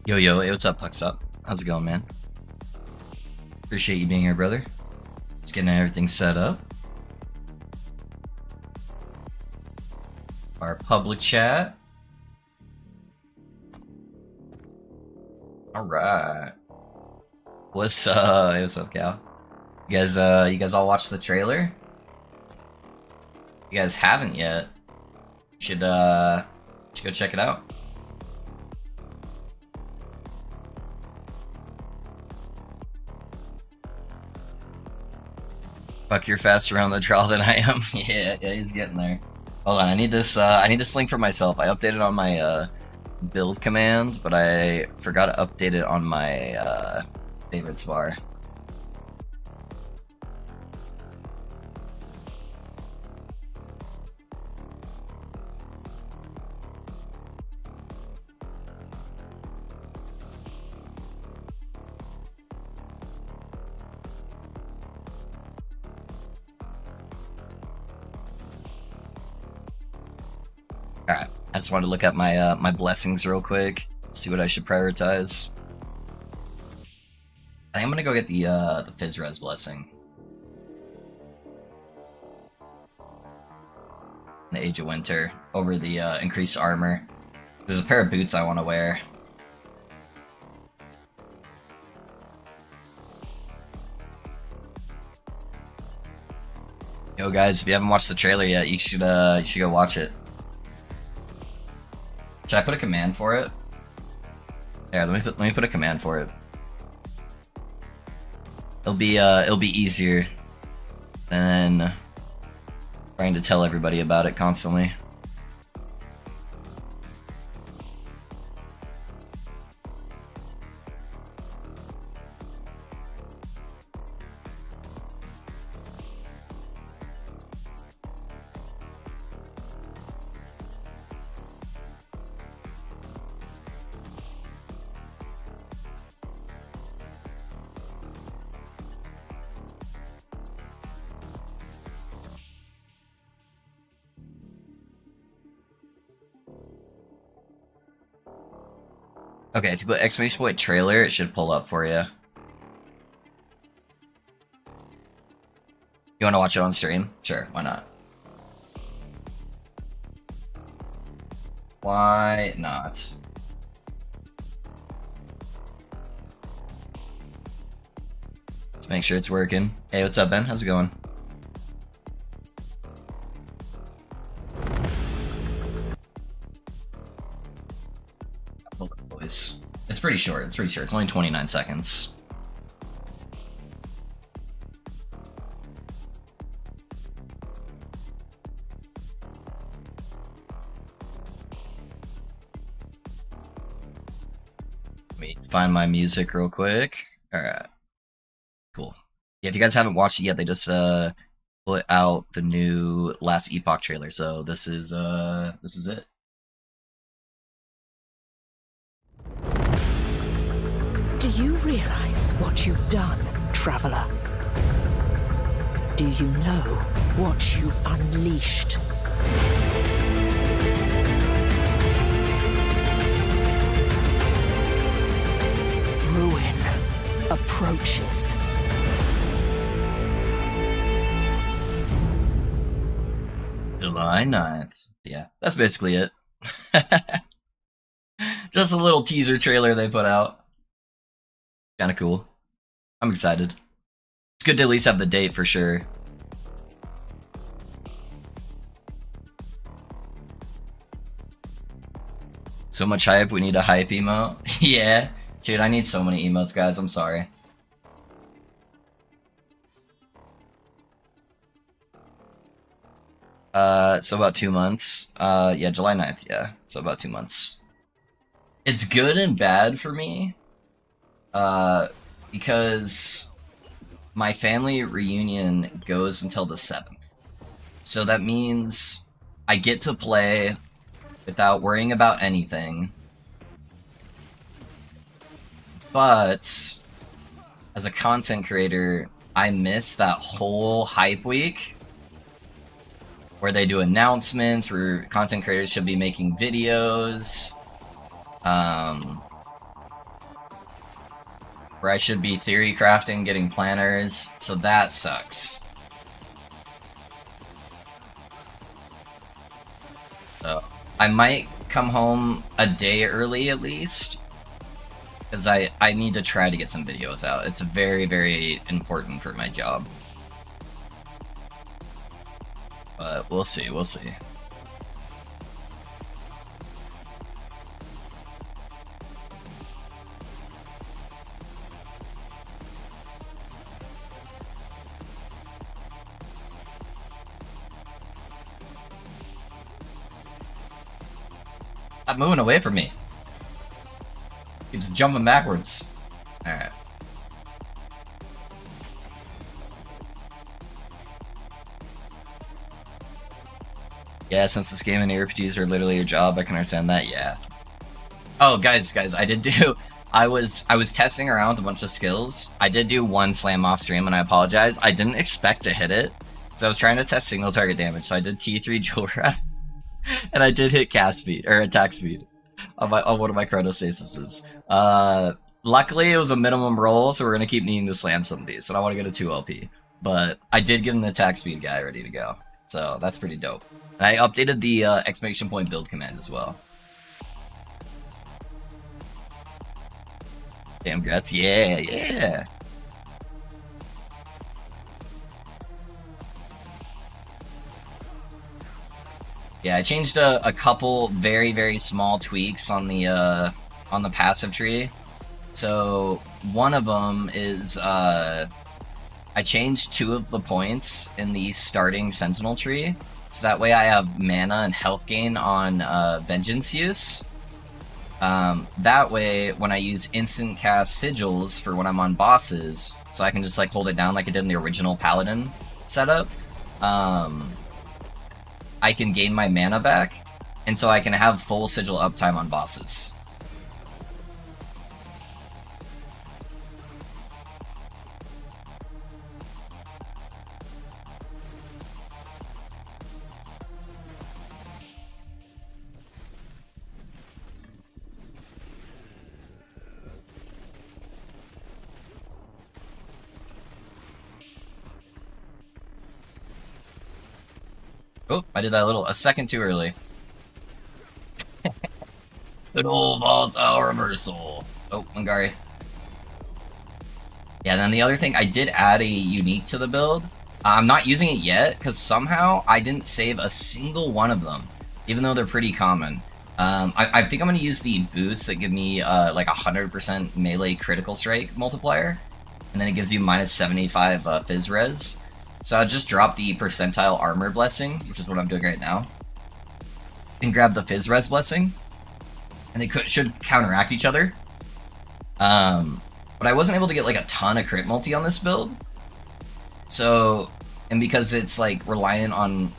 Yo, yo, hey, what's up, Pucks Up? How's it going, man? Appreciate you being here, brother. Just getting everything set up. Our public chat. Alright. What's up, Cal? You guys all watched the trailer? You guys haven't yet. Should go check it out. Fuck, you're faster on the draw than I am. yeah, he's getting there. Hold on, I need this link for myself. I updated on my build command, but I forgot to update it on my favorites bar. Alright, I just wanted to look at my my blessings real quick, see what I should prioritize. I think I'm gonna go get the Fizz blessing. The Age of Winter over the increased armor. There's a pair of boots I want to wear. Yo guys, if you haven't watched the trailer yet, you should go watch it. Should I put a command for it? Yeah, let me put a command for it. It'll be easier than trying to tell everybody about it constantly. Okay, if you put exclamation point trailer, it should pull up for you. You want to watch it on stream? Sure, why not? Why not? Let's make sure it's working. Hey, what's up, Ben? How's it going? Boys. It's pretty short. It's pretty short. It's only 29 seconds. Let me find my music real quick. Alright. Cool. Yeah, if you guys haven't watched it yet, they just put out the new Last Epoch trailer, so this is it. Do you realize what you've done, traveler? Do you know what you've unleashed? Ruin approaches. July 9th. Yeah, that's basically it. Just a little teaser trailer they put out. Kinda cool. I'm excited. It's good to at least have the date for sure. So much hype, we need a hype emote. Yeah. Dude, I need so many emotes, guys. I'm sorry. So about 2 months. Yeah, July 9th, yeah. So about 2 months. It's good and bad for me. Because my family reunion goes until the 7th. So that means I get to play without worrying about anything. But as a content creator, I miss that whole hype week where they do announcements, where content creators should be making videos. where I should be theory crafting, getting planners, so that sucks. So I might come home a day early at least, because I need to try to get some videos out. It's very, very important for my job. But we'll see, we'll see. Stop moving away from me. Keeps jumping backwards. Alright. Yeah, since this game and RPGs are literally your job, I can understand that, yeah. Oh, guys, I did do... I was testing around with a bunch of skills. I did do one slam off stream, and I apologize. I didn't expect to hit it, because I was trying to test single target damage, so I did T3 Jewel Rat, and I did hit cast speed, or attack speed, on one of my chronostasises. Luckily, it was a minimum roll, so we're going to keep needing to slam some of these, and I want to get a 2 LP. But I did get an attack speed guy ready to go, so that's pretty dope. And I updated the exclamation point build command as well. Damn guts, yeah, yeah. Yeah, I changed a couple very, very small tweaks on the passive tree. So one of them is I changed 2 of the points in the starting sentinel tree, so that way I have mana and health gain on vengeance use. That way, when I use instant cast sigils for when I'm on bosses, so I can just like hold it down like I did in the original paladin setup, I can gain my mana back, and so I can have full sigil uptime on bosses. Oh, I did that a second too early. Good old volatile reversal. Oh, Wangari. Yeah, then the other thing, I did add a unique to the build. I'm not using it yet, because somehow I didn't save a single one of them, even though they're pretty common. I think I'm going to use the boots that give me like 100% melee critical strike multiplier, and then it gives you minus 75 Fizz res. So I'll just drop the percentile armor blessing, which is what I'm doing right now, and grab the Fizz res blessing, and they should counteract each other. But I wasn't able to get like a ton of crit multi on this build, so, and because it's like reliant on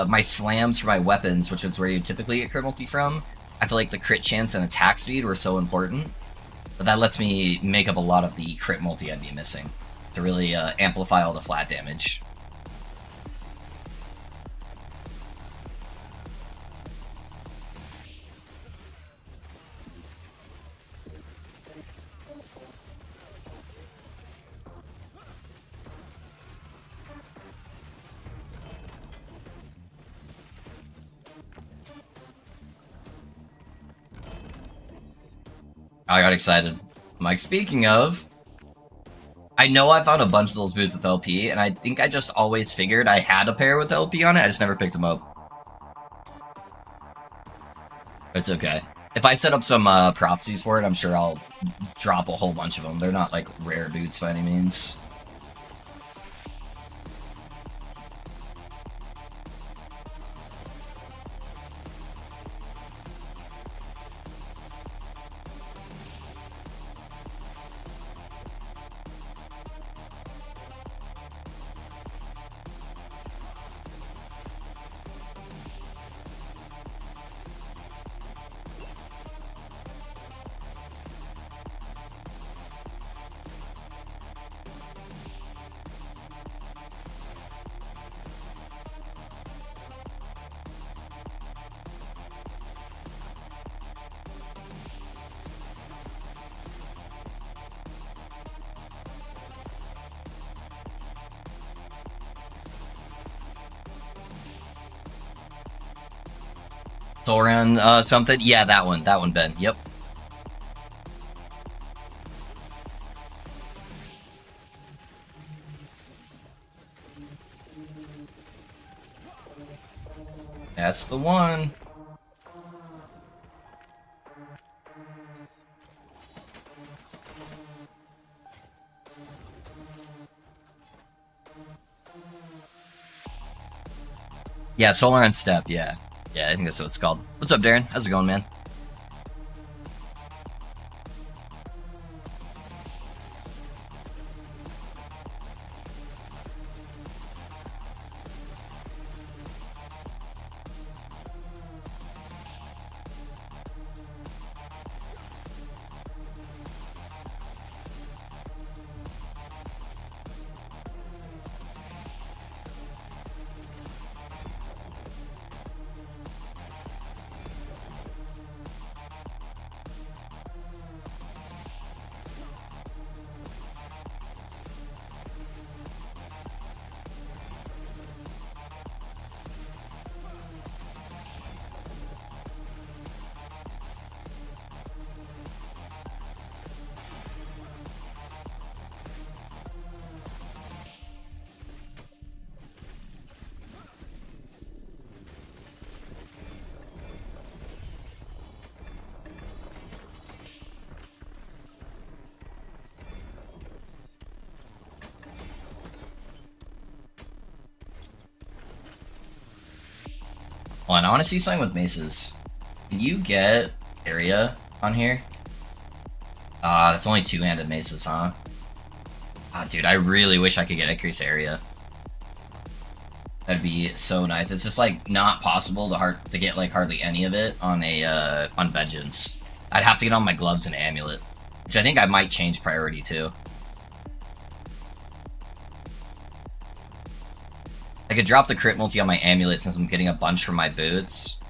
my slams for my weapons, which is where you typically get crit multi from, I feel like the crit chance and attack speed were so important, but that lets me make up a lot of the crit multi I'd be missing to really amplify all the flat damage. I got excited. I'm like, speaking of, I know I found a bunch of those boots with LP, and I think I just always figured I had a pair with LP on it, I just never picked them up. It's okay. If I set up some prophecies for it, I'm sure I'll drop a whole bunch of them. They're not like rare boots by any means. Thoran, something. Yeah, that one, Ben. Yep. That's the one. Yeah, Solar on Step, yeah. Yeah, I think that's what it's called. What's up, Darren? How's it going, man? Hold on, I want to see something with maces. Can you get area on here? That's only two-handed maces, huh? Dude, I really wish I could get increased area. That'd be so nice. It's just like not possible to get like hardly any of it on a on vengeance. I'd have to get on my gloves and amulet, which I think I might change priority to. I could drop the crit multi on my amulet since I'm getting a bunch from my boots.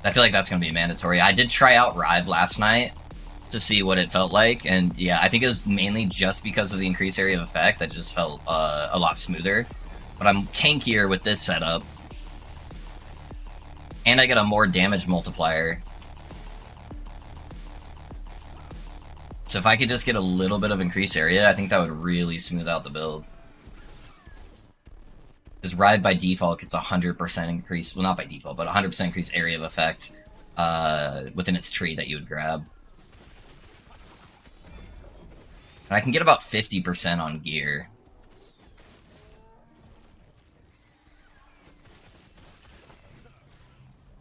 I feel like that's going to be mandatory. I did try out Rive last night to see what it felt like, and yeah, I think it was mainly just because of the increased area of effect that just felt a lot smoother. But I'm tankier with this setup. And I get a more damage multiplier. So if I could just get a little bit of increased area, I think that would really smooth out the build. Because Ride by default gets 100% increase, well not by default, but 100% increased area of effect within its tree that you would grab. And I can get about 50% on gear.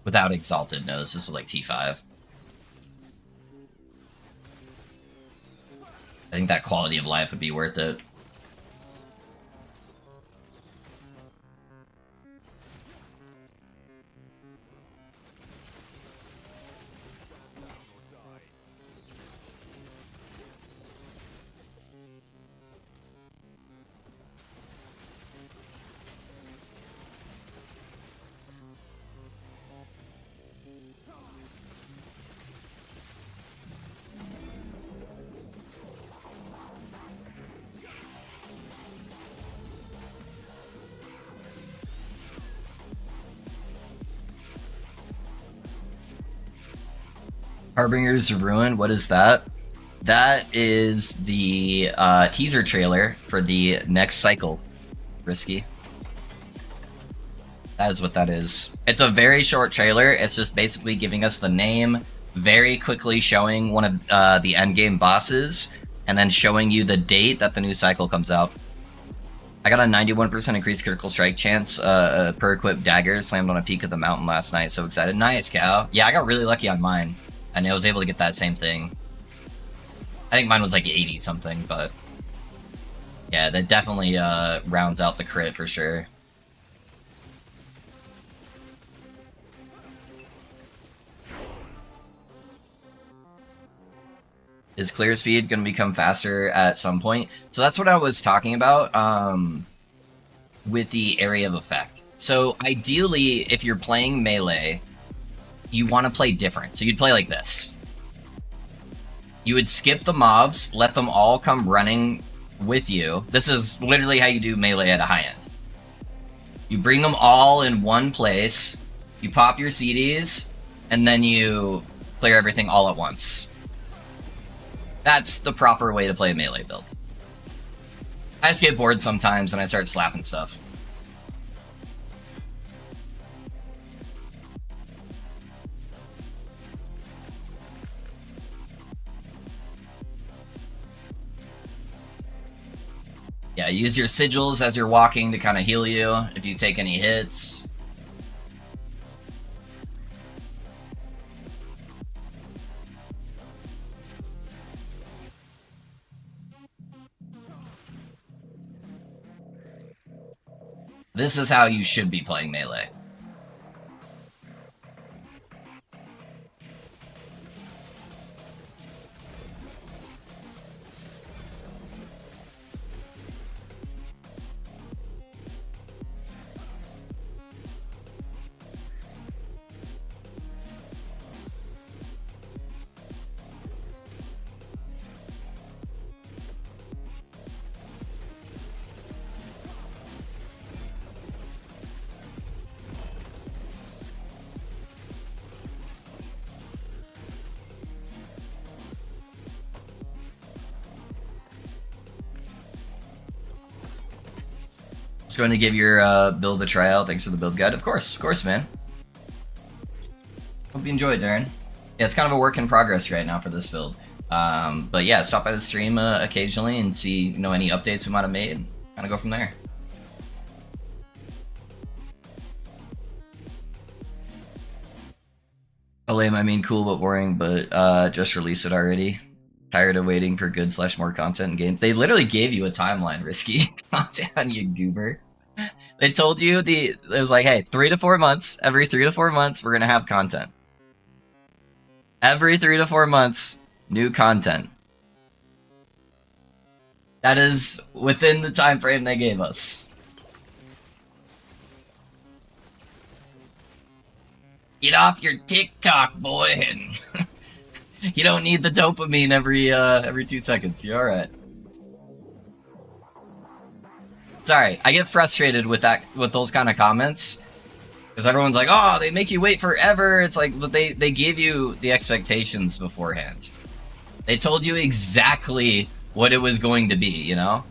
Without Exalted Nose, this was like T5. I think that quality of life would be worth it. Harbingers of Ruin, what is that? That is the teaser trailer for the next cycle, Risky. That is what that is. It's a very short trailer. It's just basically giving us the name, very quickly showing one of the endgame bosses, and then showing you the date that the new cycle comes out. I got a 91% increased critical strike chance per equipped dagger, slammed on a peak of the mountain last night, so excited. Nice, Cow. Yeah, I got really lucky on mine. And I was able to get that same thing. I think mine was like 80 something, but yeah, that definitely rounds out the crit for sure. Is clear speed going to become faster at some point? So that's what I was talking about with the area of effect. So ideally, if you're playing melee, you want to play different. So you'd play like this. You would skip the mobs, let them all come running with you. This is literally how you do melee at a high end. You bring them all in one place, you pop your CDs, and then you clear everything all at once. That's the proper way to play a melee build. I just get bored sometimes and I start slapping stuff. Yeah, use your sigils as you're walking to kind of heal you if you take any hits. This is how you should be playing melee. Going to give your build a try out. Thanks for the build guide. Of course, man. Hope you enjoyed, Darren. Yeah, it's kind of a work in progress right now for this build. But yeah, stop by the stream occasionally and see any updates we might have made. Kind of go from there. Oh, lame, I mean cool but boring, but just release it already. Tired of waiting for good / more content in games. They literally gave you a timeline, Risky. Calm down, you goober. They told you it was like, hey, 3 to 4 months. Every 3 to 4 months, we're gonna have content. Every 3 to 4 months, new content. That is within the time frame they gave us. Get off your TikTok, boy, and you don't need the dopamine every 2 seconds. You're all right. Sorry, I get frustrated with those kind of comments because everyone's like, "Oh, they make you wait forever." It's like, but they gave you the expectations beforehand. They told you exactly what it was going to be. They're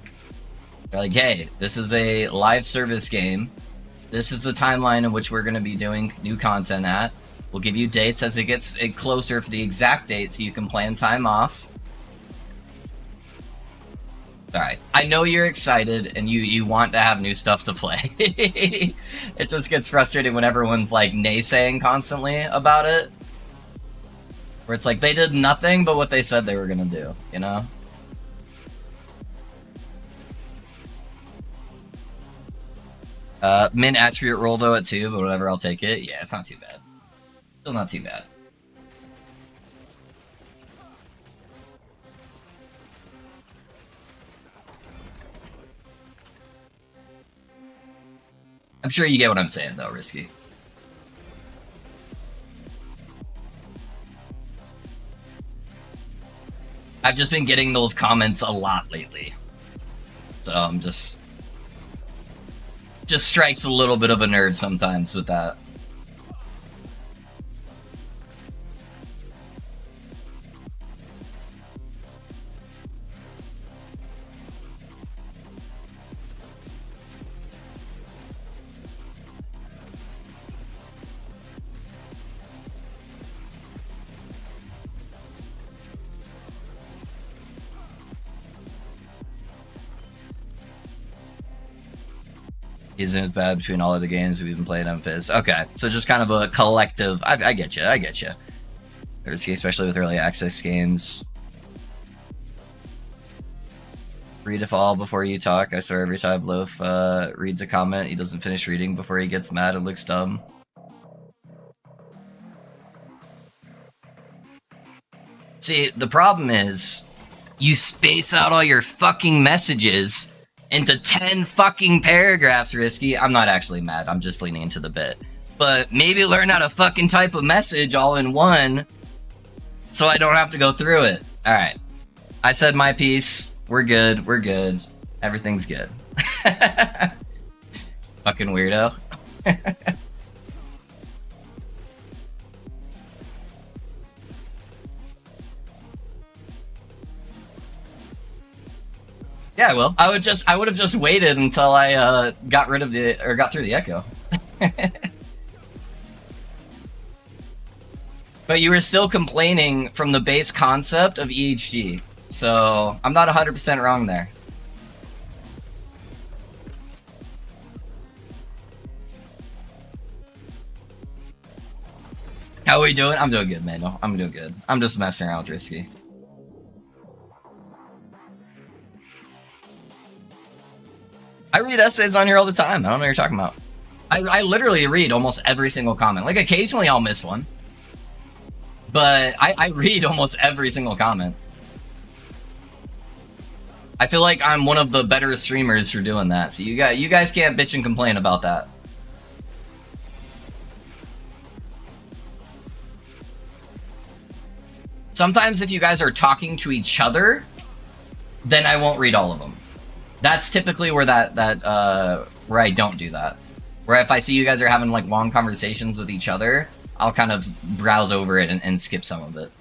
like, "Hey, this is a live service game. This is the timeline in which we're going to be doing new content at. We'll give you dates as it gets closer for the exact date so you can plan time off." Alright, I know you're excited and you want to have new stuff to play. It just gets frustrating when everyone's like naysaying constantly about it. Where it's like they did nothing but what they said they were gonna do, Min attribute roll though at 2, but whatever, I'll take it. Yeah, it's not too bad. Still not too bad. I'm sure you get what I'm saying though, Risky. I've just been getting those comments a lot lately. So I'm just strikes a little bit of a nerve sometimes with that. Isn't as bad between all of the games we've been playing. I'm pissed. Okay, so just kind of a collective. I get you. Especially with early access games. Read if all before you talk. I swear every time Loaf reads a comment, he doesn't finish reading before he gets mad and looks dumb. See, the problem is, you space out all your fucking messages into 10 fucking paragraphs, Risky. I'm not actually mad, I'm just leaning into the bit. But maybe learn how to fucking type a message all in one, so I don't have to go through it. Alright. I said my piece. We're good. Everything's good. Fucking weirdo. Yeah, well, I would have just waited until I got rid of got through the echo. But you were still complaining from the base concept of EHG, so I'm not 100% wrong there. How are we doing? I'm doing good, man. No, I'm doing good. I'm just messing around with Risky. I read essays on here all the time. I don't know what you're talking about. I literally read almost every single comment. Like, occasionally I'll miss one. But I read almost every single comment. I feel like I'm one of the better streamers for doing that. So you guys can't bitch and complain about that. Sometimes if you guys are talking to each other, then I won't read all of them. That's typically where where I don't do that. Where if I see you guys are having like long conversations with each other, I'll kind of browse over it and skip some of it.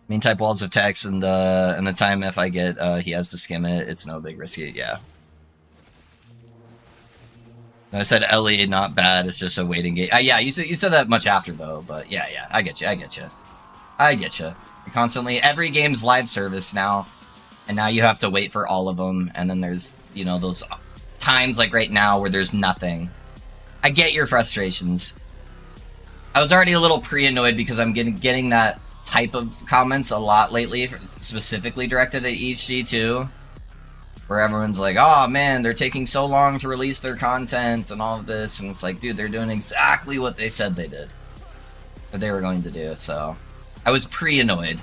Mean type walls of text and the time if I get he has to skim it, it's no big risky. Yeah. I said LE not bad. It's just a waiting game. Yeah, you said that much after though, but yeah, I get you. You're constantly every game's live service now, and now you have to wait for all of them, and then there's those times like right now where there's nothing. I get your frustrations. I was already a little pre-annoyed because I'm getting that type of comments a lot lately, specifically directed at EHG too, where everyone's like, oh man, they're taking so long to release their content and all of this, and it's like, dude, they're doing exactly what they said they did, or they were going to do. So I was pre-annoyed.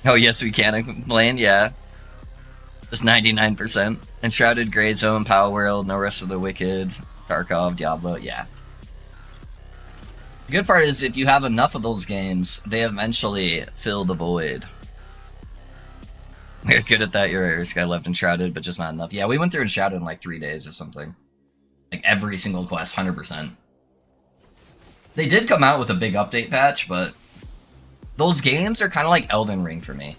Oh, yes, we can complain, yeah. Just 99%. Enshrouded, Grey Zone, Power World, No Rest of the Wicked, Tarkov, Diablo, yeah. The good part is if you have enough of those games, they eventually fill the void. We're good at that, you're right, Risk. I left Enshrouded, but just not enough. Yeah, we went through Enshrouded in like 3 days or something. Like every single quest, 100%. They did come out with a big update patch, but those games are kind of like Elden Ring for me,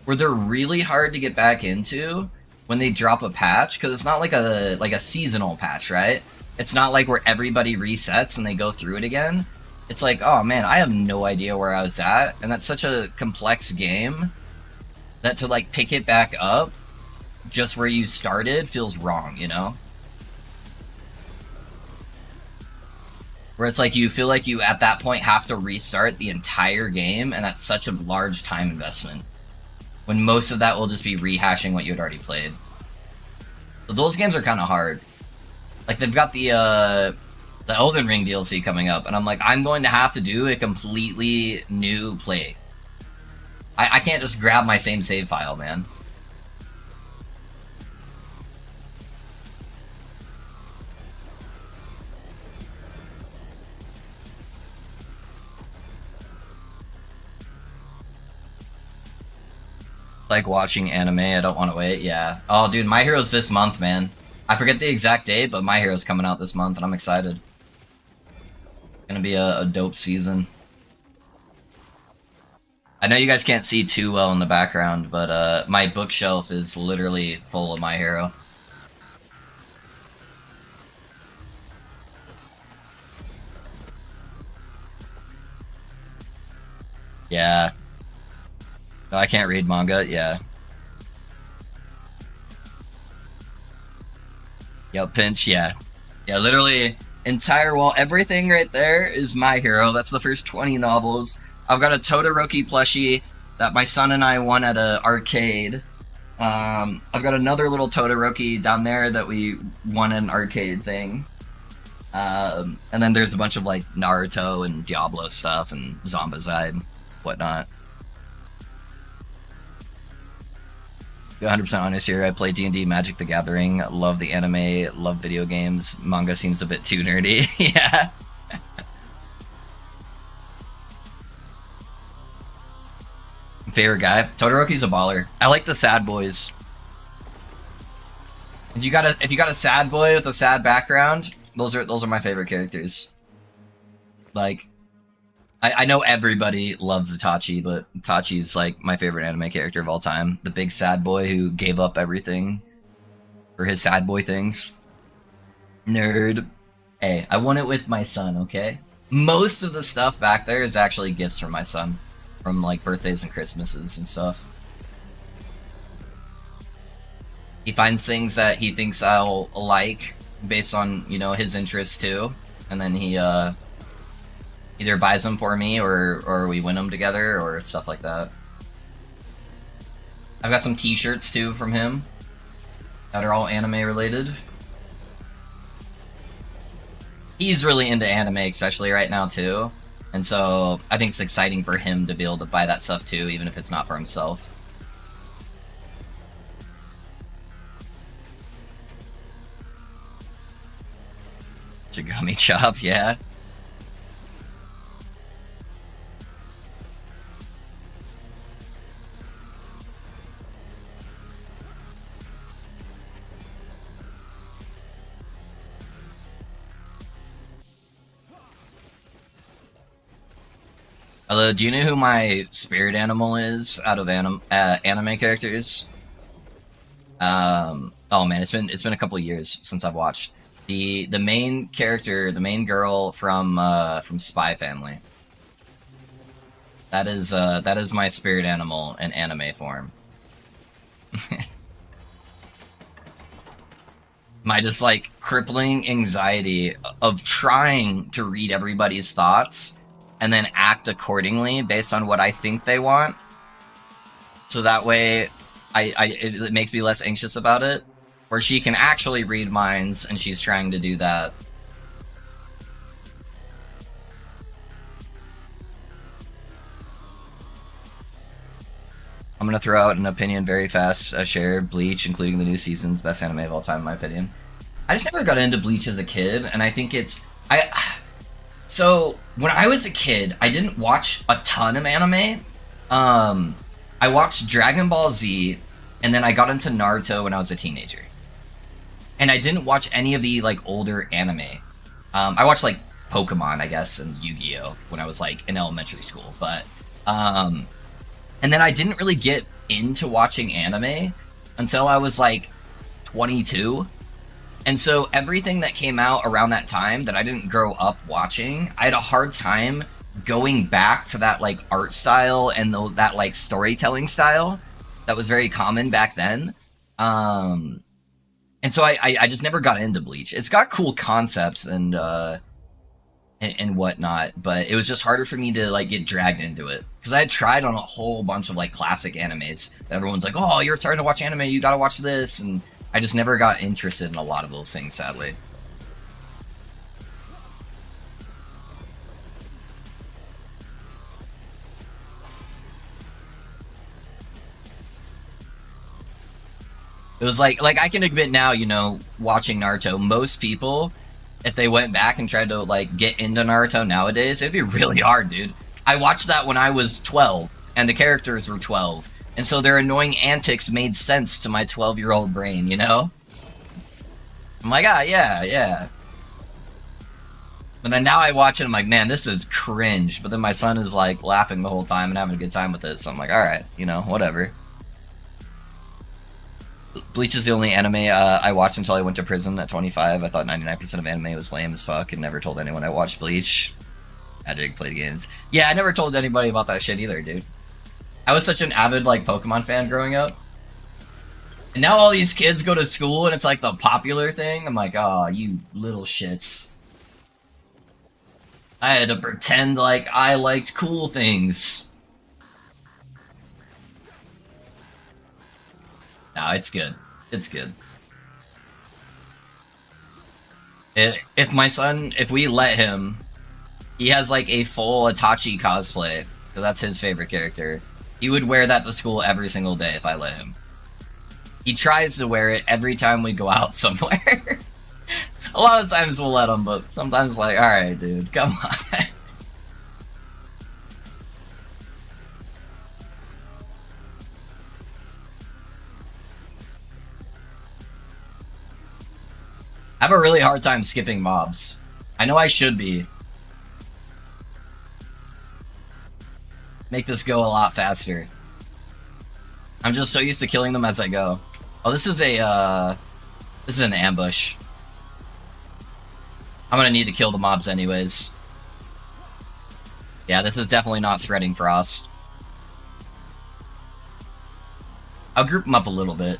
where they're really hard to get back into when they drop a patch, because it's not like a seasonal patch, right? It's not like where everybody resets and they go through it again. It's like, oh man, I have no idea where I was at, and that's such a complex game that to like pick it back up just where you started feels wrong, you know? Where it's like you feel like you at that point have to restart the entire game, and that's such a large time investment, when most of that will just be rehashing what you had already played. So those games are kind of hard. Like they've got the Elden Ring DLC coming up, and I'm like, I'm going to have to do a completely new play. I can't just grab my same save file, man. Like watching anime, I don't want to wait, yeah. Oh, dude, My Hero's this month, man. I forget the exact date, but My Hero's coming out this month, and I'm excited. Gonna be a dope season. I know you guys can't see too well in the background, but my bookshelf is literally full of My Hero. Yeah. No, I can't read manga, yeah. Yep, pinch, yeah. Yeah, literally, entire wall. Everything right there is My Hero. That's the first 20 novels. I've got a Todoroki plushie that my son and I won at an arcade. I've got another little Todoroki down there that we won at an arcade thing. And then there's a bunch of like Naruto and Diablo stuff and Zombicide, whatnot. 100% honest here. I play D&D, Magic the Gathering. Love the anime. Love video games. Manga seems a bit too nerdy. Yeah. Favorite guy? Todoroki's a baller. I like the sad boys. If you got a sad boy with a sad background, those are my favorite characters. Like, I know everybody loves Itachi, but Itachi's like my favorite anime character of all time. The big sad boy who gave up everything for his sad boy things. Nerd. Hey, I won it with my son, okay? Most of the stuff back there is actually gifts from my son. From like birthdays and Christmases and stuff. He finds things that he thinks I'll like based on, you know, his interests too. And then he either buys them for me or we win them together or stuff like that. I've got some t-shirts too from him that are all anime related. He's really into anime, especially right now too. And so I think it's exciting for him to be able to buy that stuff too, even if it's not for himself. Chigami chop, yeah. Although, do you know who my spirit animal is out of anime characters? Oh man, it's been a couple years since I've watched the main character, the main girl from Spy Family. That is my spirit animal in anime form. My just like crippling anxiety of trying to read everybody's thoughts and then act accordingly based on what I think they want. So that way, it makes me less anxious about it. Where she can actually read minds, and she's trying to do that. I'm gonna throw out an opinion very fast. Share Bleach, including the new seasons, best anime of all time, in my opinion. I just never got into Bleach as a kid, and I think it's... So, when I was a kid, I didn't watch a ton of anime. I watched Dragon Ball Z, and then I got into Naruto when I was a teenager. And I didn't watch any of the, like, older anime. I watched, like, Pokemon, I guess, and Yu-Gi-Oh! When I was, like, in elementary school. But, and then I didn't really get into watching anime until I was, like, 22. And so everything that came out around that time that I didn't grow up watching, I had a hard time going back to that like art style and that like storytelling style that was very common back then. And so I just never got into Bleach. It's got cool concepts and whatnot, but it was just harder for me to like get dragged into it because I had tried on a whole bunch of like classic animes that everyone's like, oh, you're starting to watch anime, you gotta watch this, and I just never got interested in a lot of those things, sadly. It was like I can admit now, you know, watching Naruto, most people, if they went back and tried to like get into Naruto nowadays, it'd be really hard, dude. I watched that when I was 12, and the characters were 12. And so their annoying antics made sense to my 12-year-old brain, you know? I'm like, ah, yeah. But then now I watch it, I'm like, man, this is cringe. But then my son is like laughing the whole time and having a good time with it. So I'm like, alright, you know, whatever. Bleach is the only anime I watched until I went to prison at 25. I thought 99% of anime was lame as fuck and never told anyone I watched Bleach. Magic, played games. Yeah, I never told anybody about that shit either, dude. I was such an avid, like, Pokemon fan growing up. And now all these kids go to school and it's, like, the popular thing. I'm like, oh, you little shits. I had to pretend like I liked cool things. No, it's good. It's good. If my son, if we let him, he has like a full Itachi cosplay, because that's his favorite character. He would wear that to school every single day if I let him. He tries to wear it every time we go out somewhere. A lot of times we'll let him, but sometimes like, alright dude, come on. I have a really hard time skipping mobs. I know I should be. Make this go a lot faster. I'm just so used to killing them as I go. Oh, this is an ambush. I'm gonna need to kill the mobs anyways. Yeah, this is definitely not spreading frost. I'll group them up a little bit.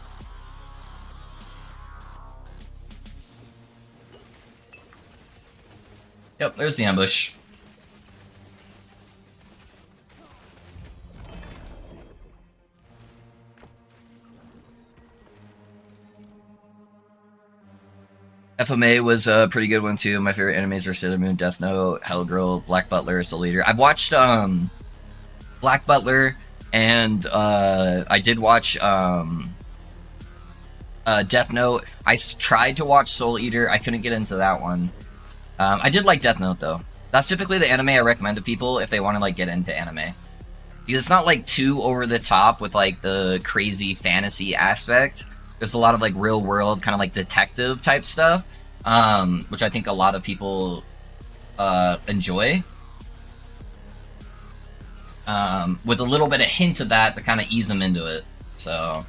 Yep, there's the ambush. FMA was a pretty good one too. My favorite animes are Sailor Moon, Death Note, Hellgirl, Black Butler, Soul Eater. I've watched Black Butler, and I did watch Death Note. I tried to watch Soul Eater. I couldn't get into that one. I did like Death Note though. That's typically the anime I recommend to people if they want to like get into anime. Because it's not like too over the top with like the crazy fantasy aspect. There's a lot of like real world kind of like detective type stuff, which I think a lot of people enjoy. With a little bit of hint of that to kind of ease them into it. So.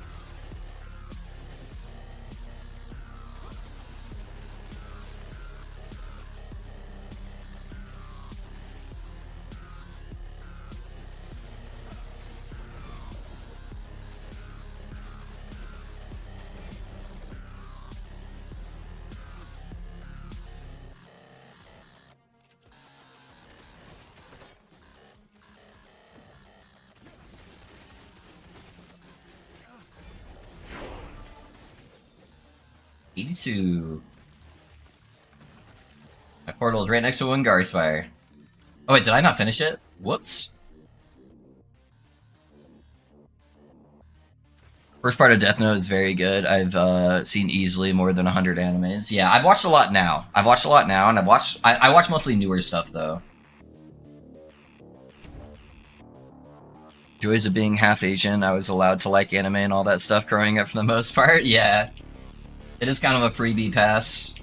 I portaled right next to Wingar's Fire. Oh wait, did I not finish it? Whoops. First part of Death Note is very good. I've seen easily more than 100 animes. Yeah, I've watched a lot now. And I watch mostly newer stuff though. Joys of being half Asian. I was allowed to like anime and all that stuff growing up for the most part. Yeah. It is kind of a freebie pass.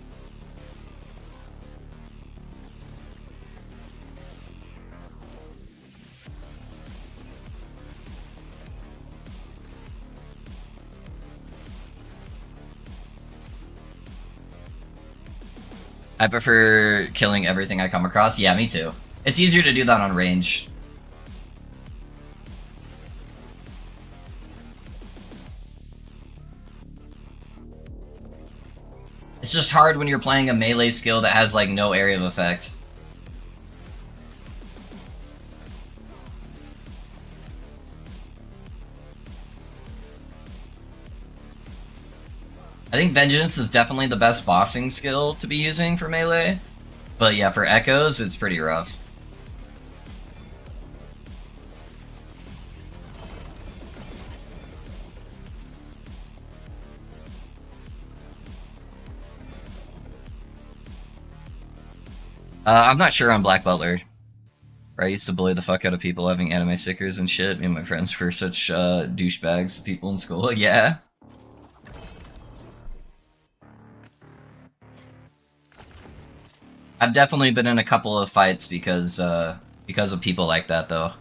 I prefer killing everything I come across. Yeah, me too. It's easier to do that on range. It's just hard when you're playing a melee skill that has like no area of effect. I think Vengeance is definitely the best bossing skill to be using for melee. But yeah, for Echoes, it's pretty rough. I'm not sure on Black Butler. Where I used to bully the fuck out of people having anime stickers and shit. Me and my friends were such douchebags, people in school. Yeah. I've definitely been in a couple of fights because of people like that, though.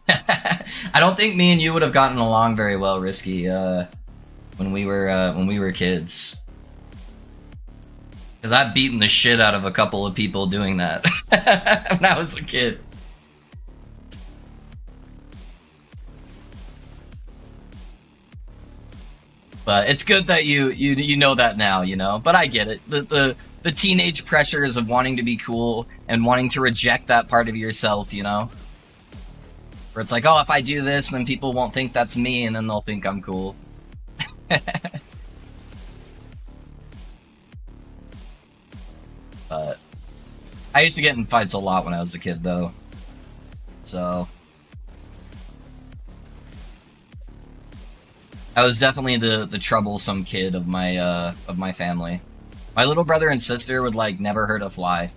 I don't think me and you would have gotten along very well, Risky, when we were kids. Because I've beaten the shit out of a couple of people doing that when I was a kid. But it's good that you know that now, you know. But I get it. the teenage pressures of wanting to be cool and wanting to reject that part of yourself, you know? Where it's like, oh, if I do this, then people won't think that's me, and then they'll think I'm cool. But I used to get in fights a lot when I was a kid, though. So I was definitely the troublesome kid of my family. My little brother and sister would like never hurt a fly.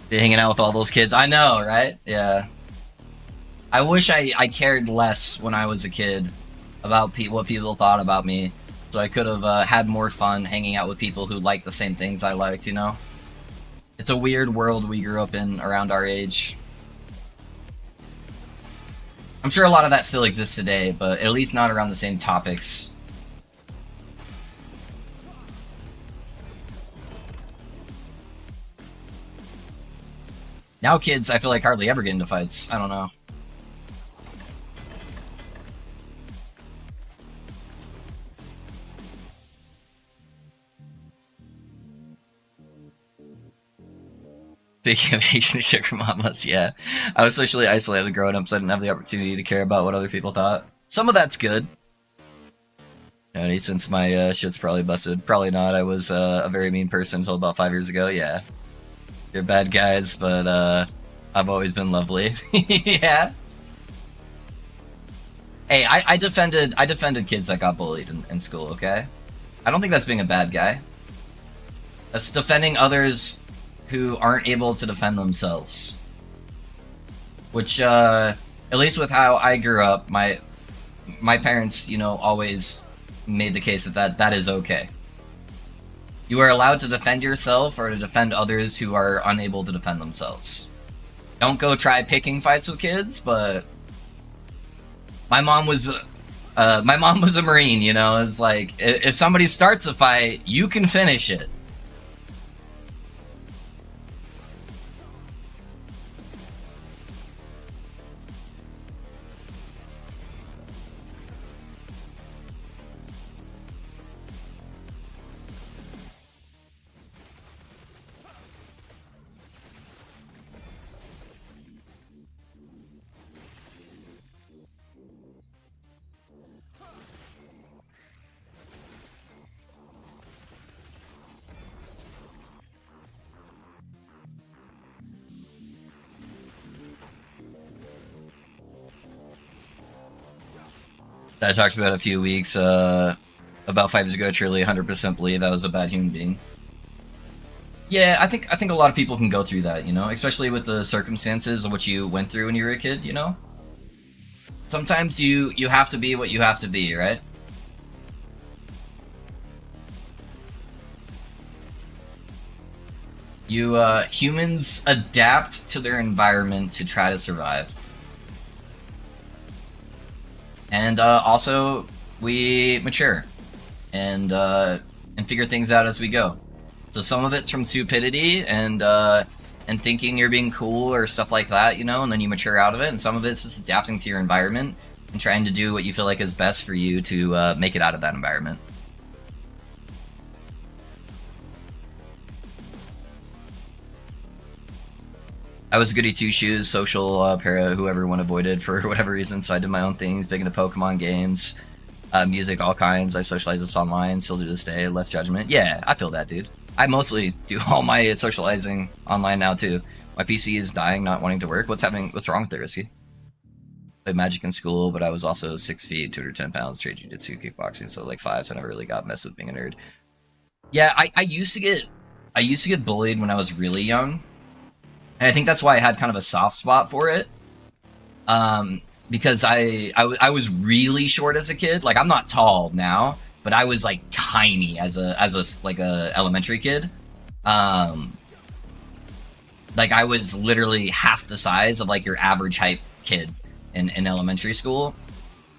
Be hanging out with all those kids. I know, right? Yeah. I wish I cared less when I was a kid about what people thought about me, so I could have had more fun hanging out with people who like the same things I liked, you know? It's a weird world we grew up in around our age. I'm sure a lot of that still exists today, but at least not around the same topics. Now kids, I feel like, hardly ever get into fights. I don't know. Speaking of Asian sugar mamas, yeah. I was socially isolated growing up, so I didn't have the opportunity to care about what other people thought. Some of that's good. Since my shit's probably busted. Probably not. I was a very mean person until about 5 years ago, yeah. You're bad guys, but I've always been lovely. Yeah. Hey, I defended kids that got bullied in school, okay? I don't think that's being a bad guy. That's defending others who aren't able to defend themselves. Which, at least with how I grew up, my parents, you know, always made the case that is okay. You are allowed to defend yourself or to defend others who are unable to defend themselves. Don't go try picking fights with kids, but my mom was a Marine, you know. It's like if somebody starts a fight, you can finish it. I talked about a few weeks, about 5 years ago. I truly 100% believe I was a bad human being. Yeah, I think a lot of people can go through that, you know, especially with the circumstances of what you went through when you were a kid, you know. Sometimes you have to be what you have to be, right? Humans adapt to their environment to try to survive. And also, we mature and figure things out as we go. So some of it's from stupidity and thinking you're being cool or stuff like that, you know, and then you mature out of it. And some of it's just adapting to your environment and trying to do what you feel like is best for you to make it out of that environment. I was goody two shoes, social para, who everyone avoided for whatever reason. So I did my own things, big into Pokemon games, music, all kinds. I socialize this online, still to this day. Less judgment. Yeah, I feel that, dude. I mostly do all my socializing online now too. My PC is dying, not wanting to work. What's happening? What's wrong with it, Risky? Played Magic in school, but I was also 6 feet, 210 pounds, trade jiu-jitsu, kickboxing, so like 5. So I never really got messed with being a nerd. Yeah, I used to get bullied when I was really young. And I think that's why I had kind of a soft spot for it. Because I was really short as a kid. Like, I'm not tall now, but I was like tiny as a like a elementary kid. Like, I was literally half the size of like your average height kid in elementary school.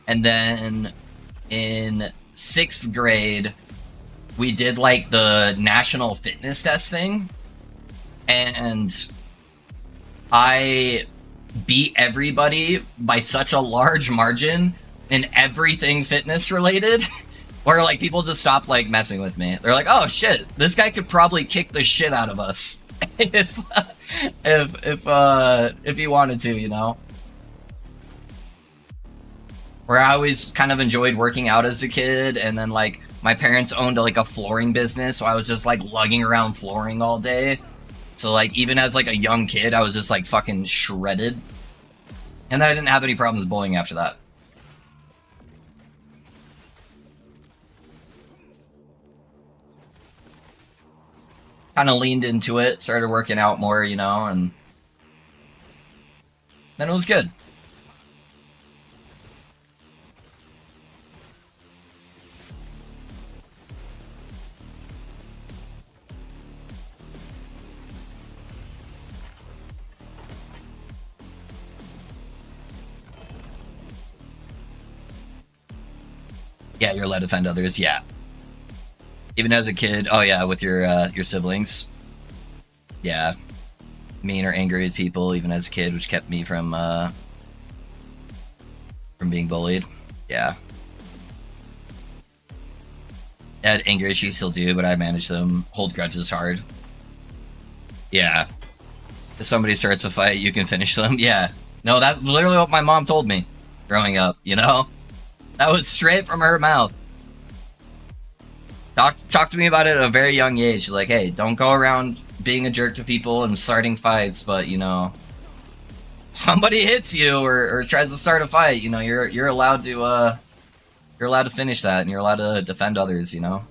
And then in 6th grade, we did like the national fitness test thing, and I beat everybody by such a large margin in everything fitness related, where like people just stopped like messing with me. They're like, "Oh shit, this guy could probably kick the shit out of us if he wanted to," you know. Where I always kind of enjoyed working out as a kid, and then like my parents owned like a flooring business, so I was just like lugging around flooring all day. So like even as like a young kid, I was just like fucking shredded. And then I didn't have any problems with bullying after that. Kind of leaned into it, started working out more, you know, and then it was good. Yeah, you're allowed to defend others. Yeah, even as a kid. Oh yeah, with your siblings. Yeah, mean or angry with people, even as a kid, which kept me from being bullied. Yeah, I had anger issues, still do, but I manage them. Hold grudges hard. Yeah, if somebody starts a fight, you can finish them. Yeah, no, that's literally what my mom told me growing up. You know. That was straight from her mouth. Talk to me about it at a very young age. She's like, hey, don't go around being a jerk to people and starting fights, but, you know, somebody hits you or tries to start a fight, you know, you're allowed to finish that, and you're allowed to defend others, you know.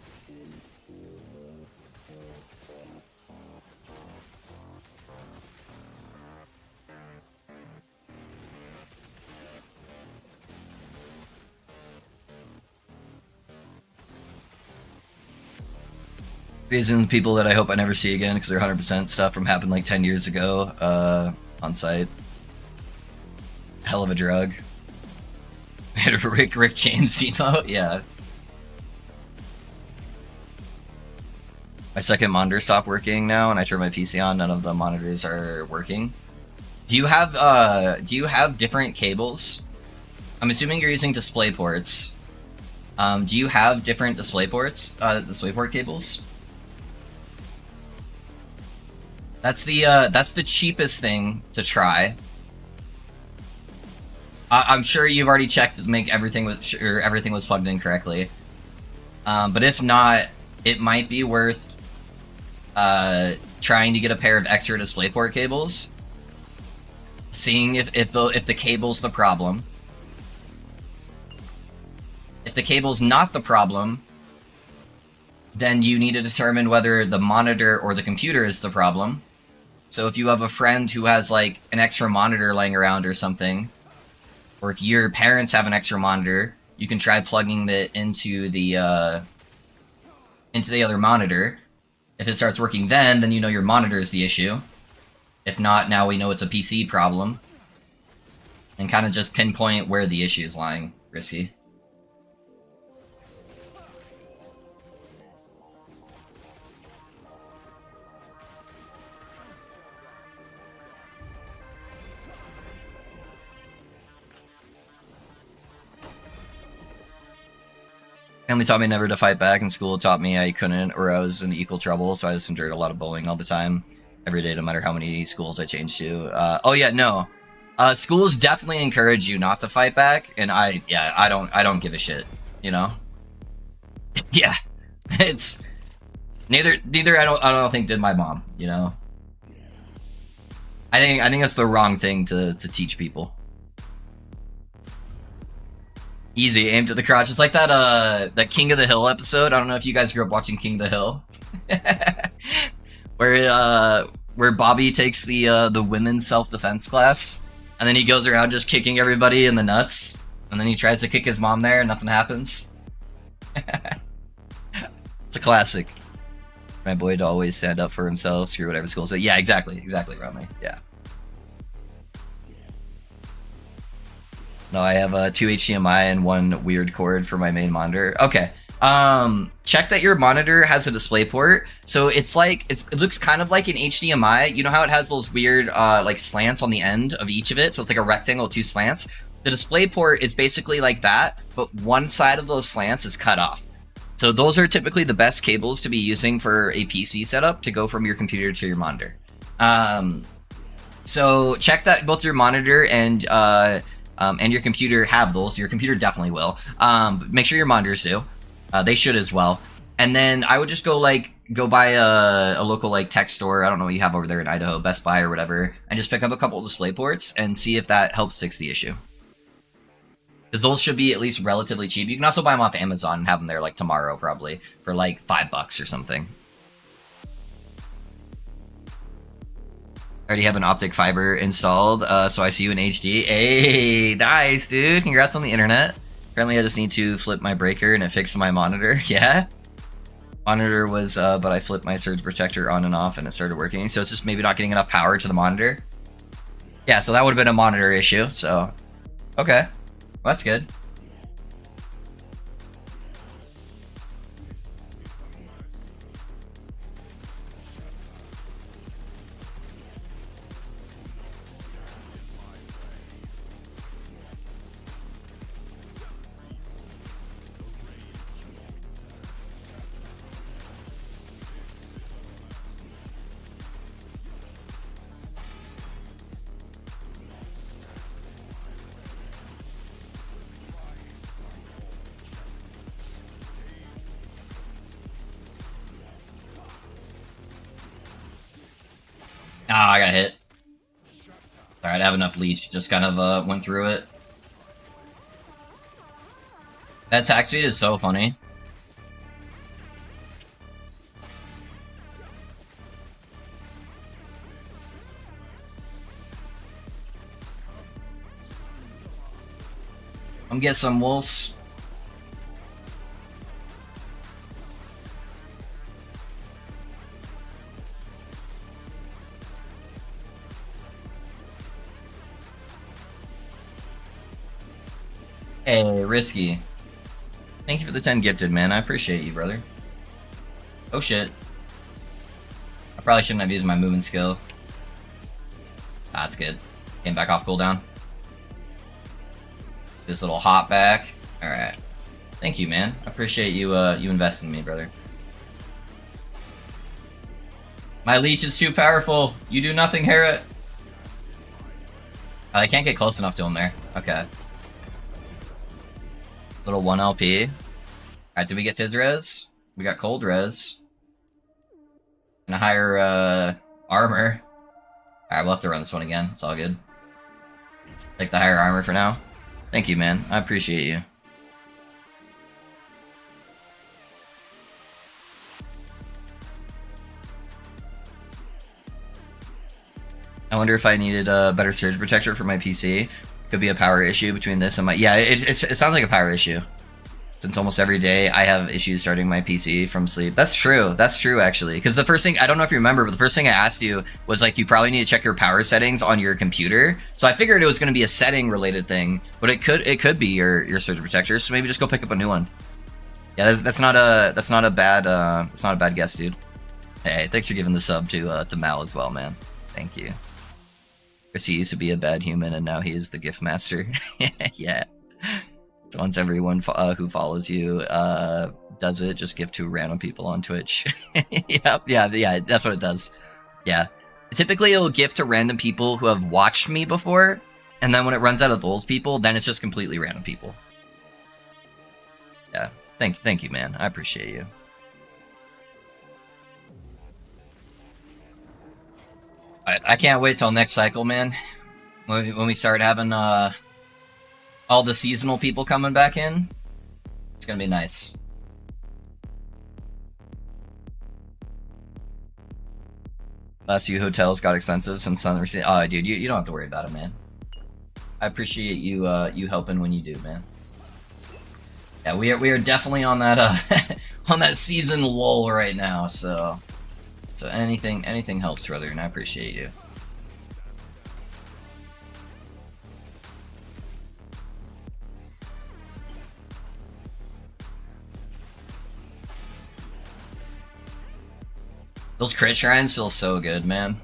Reasons people that I hope I never see again, because they're 100% stuff from happened like 10 years ago on site. Hell of a drug. Rick James emote, yeah. My second monitor stopped working now, and I turned my PC on. None of the monitors are working. Do you have different cables? I'm assuming you're using display ports. Do you have different display ports? DisplayPort cables? That's the cheapest thing to try. I'm sure you've already checked to make everything was plugged in correctly. But if not, it might be worth trying to get a pair of extra DisplayPort cables. Seeing if the cable's the problem. If the cable's not the problem, then you need to determine whether the monitor or the computer is the problem. So if you have a friend who has like an extra monitor laying around or something, or if your parents have an extra monitor, you can try plugging it into the other monitor. If it starts working then you know your monitor is the issue. If not, now we know it's a PC problem. And kind of just pinpoint where the issue is lying. Risky. Family taught me never to fight back, and school taught me I couldn't, or I was in equal trouble, so I just endured a lot of bullying all the time, every day, no matter how many schools I changed to. Oh yeah, no. Schools definitely encourage you not to fight back, and I don't give a shit, you know? Yeah. It's... Neither I don't think did my mom, you know? I think that's the wrong thing to teach people. Easy, aim to the crotch. It's like that King of the Hill episode. I don't know if you guys grew up watching King of the Hill. Where where Bobby takes the women's self-defense class, and then he goes around just kicking everybody in the nuts, and then he tries to kick his mom there, and nothing happens. It's a classic. My boy to always stand up for himself, screw whatever school says. Yeah, exactly, Rami. Yeah. No, I have 2 HDMI and 1 weird cord for my main monitor. Okay. Check that your monitor has a display port. So it's like it looks kind of like an HDMI. You know how it has those weird like slants on the end of each of it? So it's like a rectangle, 2 slants. The display port is basically like that, but one side of those slants is cut off. So those are typically the best cables to be using for a PC setup to go from your computer to your monitor. So check that both your monitor and your computer have those. Your computer definitely will. Make sure your monitors do. They should as well. And then I would just go buy a local like tech store. I don't know what you have over there in Idaho, Best Buy or whatever, and just pick up a couple of display ports and see if that helps fix the issue. Because those should be at least relatively cheap. You can also buy them off Amazon and have them there like tomorrow probably for like $5 or something. I already have an optic fiber installed, so I see you in HD. Hey, nice, dude. Congrats on the internet. Apparently I just need to flip my breaker and it fixed my monitor. Yeah? Monitor was, but I flipped my surge protector on and off and it started working. So it's just maybe not getting enough power to the monitor. Yeah, so that would have been a monitor issue, so. Okay. Well, that's good. Ah, I got hit. Alright, I have enough leech. Just kind of went through it. That attack speed is so funny. Come get some wolves. Hey, Risky. Thank you for the 10 gifted, man. I appreciate you, brother. Oh shit. I probably shouldn't have used my movement skill. Ah, that's good. Came back off cooldown. This little hop back. Alright. Thank you, man. I appreciate you you investing in me, brother. My leech is too powerful. You do nothing, Hera. I can't get close enough to him there. Okay. Little 1 LP. Alright, did we get Fizz Res? We got Cold Res. And a higher armor. Alright, we'll have to run this one again. It's all good. Take the higher armor for now. Thank you, man. I appreciate you. I wonder if I needed a better surge protector for my PC. Could be a power issue between this and my... Yeah, it sounds like a power issue. Since almost every day I have issues starting my PC from sleep. That's true. That's true, actually. Because the first thing... I don't know if you remember, but the first thing I asked you was, like, you probably need to check your power settings on your computer. So I figured it was going to be a setting-related thing. But it could be your surge protector. So maybe just go pick up a new one. Yeah, that's not a bad guess, dude. Hey, thanks for giving the sub to Mal as well, man. Thank you. He used to be a bad human, and now he is the gift master. Yeah. So once everyone who follows you does it, just gift to random people on Twitch. Yep, yeah, that's what it does. Yeah. Typically, it'll gift to random people who have watched me before, and then when it runs out of those people, then it's just completely random people. Yeah. Thank you, man. I appreciate you. I can't wait till next cycle, man. When we start having all the seasonal people coming back in, it's gonna be nice. Last few hotels got expensive since Sun receipt. Oh, dude, you don't have to worry about it, man. I appreciate you you helping when you do, man. Yeah, we are definitely on that on that season lull right now. So anything helps, brother, and I appreciate you. Those crit shrines feel so good, man.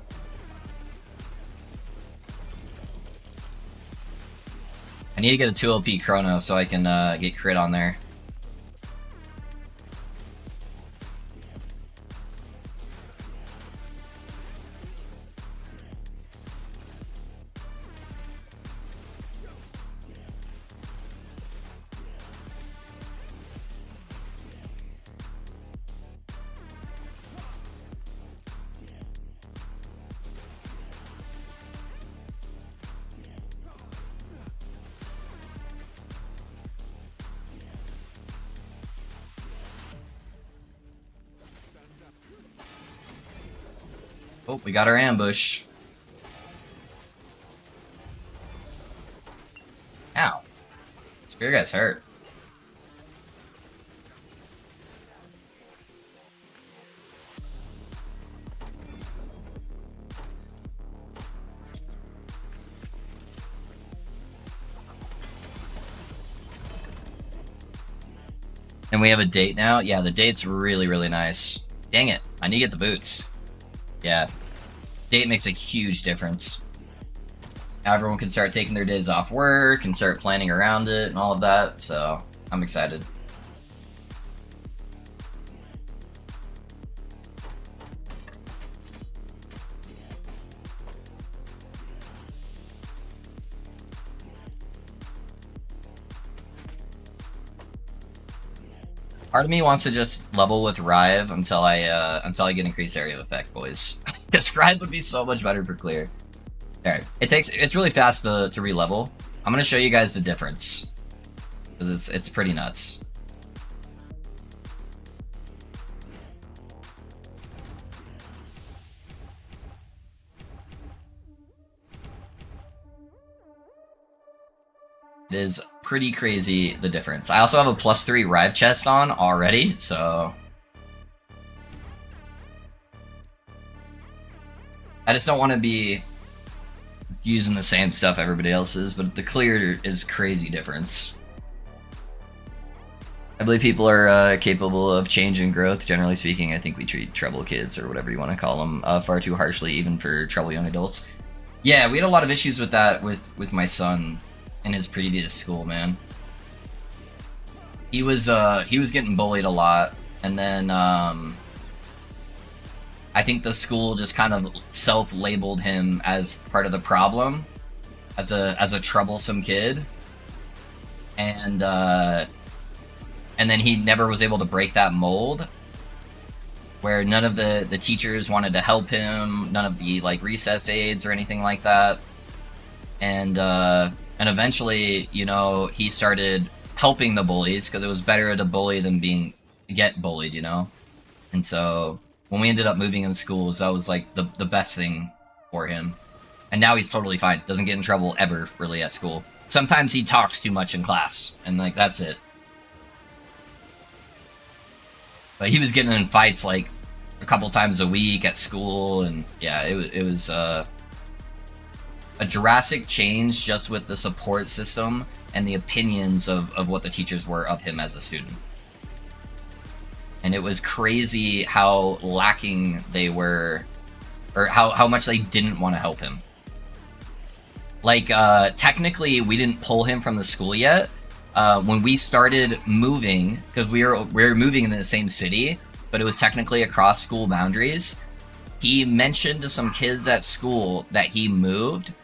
I need to get a 2 LP chrono so I can get crit on there. Oh, we got our ambush. Ow. Spear guy's hurt. And we have a date now? Yeah, the date's really, really nice. Dang it, I need to get the boots. Yeah, date makes a huge difference. Everyone can start taking their days off work and start planning around it and all of that, so I'm excited. Part of me wants to just level with Rive until I get increased area of effect, boys. Because Rive would be so much better for clear. Alright, it's really fast to re-level. I'm gonna show you guys the difference. Because it's pretty nuts. It is pretty crazy, the difference. I also have a +3 Rive chest on already, so... I just don't want to be using the same stuff everybody else is, but the clear is crazy difference. I believe people are capable of change and growth. Generally speaking, I think we treat trouble kids, or whatever you want to call them, far too harshly, even for trouble young adults. Yeah, we had a lot of issues with that with my son in his previous school, man. He was getting bullied a lot, and then I think the school just kind of self-labeled him as part of the problem, as a troublesome kid, and then he never was able to break that mold, where none of the teachers wanted to help him, none of the like recess aides or anything like that, and eventually, you know, he started helping the bullies because it was better to bully than get bullied, you know, and so. When we ended up moving him schools, that was like the best thing for him. And now he's totally fine. Doesn't get in trouble ever, really, at school. Sometimes he talks too much in class, and like, that's it. But he was getting in fights like a couple times a week at school, and yeah, it was a drastic change just with the support system and the opinions of what the teachers were of him as a student. And it was crazy how lacking they were, or how much they didn't want to help him. Like, technically, we didn't pull him from the school yet. When we started moving, because we were moving in the same city, but it was technically across school boundaries, he mentioned to some kids at school that he moved.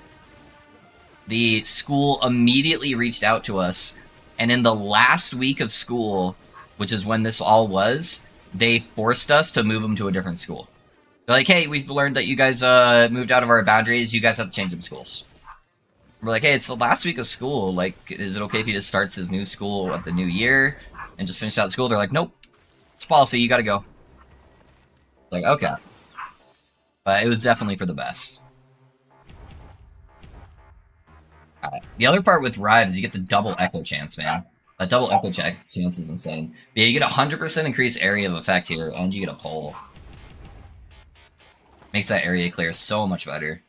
The school immediately reached out to us, and in the last week of school, which is when this all was, they forced us to move him to a different school. They're like, hey, we've learned that you guys moved out of our boundaries, you guys have to change them schools. We're like, hey, it's the last week of school, like, is it okay if he just starts his new school at the new year and just finished out school? They're like, nope, it's policy, you gotta go. Like, okay. But it was definitely for the best. The other part with Rive is you get the double echo chance, man. That double echo chance is insane. But yeah, you get 100% increased area of effect here, and you get a pull. Makes that area clear so much better.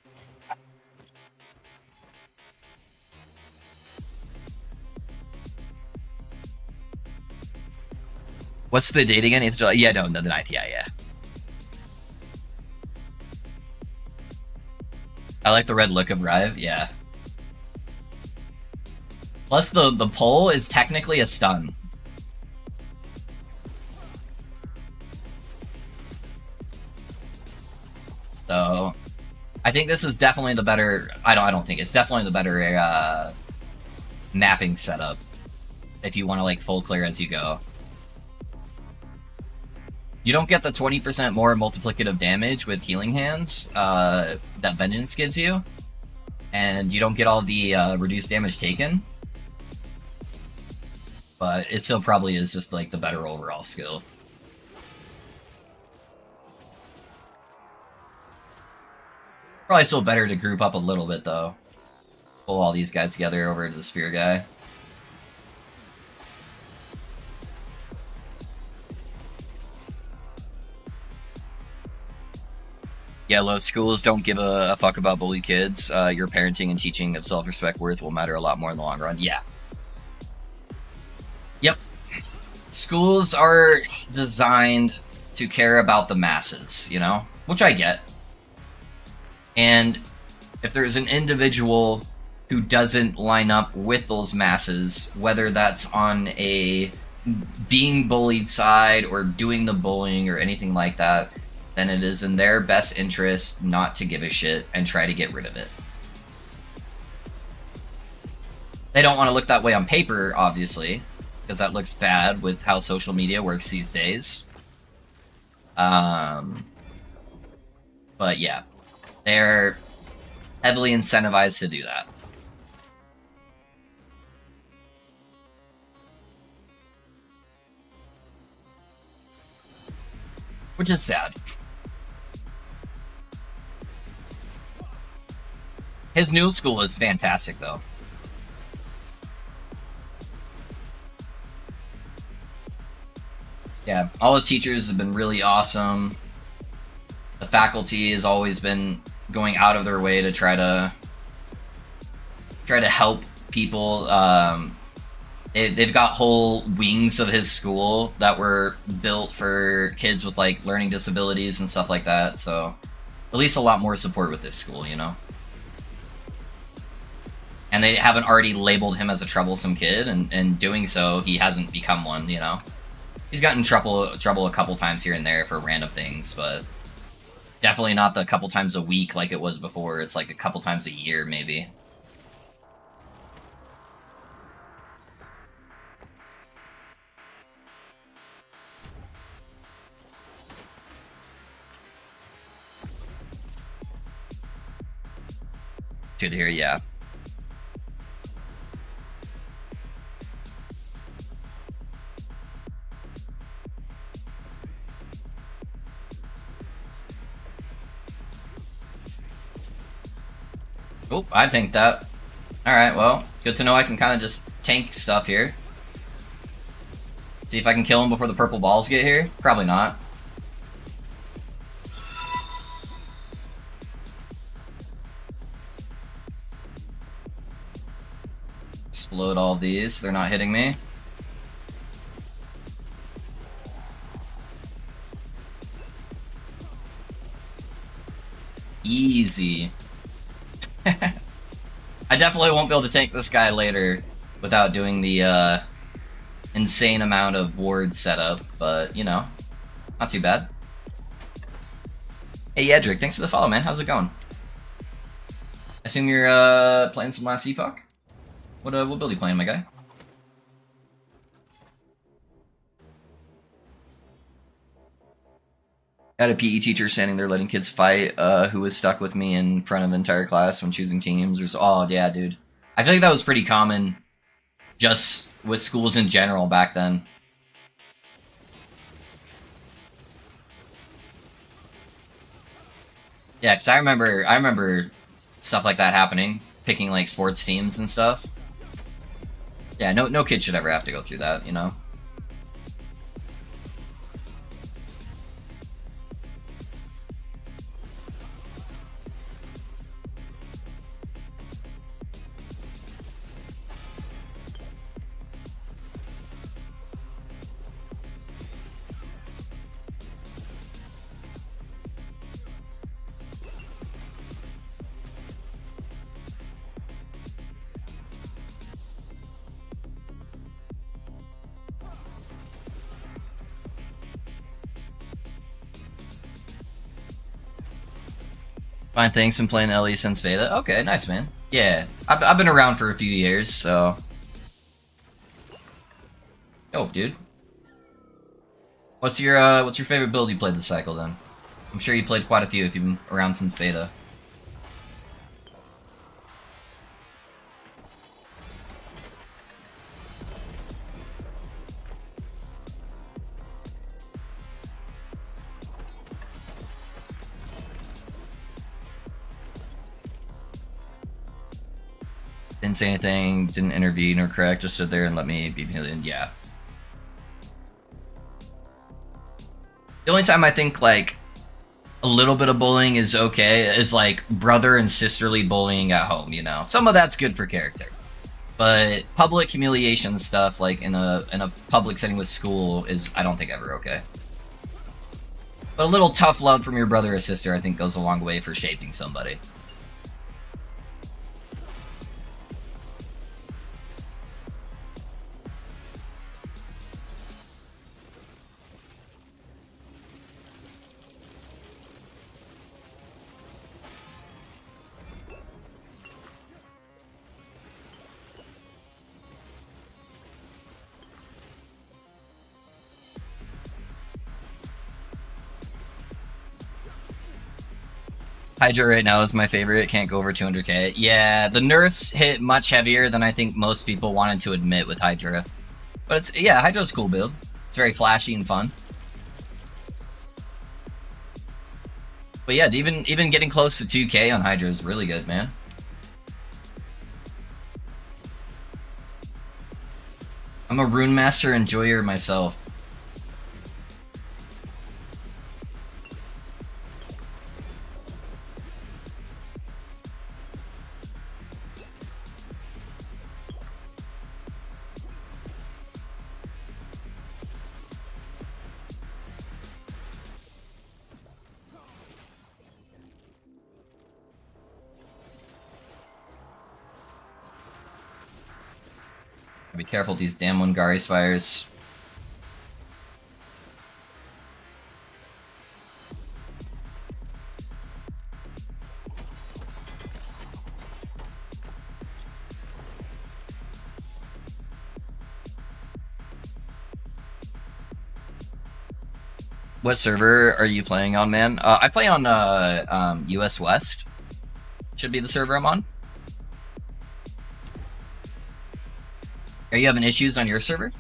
What's the date again? 8th of July? Yeah, no, the 9th, yeah. I like the red look of Rive, yeah. Plus, the pull is technically a stun. So, I think this is definitely the better. I don't think it's definitely the better mapping setup. If you want to like full clear as you go, you don't get the 20% more multiplicative damage with healing hands that Vengeance gives you, and you don't get all the reduced damage taken. But it still probably is just like the better overall skill. Probably still better to group up a little bit though. Pull all these guys together over to the spear guy. Yeah, low schools don't give a fuck about bully kids. Your parenting and teaching of self-respect worth will matter a lot more in the long run. Yeah. Yep. Schools are designed to care about the masses, you know? Which I get. And if there's an individual who doesn't line up with those masses, whether that's on a being bullied side or doing the bullying or anything like that, then it is in their best interest not to give a shit and try to get rid of it. They don't want to look that way on paper, obviously, because that looks bad with how social media works these days. But yeah, they're heavily incentivized to do that. Which is sad. His new school is fantastic, though. Yeah, all his teachers have been really awesome. The faculty has always been going out of their way to try to help people. They've got whole wings of his school that were built for kids with like learning disabilities and stuff like that. So at least a lot more support with this school, you know. And they haven't already labeled him as a troublesome kid, and doing so, he hasn't become one, you know. He's gotten in trouble a couple times here and there for random things, but definitely not the couple times a week like it was before. It's like a couple times a year, maybe. Good to hear, yeah. Oh, I tanked that. Alright, well, good to know I can kind of just tank stuff here. See if I can kill him before the purple balls get here? Probably not. Explode all these, they're not hitting me. Easy. I definitely won't be able to tank this guy later without doing the insane amount of ward setup, but you know, not too bad. Hey Edric, thanks for the follow, man. How's it going? I assume you're playing some Last Epoch? What build are you playing, my guy? I had a PE teacher standing there letting kids fight who was stuck with me in front of an entire class when choosing teams. Oh, yeah, dude. I feel like that was pretty common just with schools in general back then. Yeah, because I remember stuff like that happening, picking like sports teams and stuff. Yeah, no kid should ever have to go through that, you know. Fine, thanks. Been playing LE since beta. Okay, nice, man. Yeah, I've been around for a few years, so. Oh, dude. What's your favorite build you played this cycle then? I'm sure you played quite a few if you've been around since beta. Didn't say anything, didn't intervene or correct, just stood there and let me be million. Yeah. The only time I think like a little bit of bullying is okay is like brother and sisterly bullying at home, you know. Some of that's good for character. But public humiliation stuff like in a public setting with school is I don't think ever okay. But a little tough love from your brother or sister I think goes a long way for shaping somebody. Hydra right now is my favorite. It can't go over 200k. Yeah, the nerfs hit much heavier than I think most people wanted to admit with Hydra. But it's yeah, Hydra's a cool build. It's very flashy and fun. But yeah, even getting close to 2k on Hydra is really good, man. I'm a rune master enjoyer myself. Be careful with these damn Wangari spires. What server are you playing on, man? I play on US West. Should be the server I'm on. Are you having issues on your server?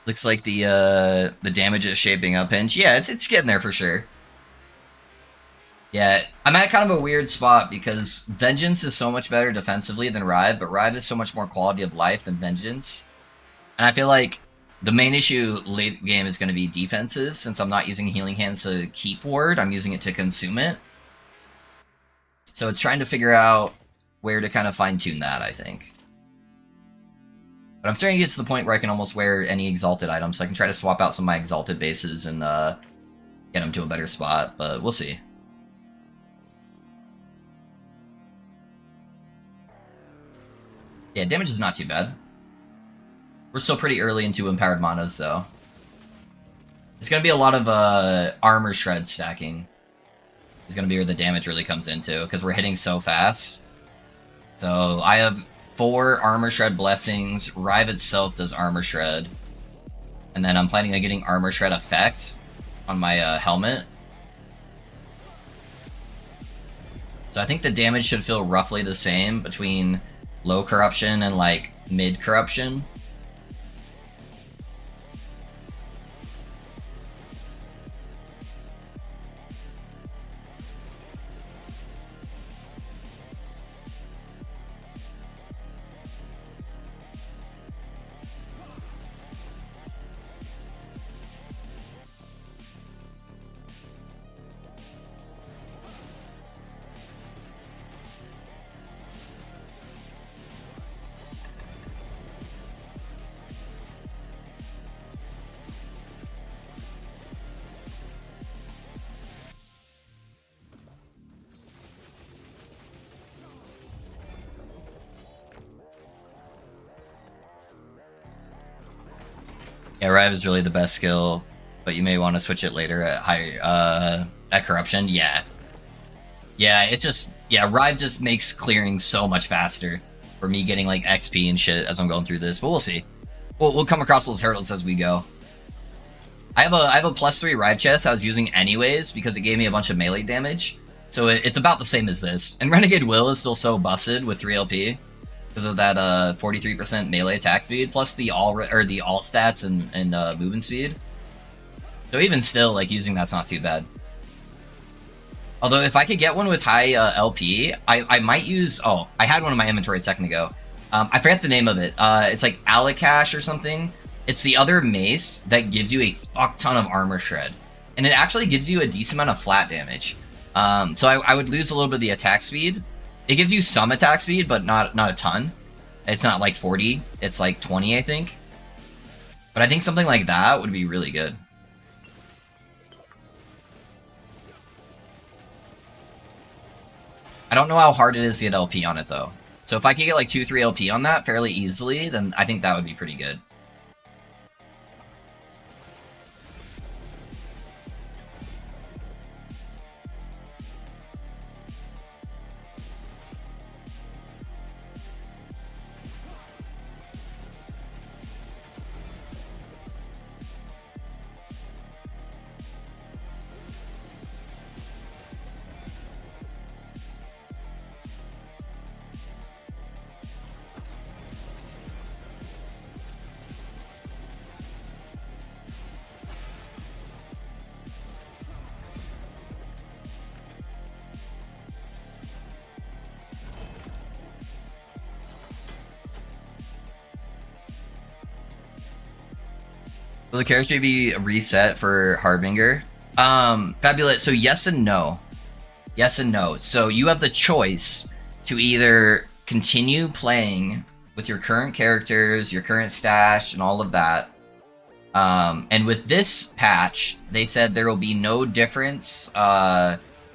Looks like the damage is shaping up, Hinge. Yeah, it's getting there for sure. Yeah, I'm at kind of a weird spot because Vengeance is so much better defensively than Rive, but Rive is so much more quality of life than Vengeance. And I feel like the main issue late game is going to be defenses, since I'm not using Healing Hands to keep ward, I'm using it to consume it. So it's trying to figure out where to kind of fine-tune that, I think. But I'm starting to get to the point where I can almost wear any Exalted item, so I can try to swap out some of my Exalted bases and get them to a better spot, but we'll see. Yeah, damage is not too bad. We're still pretty early into Empowered Manas, so... It's going to be a lot of Armor Shred stacking. It's going to be where the damage really comes into, because we're hitting so fast. So I have 4 Armor Shred Blessings, Rive itself does Armor Shred, and then I'm planning on getting Armor Shred effect on my helmet. So I think the damage should feel roughly the same between low corruption and like mid corruption. Yeah, Rive is really the best skill, but you may want to switch it later at high at corruption. Yeah, it's just Rive just makes clearing so much faster for me getting like XP and shit as I'm going through this. But we'll see. We'll come across those hurdles as we go. I have a +3 Rive chest I was using anyways because it gave me a bunch of melee damage, so it's about the same as this. And Renegade Will is still so busted with 3 LP. Because of that 43% melee attack speed, plus the all stats and movement speed. So even still, like, using that's not too bad. Although if I could get one with high LP, I might use... Oh, I had one in my inventory a second ago. I forget the name of it. It's like Alakash or something. It's the other mace that gives you a fuck ton of armor shred. And it actually gives you a decent amount of flat damage. So I would lose a little bit of the attack speed. It gives you some attack speed, but not a ton. It's not like 40, it's like 20, I think. But I think something like that would be really good. I don't know how hard it is to get LP on it, though. So if I could get like 2-3 LP on that fairly easily, then I think that would be pretty good. Will the character be reset for Harbinger? Fabulous. So yes and no. Yes and no. So you have the choice to either continue playing with your current characters, your current stash, and all of that. And with this patch, they said there will be no difference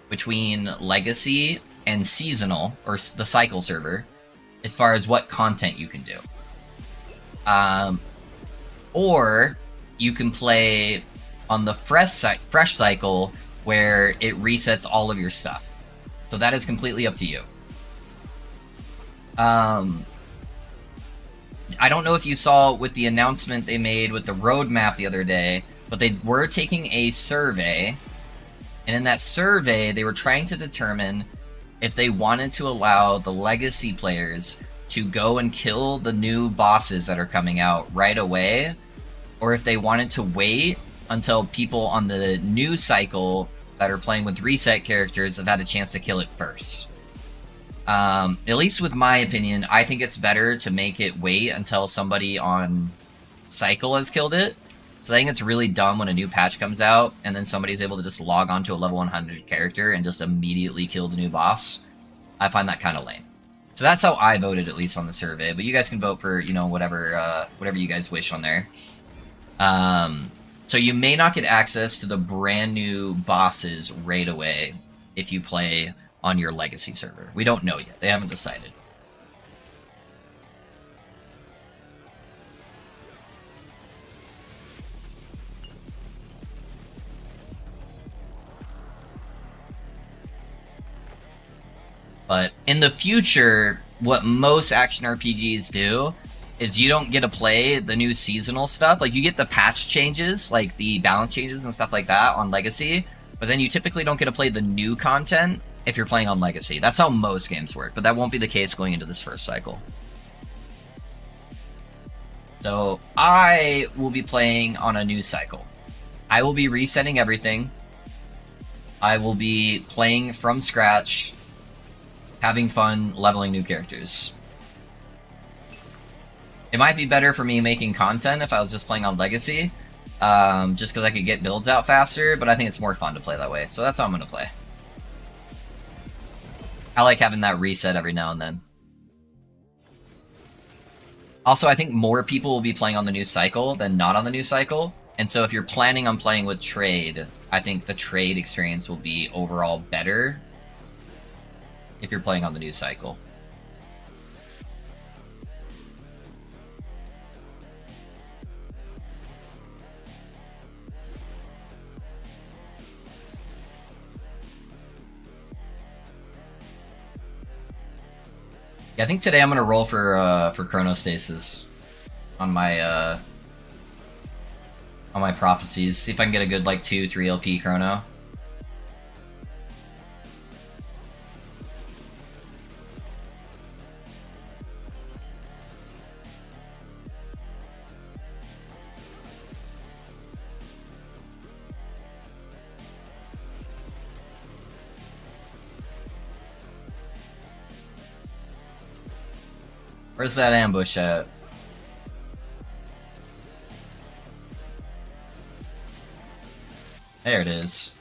between Legacy and Seasonal, or the Cycle server, as far as what content you can do. Or you can play on the fresh cycle where it resets all of your stuff. So that is completely up to you. I don't know if you saw with the announcement they made with the roadmap the other day, but they were taking a survey, and in that survey they were trying to determine if they wanted to allow the legacy players to go and kill the new bosses that are coming out right away, or if they wanted to wait until people on the new cycle that are playing with reset characters have had a chance to kill it first. At least with my opinion, I think it's better to make it wait until somebody on cycle has killed it. So I think it's really dumb when a new patch comes out and then somebody's able to just log onto a level 100 character and just immediately kill the new boss. I find that kind of lame. So that's how I voted, at least on the survey. But you guys can vote for, you know, whatever you guys wish on there. So you may not get access to the brand new bosses right away if you play on your legacy server. We don't know yet. They haven't decided. But in the future, what most action RPGs do is you don't get to play the new seasonal stuff. Like, you get the patch changes, like the balance changes and stuff like that on Legacy, but then you typically don't get to play the new content if you're playing on Legacy. That's how most games work, but that won't be the case going into this first cycle. So I will be playing on a new cycle. I will be resetting everything. I will be playing from scratch, having fun, leveling new characters. It might be better for me making content if I was just playing on Legacy, just because I could get builds out faster, but I think it's more fun to play that way, so that's how I'm going to play. I like having that reset every now and then. Also, I think more people will be playing on the new cycle than not on the new cycle, and so if you're planning on playing with trade, I think the trade experience will be overall better if you're playing on the new cycle. Yeah, I think today I'm gonna roll for Chronostasis on my prophecies. See if I can get a good like 2-3 LP chrono. Where's that ambush at? There it is.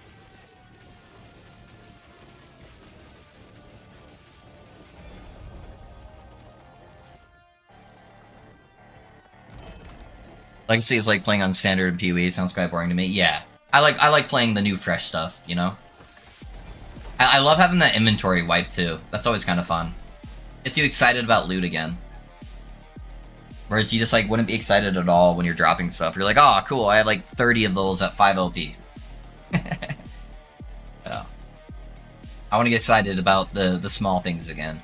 Legacy is like playing on standard and PoE. Sounds quite boring to me. Yeah, I like playing the new fresh stuff. You know, I love having that inventory wipe too. That's always kind of fun. Gets you excited about loot again. Whereas you just like wouldn't be excited at all when you're dropping stuff. You're like, oh, cool, I have like 30 of those at 5 LP. Yeah. I want to get excited about the small things again.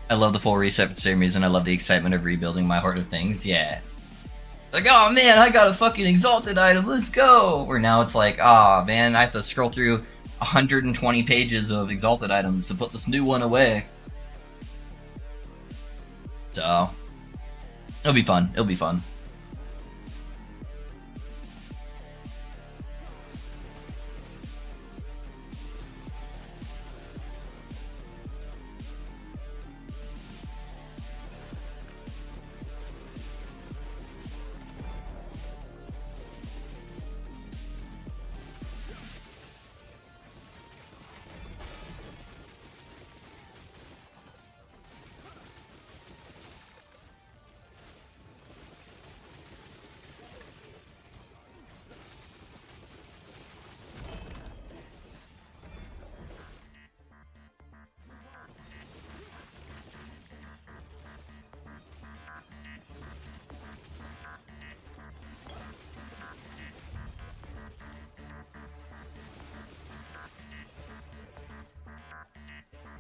I love the full reset for the same reason. I love the excitement of rebuilding my Heart of Things. Yeah. Like, oh man, I got a fucking exalted item, let's go! Where now it's like, oh man, I have to scroll through 120 pages of exalted items to put this new one away. So, it'll be fun. It'll be fun.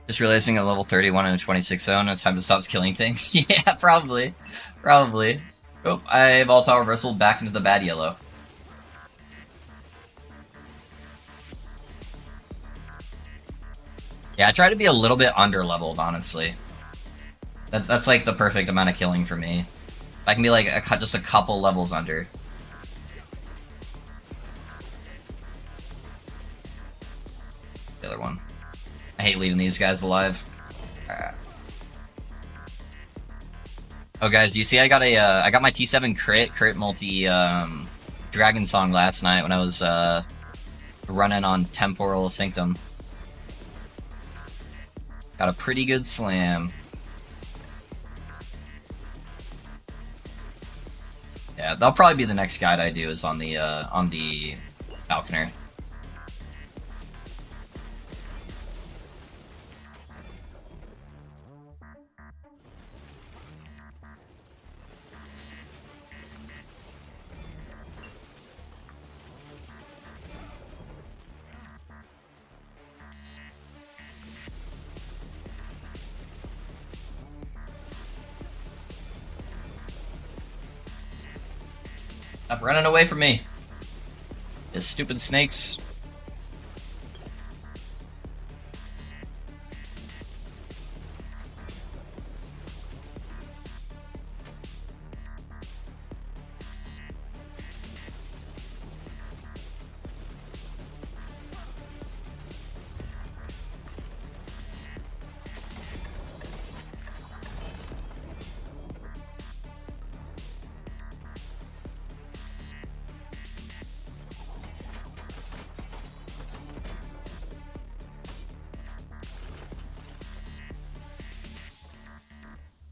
Just realizing at level 31 in a 26 zone, it's time to stop killing things. Yeah, probably. Probably. Oh, I volatile reversal back into the bad yellow. Yeah, I try to be a little bit under-leveled, honestly. That's like the perfect amount of killing for me. I can be like just a couple levels under. The other one. I hate leaving these guys alive. Oh, guys, you see, I got my T7 crit multi Dragon Song last night when I was running on Temporal Sanctum. Got a pretty good slam. Yeah, that'll probably be the next guide I do is on the Falconer. Stop running away from me. You stupid snakes.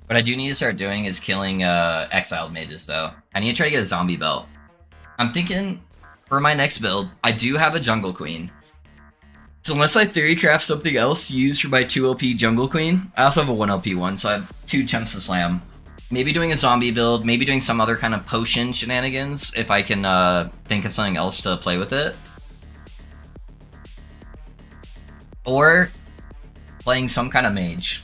What I do need to start doing is killing exiled mages, though. I need to try to get a zombie belt. I'm thinking, for my next build, I do have a jungle queen. So unless I theory craft something else to use for my 2 LP jungle queen, I also have a 1 LP one, so I have 2 chumps to slam. Maybe doing a zombie build, maybe doing some other kind of potion shenanigans, if I can think of something else to play with it. Or playing some kind of mage.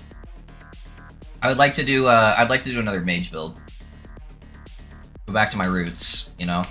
I'd like to do another mage build. Go back to my roots, you know?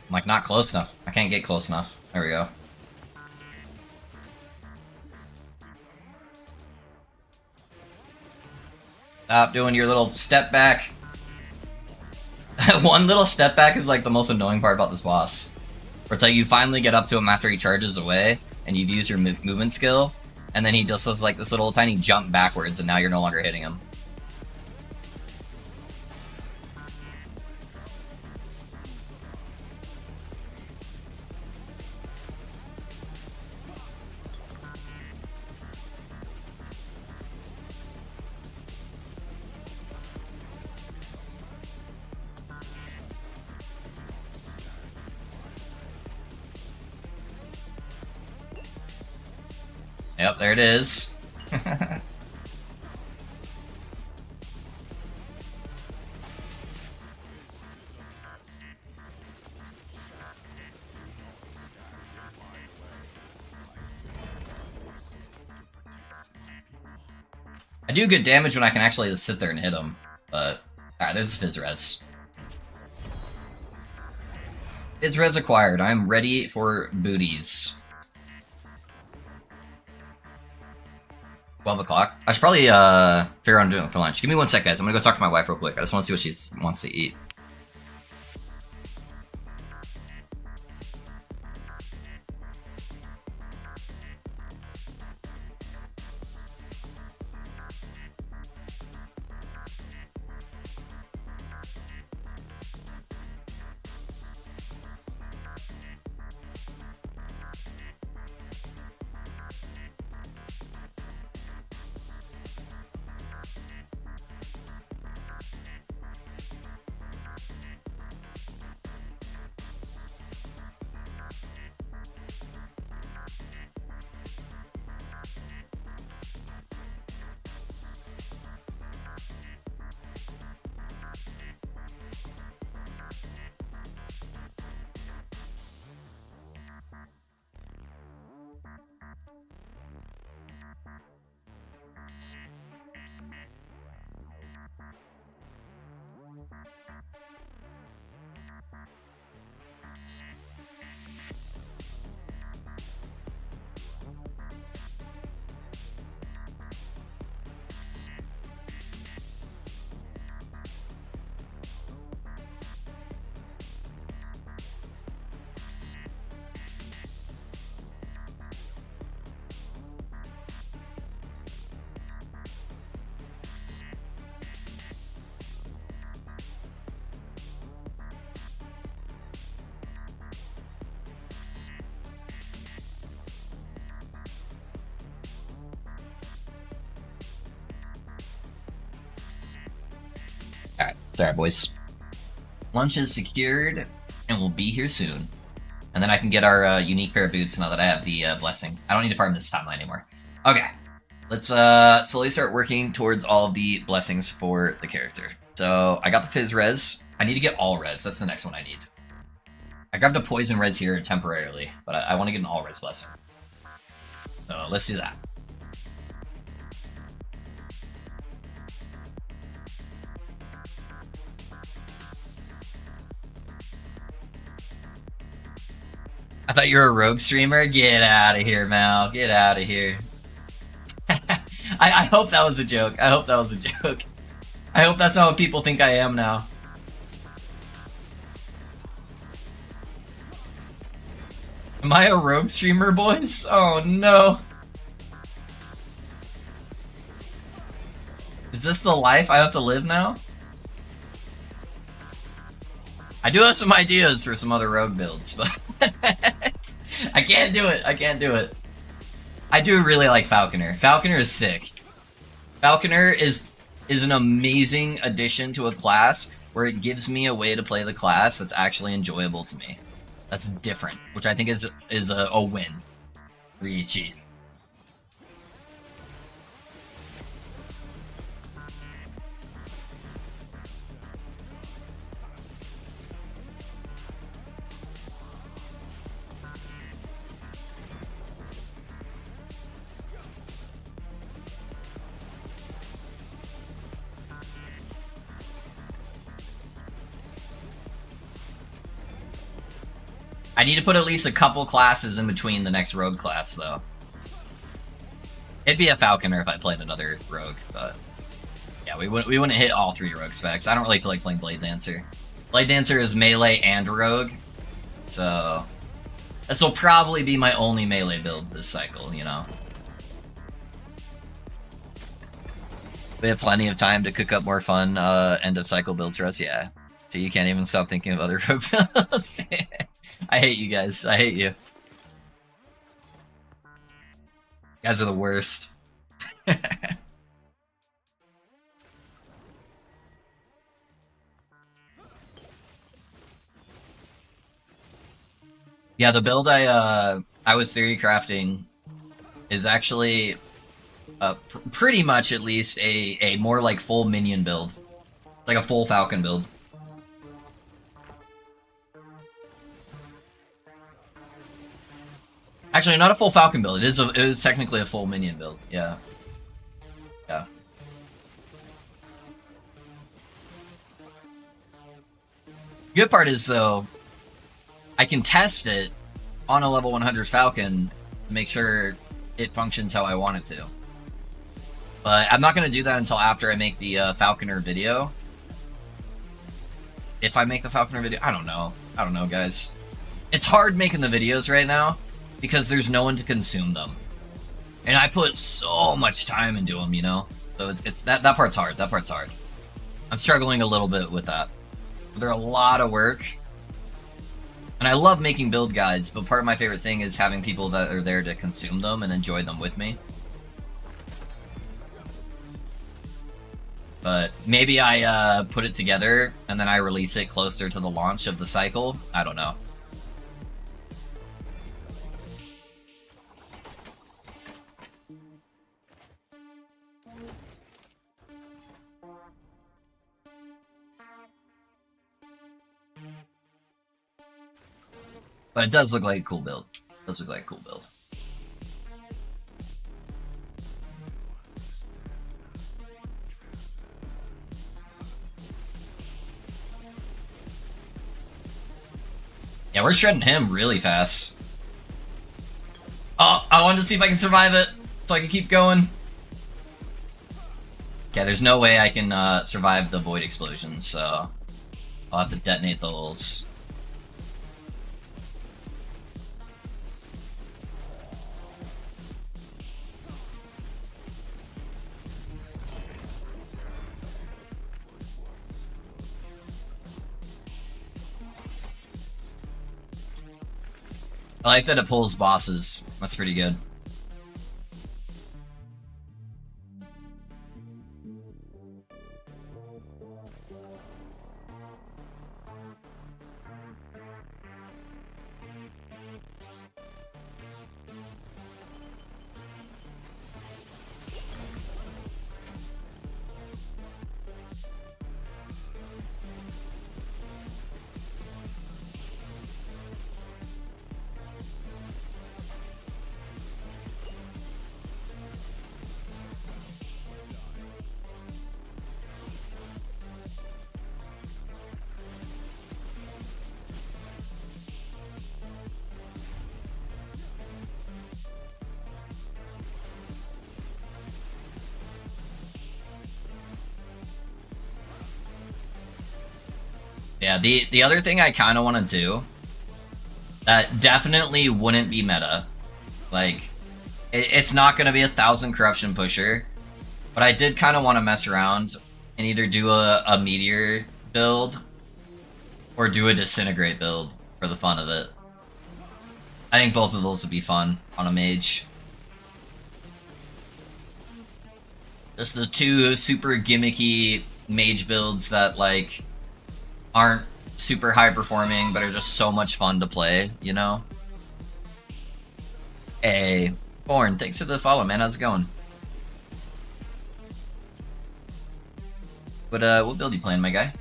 I'm like, not close enough. I can't get close enough. There we go. Stop doing your little step back. One little step back is like the most annoying part about this boss. Where it's like you finally get up to him after he charges away, and you've used your movement skill, and then he just does like this little tiny jump backwards, and now you're no longer hitting him. Yep, there it is. I do good damage when I can actually just sit there and hit him, but... Alright, there's the Fizz-Res. Fizz-Res acquired. I am ready for booties. 12 o'clock. I should probably figure out what I'm doing for lunch. Give me 1 sec, guys. I'm gonna go talk to my wife real quick. I just want to see what she wants to eat. Sorry, boys. Lunch is secured, and we'll be here soon. And then I can get our unique pair of boots now that I have the blessing. I don't need to farm this timeline anymore. Okay, let's slowly start working towards all of the blessings for the character. So I got the Fizz res. I need to get all res. That's the next one I need. I grabbed a poison res here temporarily, but I want to get an all res blessing. So let's do that. I thought you were a rogue streamer? Get out of here, Mal. Get out of here. I hope that was a joke. I hope that was a joke. I hope that's not what people think I am now. Am I a rogue streamer, boys? Oh no. Is this the life I have to live now? I do have some ideas for some other rogue builds, but I can't do it. I can't do it. I do really like Falconer. Falconer is sick. Falconer is an amazing addition to a class where it gives me a way to play the class that's actually enjoyable to me. That's different, which I think is a win for Ichi. I need to put at least a couple classes in between the next rogue class, though. It'd be a Falconer if I played another rogue, but yeah, we wouldn't hit all 3 rogue specs. I don't really feel like playing Blade Dancer. Blade Dancer is melee and rogue, so this will probably be my only melee build this cycle, you know? We have plenty of time to cook up more fun end of cycle builds for us, yeah. So you can't even stop thinking of other rogue builds. I hate you guys. I hate you. You guys are the worst. Yeah, the build I was theory crafting is actually pretty much at least a more like full minion build, like a full Falcon build. Actually, not a full Falcon build. It is technically a full minion build. Yeah. Yeah. Good part is, though, I can test it on a level 100 Falcon to make sure it functions how I want it to. But I'm not going to do that until after I make the Falconer video. If I make the Falconer video, I don't know. I don't know, guys. It's hard making the videos right now, because there's no one to consume them. And I put so much time into them, you know? So it's that part's hard. That part's hard. I'm struggling a little bit with that. They're a lot of work. And I love making build guides, but part of my favorite thing is having people that are there to consume them and enjoy them with me. But maybe I put it together and then I release it closer to the launch of the cycle. I don't know. But it does look like a cool build. It does look like a cool build. Yeah, we're shredding him really fast. Oh, I wanted to see if I can survive it, so I can keep going. Okay, there's no way I can survive the void explosions, so I'll have to detonate those. I like that it pulls bosses. That's pretty good. Yeah, the other thing I kind of want to do that definitely wouldn't be meta, like it's not going to be 1,000 corruption pusher, but I did kind of want to mess around and either do a meteor build or do a disintegrate build for the fun of it. I think both of those would be fun on a mage. Just the two super gimmicky mage builds that like aren't super high performing but are just so much fun to play, you know? Hey, Born, thanks for the follow, man. How's it going? What build you playing, my guy?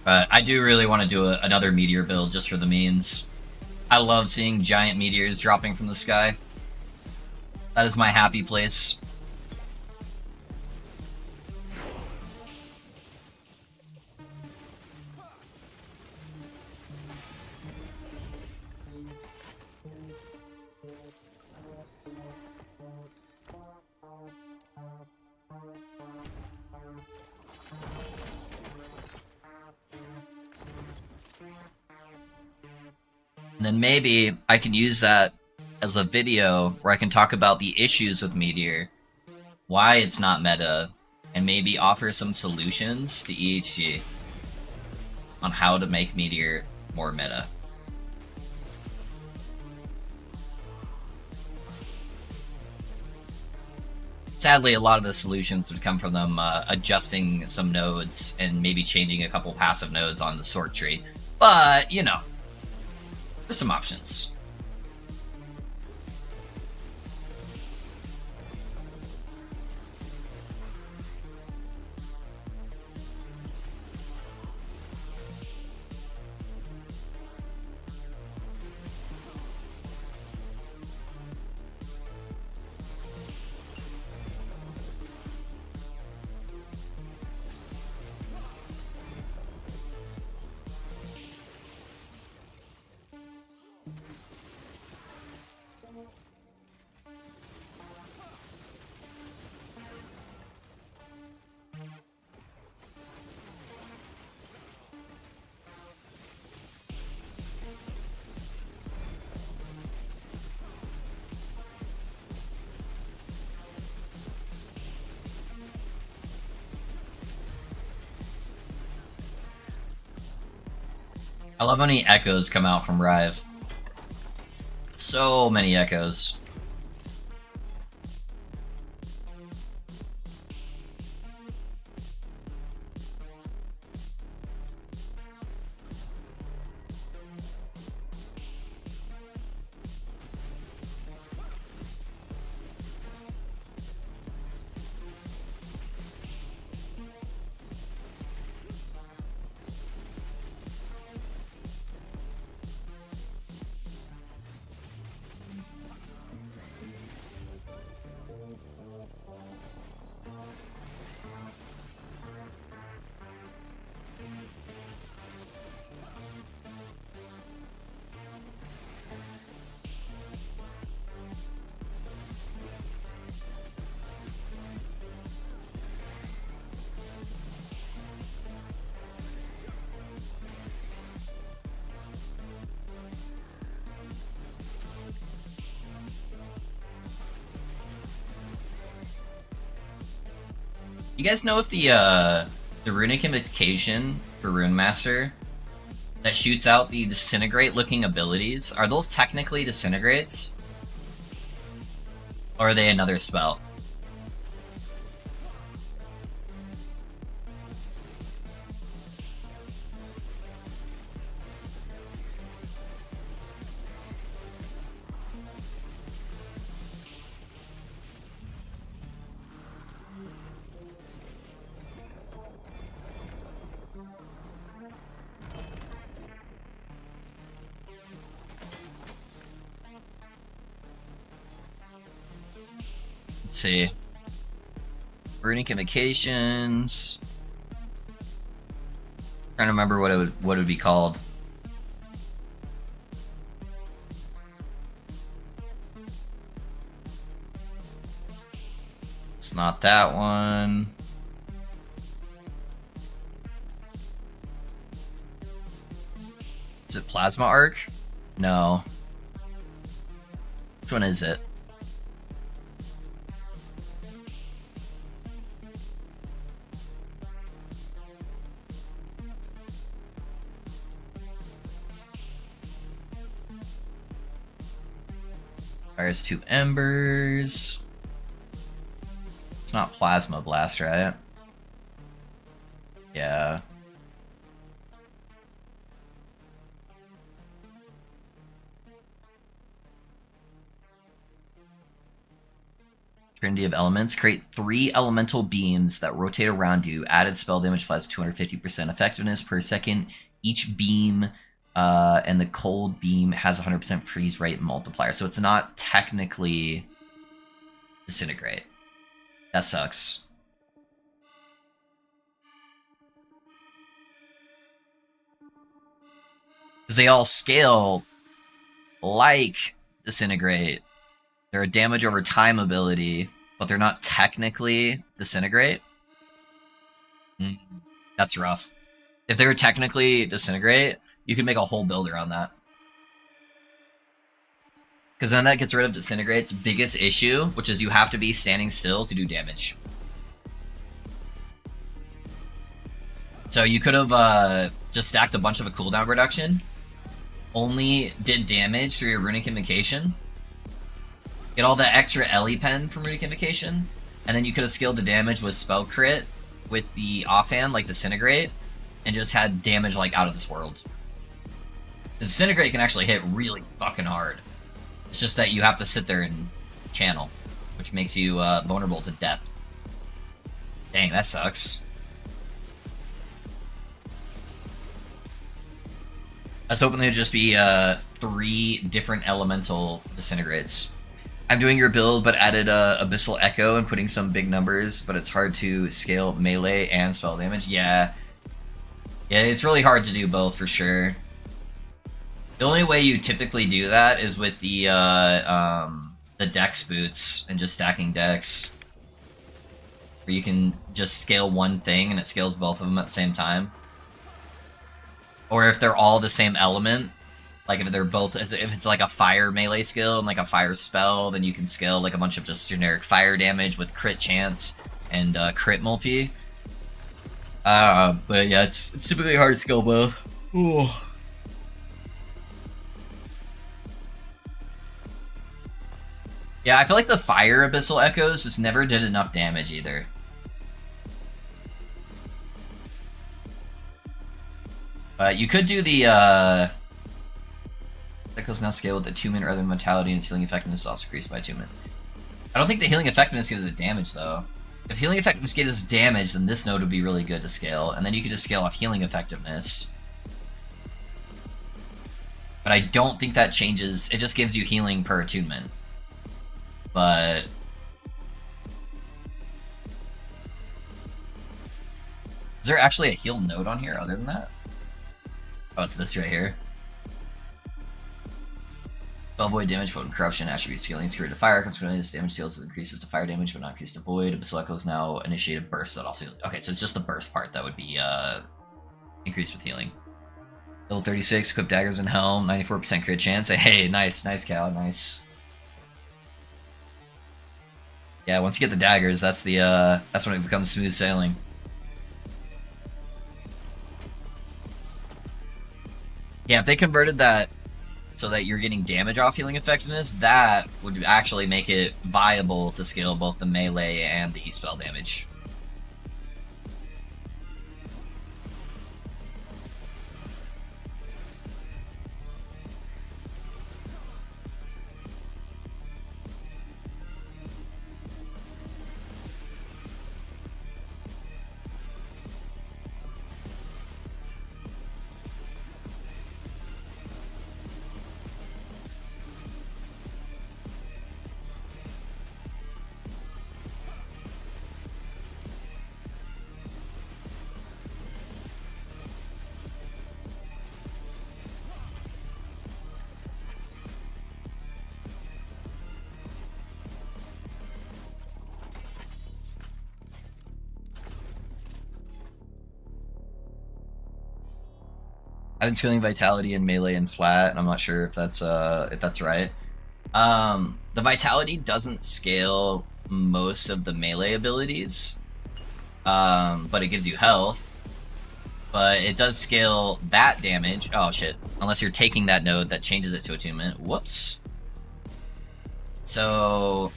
I do really want to do another meteor build just for the means. I love seeing giant meteors dropping from the sky. That is my happy place. And then maybe I can use that as a video where I can talk about the issues with Meteor, why it's not meta, and maybe offer some solutions to EHG on how to make Meteor more meta. Sadly, a lot of the solutions would come from them adjusting some nodes and maybe changing a couple passive nodes on the sort tree. But, you know, there's some options. I love how many echoes come out from Rive. So many echoes. You guys know if the runic invocation for Rune Master that shoots out the disintegrate looking abilities, are those technically disintegrates? Or are they another spell? Let's see. Runic invocations. Trying to remember what it would be called. It's not that one. Is it Plasma Arc? No. Which one is it? Fires 2 embers. It's not Plasma Blast, right? Yeah. Trinity of Elements. Create 3 elemental beams that rotate around you. Added spell damage plus 250% effectiveness per second. Each beam and the cold beam has 100% freeze rate multiplier. So it's not technically disintegrate. That sucks. Because they all scale like disintegrate. They're a damage over time ability, but they're not technically disintegrate. That's rough. If they were technically disintegrate, you could make a whole build around that. Because then that gets rid of disintegrate's biggest issue, which is you have to be standing still to do damage. So you could have just stacked a bunch of a cooldown reduction, only did damage through your Runic Invocation, get all the extra Ellie Pen from Runic Invocation, and then you could have scaled the damage with Spell Crit with the offhand, like Disintegrate, and just had damage like out of this world. Disintegrate can actually hit really fucking hard. It's just that you have to sit there and channel, which makes you vulnerable to death. Dang, that sucks. I was hoping there'd just be 3 different elemental disintegrates. I'm doing your build, but added Abyssal Echo and putting some big numbers, but it's hard to scale melee and spell damage. Yeah, it's really hard to do both for sure. The only way you typically do that is with the dex boots and just stacking decks, where you can just scale one thing and it scales both of them at the same time. Or if they're all the same element, like if they're both, if it's like a fire melee skill and like a fire spell, then you can scale like a bunch of just generic fire damage with crit chance and crit multi. But yeah, it's typically hard to scale both. Ooh. Yeah, I feel like the fire Abyssal Echoes just never did enough damage either. You could do the Echoes now scale with the 2-minute rather than mortality, and its healing effectiveness is also increased by 2 minutes. I don't think the healing effectiveness gives it damage though. If healing effectiveness gives us damage, then this node would be really good to scale, and then you could just scale off healing effectiveness. But I don't think that changes, it just gives you healing per attunement. But is there actually a heal node on here other than that? Oh, it's this right here. Spell Void damage, potent corruption, attribute scaling, secure to fire. Consequently, this damage scales increases to fire damage, but not increase to void. Abyssal Echoes now initiate a burst that also. Okay, so it's just the burst part that would be increased with healing. Level 36, equip daggers and helm, 94% crit chance. Hey, nice, Cal, nice. Yeah, once you get the daggers, that's the that's when it becomes smooth sailing. Yeah, if they converted that so that you're getting damage off healing effectiveness, that would actually make it viable to scale both the melee and the spell damage. I've been scaling vitality in melee and flat, and I'm not sure if that's right. The vitality doesn't scale most of the melee abilities, but it gives you health. But it does scale that damage. Oh shit! Unless you're taking that node, that changes it to attunement. Whoops. So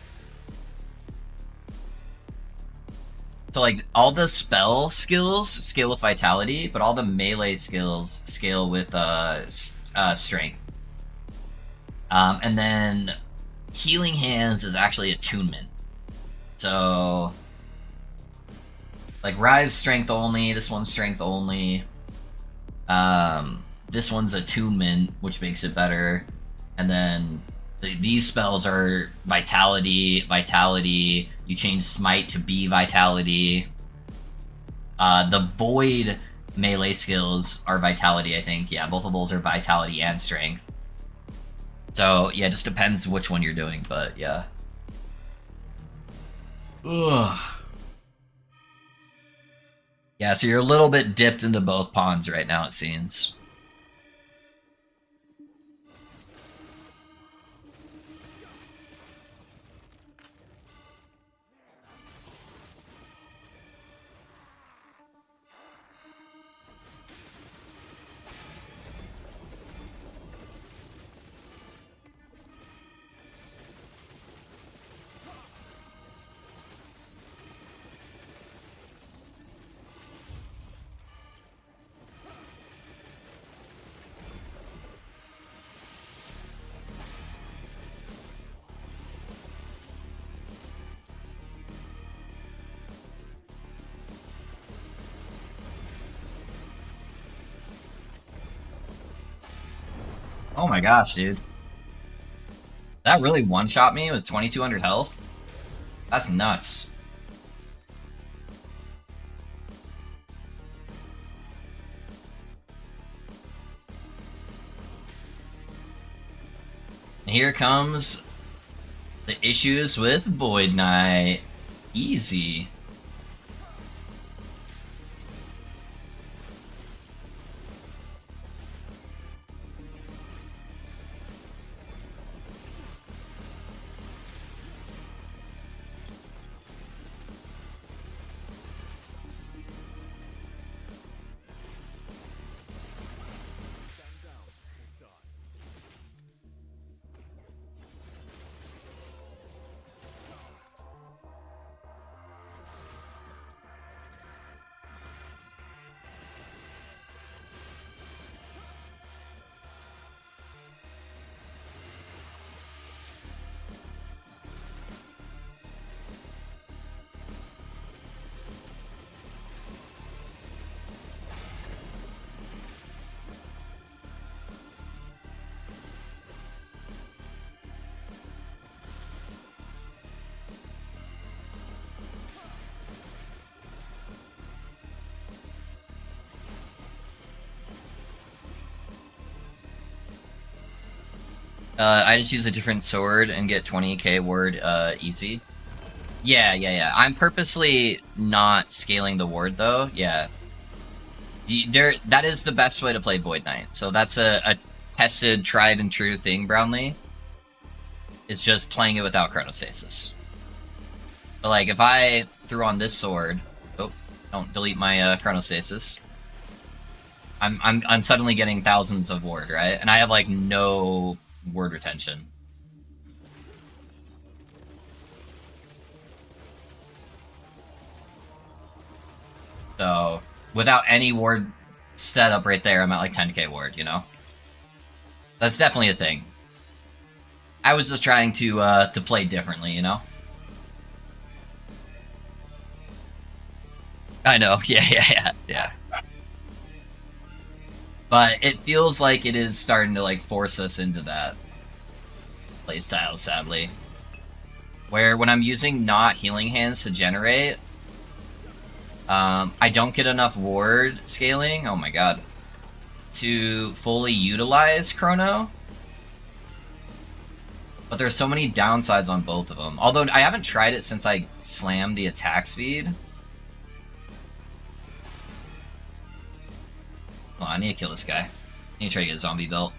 like all the spell skills scale with vitality, but all the melee skills scale with strength. And then healing hands is actually attunement. So like Rive's strength only, this one's strength only. This one's attunement, which makes it better. And then these spells are vitality, vitality. You change smite to be vitality. The void melee skills are vitality, I think. Yeah, both of those are vitality and strength. So yeah, it just depends which one you're doing, but yeah. Ugh. Yeah, so you're a little bit dipped into both ponds right now, it seems. Oh my gosh, dude. That really one-shot me with 2200 health? That's nuts. And here comes the issues with Void Knight. Easy. I just use a different sword and get 20k ward easy. Yeah. I'm purposely not scaling the ward though. Yeah. That is the best way to play Void Knight. So that's a tested, tried and true thing, Brownlee. It's just playing it without chronostasis. But like if I threw on this sword, oh, don't delete my chronostasis. I'm suddenly getting thousands of ward, right? And I have like no word retention. So without any ward setup right there, I'm at like 10k ward, you know? That's definitely a thing. I was just trying to play differently, you know? I know, yeah. But it feels like it is starting to like force us into that playstyle, sadly. Where when I'm using not healing hands to generate, I don't get enough ward scaling, oh my god, to fully utilize Chrono. But there's so many downsides on both of them. Although I haven't tried it since I slammed the attack speed. Oh, I need to kill this guy. Let me try to get a zombie belt.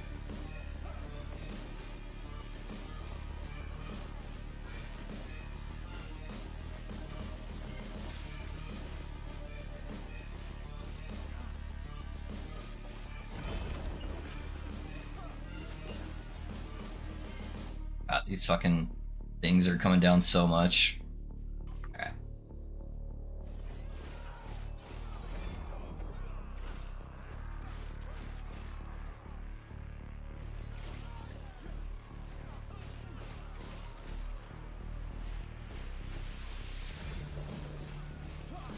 God, these fucking things are coming down so much. Alright.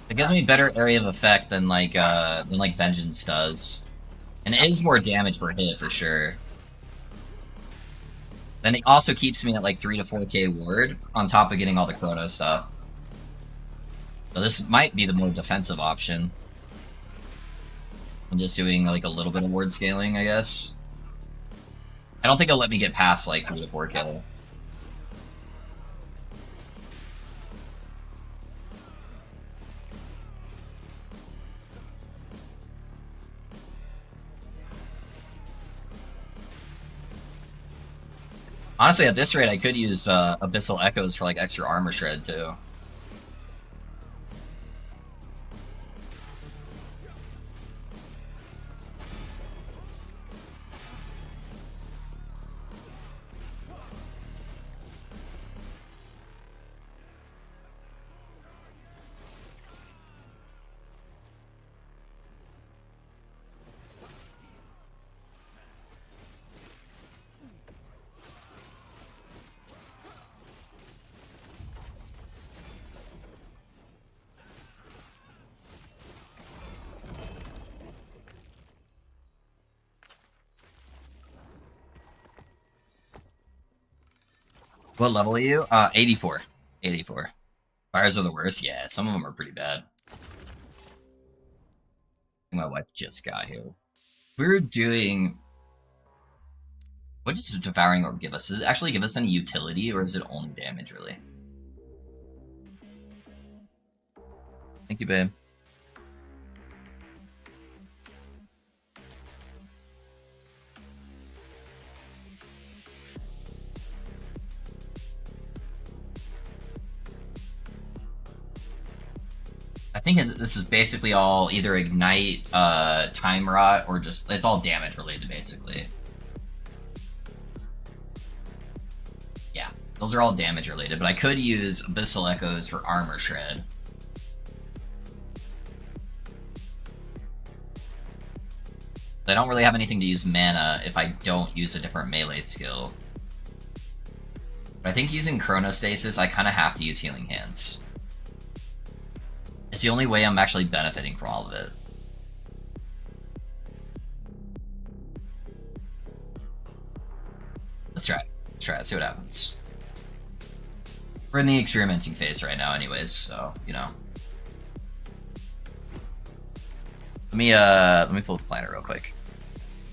It gives me better area of effect than like Vengeance does. And it is more damage per hit for sure. Then it also keeps me at like 3 to 4k ward, on top of getting all the chrono stuff. So this might be the more defensive option. I'm just doing like a little bit of ward scaling, I guess. I don't think it'll let me get past like 3 to 4k. Honestly, at this rate, I could use Abyssal Echoes for like extra armor shred too. What level are you? 84. 84. Fires are the worst? Yeah, some of them are pretty bad. My wife just got here. We're doing... What does Devouring Orb give us? Does it actually give us any utility, or is it only damage, really? Thank you, babe. I think this is basically all either Ignite, Time Rot, or just... It's all damage related, basically. Yeah, those are all damage related, but I could use Abyssal Echoes for Armor Shred. I don't really have anything to use mana if I don't use a different melee skill. But I think using Chronostasis, I kind of have to use Healing Hands. It's the only way I'm actually benefiting from all of it. Let's try it. Let's try it, see what happens. We're in the experimenting phase right now anyways, so, you know. Let me pull the planner real quick.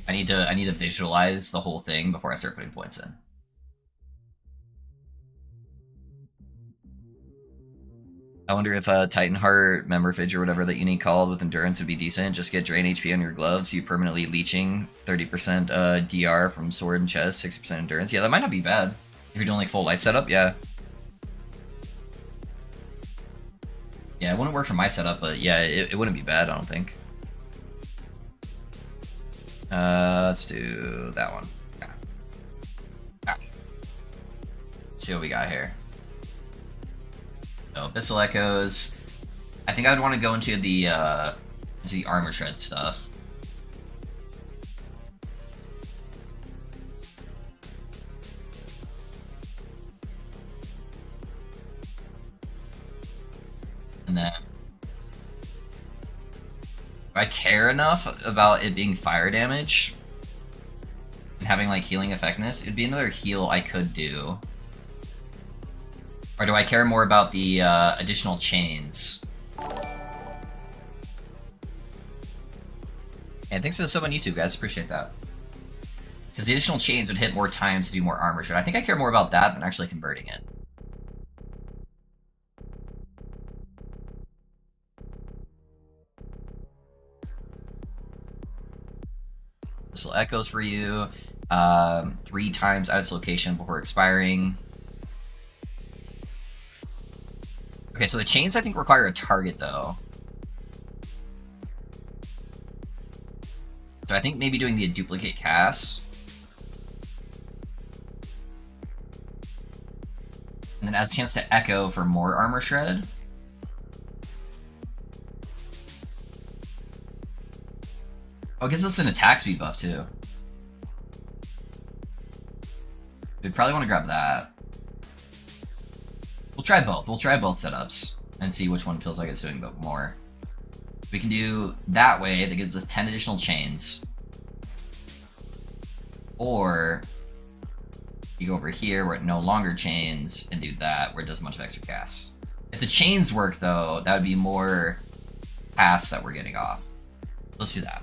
I need to visualize the whole thing before I start putting points in. I wonder if Titan Heart, Memorphage, or whatever that you need called with Endurance would be decent. Just get Drain HP on your gloves, so you permanently leeching 30% DR from Sword and Chest, 60% Endurance. Yeah, that might not be bad. If you're doing like full light setup, yeah. Yeah, it wouldn't work for my setup, but yeah, it wouldn't be bad, I don't think. Let's do that one. Yeah. Right. See what we got here. So, Abyssal Echoes. I think I would want to go into the Armor Shred stuff. And then... If I care enough about it being fire damage and having like healing effectiveness, it'd be another heal I could do. Or do I care more about the additional chains? And thanks for the sub on YouTube, guys. Appreciate that. Because the additional chains would hit more times to do more armor shred. I think I care more about that than actually converting it. Abyssal Echoes for you. 3 times out of location before expiring. Okay, so the chains I think require a target though. So I think maybe doing the duplicate cast. And then adds a chance to echo for more armor shred. Oh, it gives us an attack speed buff too. We'd probably want to grab that. We'll try both. We'll try both setups and see which one feels like it's doing more. We can do that way, that gives us 10 additional chains. Or you go over here where it no longer chains and do that where it does a bunch of extra casts. If the chains work though, that would be more casts that we're getting off. Let's do that.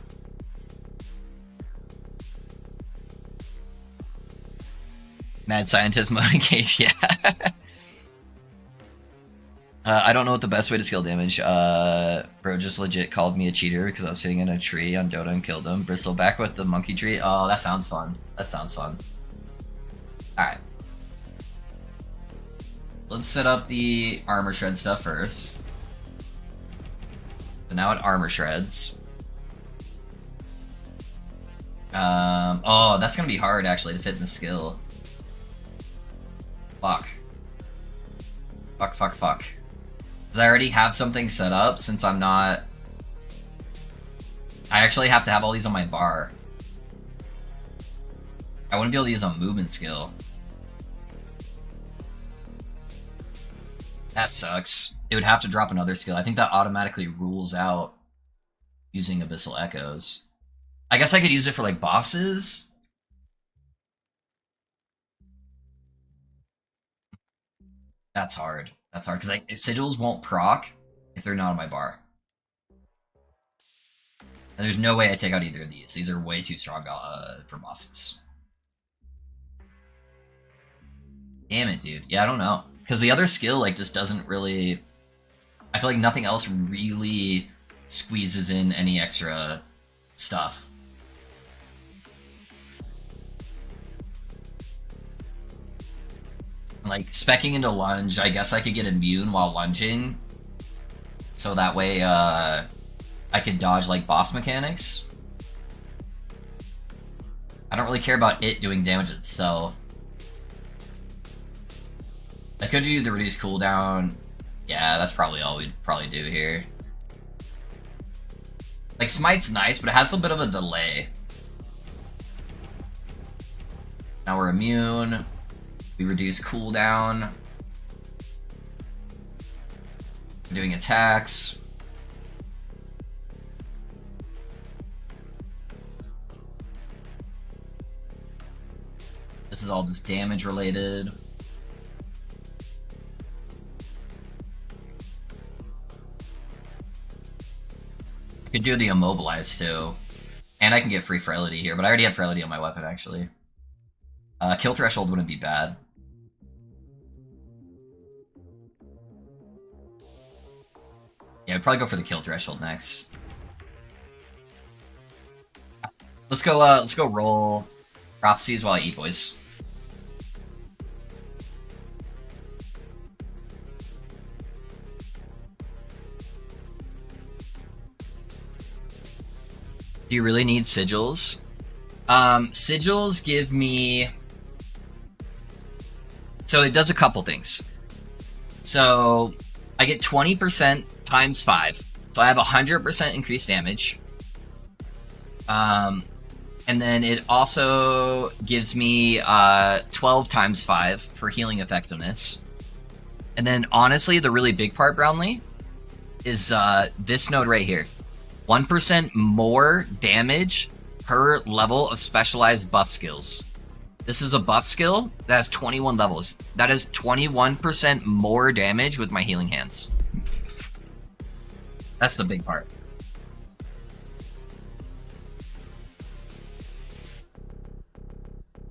Mad scientist mode in case, yeah. I don't know what the best way to scale damage. Bro just legit called me a cheater because I was sitting in a tree on Dota and killed him. Bristle back with the monkey tree. Oh, that sounds fun. That sounds fun. Alright. Let's set up the armor shred stuff first. So now it armor shreds. Oh, that's gonna be hard actually to fit in the skill. Fuck. Fuck. Because I already have something set up since I'm not... I actually have to have all these on my bar. I wouldn't be able to use a movement skill. That sucks. It would have to drop another skill. I think that automatically rules out using Abyssal Echoes. I guess I could use it for like bosses. That's hard. That's hard because like sigils won't proc if they're not on my bar. And there's no way I take out either of these. These are way too strong for bosses. Damn it, dude. Yeah, I don't know. Because the other skill like just doesn't really... I feel like nothing else really squeezes in any extra stuff. Like, speccing into lunge, I guess I could get immune while lunging. So that way, I could dodge, like, boss mechanics. I don't really care about it doing damage itself. I could do the reduced cooldown. Yeah, that's probably all we'd probably do here. Like, Smite's nice, but it has a bit of a delay. Now we're immune. We reduce cooldown. We're doing attacks. This is all just damage related. I could do the immobilize too. And I can get free frailty here, but I already have frailty on my weapon actually. Kill threshold wouldn't be bad. Yeah, I'd probably go for the kill threshold next. Let's go roll prophecies while I eat, boys. Do you really need sigils? Sigils give me... So it does a couple things. So I get 20% times 5. So I have 100% increased damage. And then it also gives me 12 times 5 for healing effectiveness. And then honestly, the really big part, Brownlee, is this node right here. 1% more damage per level of specialized buff skills. This is a buff skill that has 21 levels. That is 21% more damage with my healing hands. That's the big part.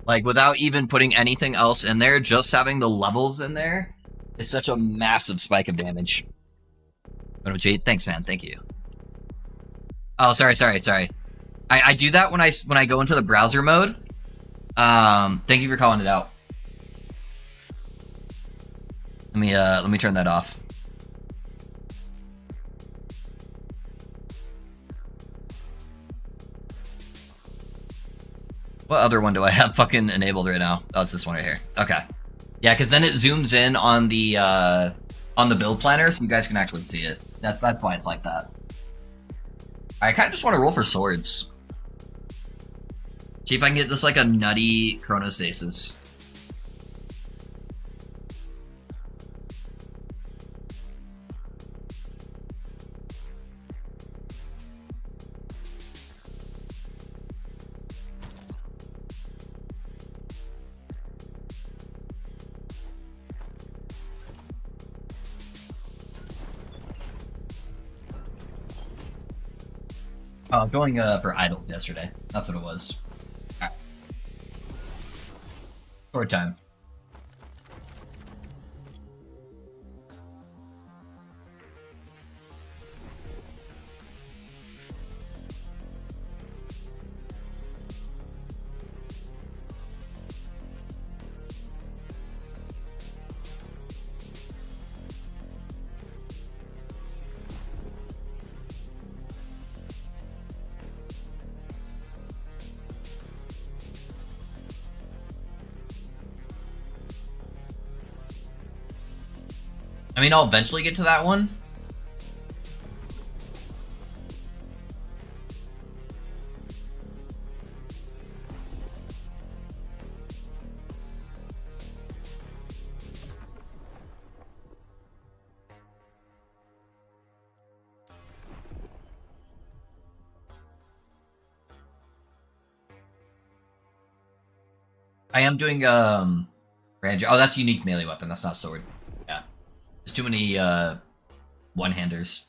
Like, without even putting anything else in there, just having the levels in there is such a massive spike of damage. Jade, thanks, man. Thank you. Oh, sorry. I do that when I go into the browser mode. Thank you for calling it out. Let me turn that off. What other one do I have fucking enabled right now? Oh, it's this one right here. Okay. Yeah, because then it zooms in on the build planner, so you guys can actually see it. That's why it's like that. I kind of just want to roll for swords. See if I can get this like a nutty chronostasis. Oh, I was going for idols yesterday. That's what it was. All right. Sword time. I mean, I'll eventually get to that one. I am doing range. Oh, that's unique melee weapon. That's not sword. Yeah, there's too many one-handers.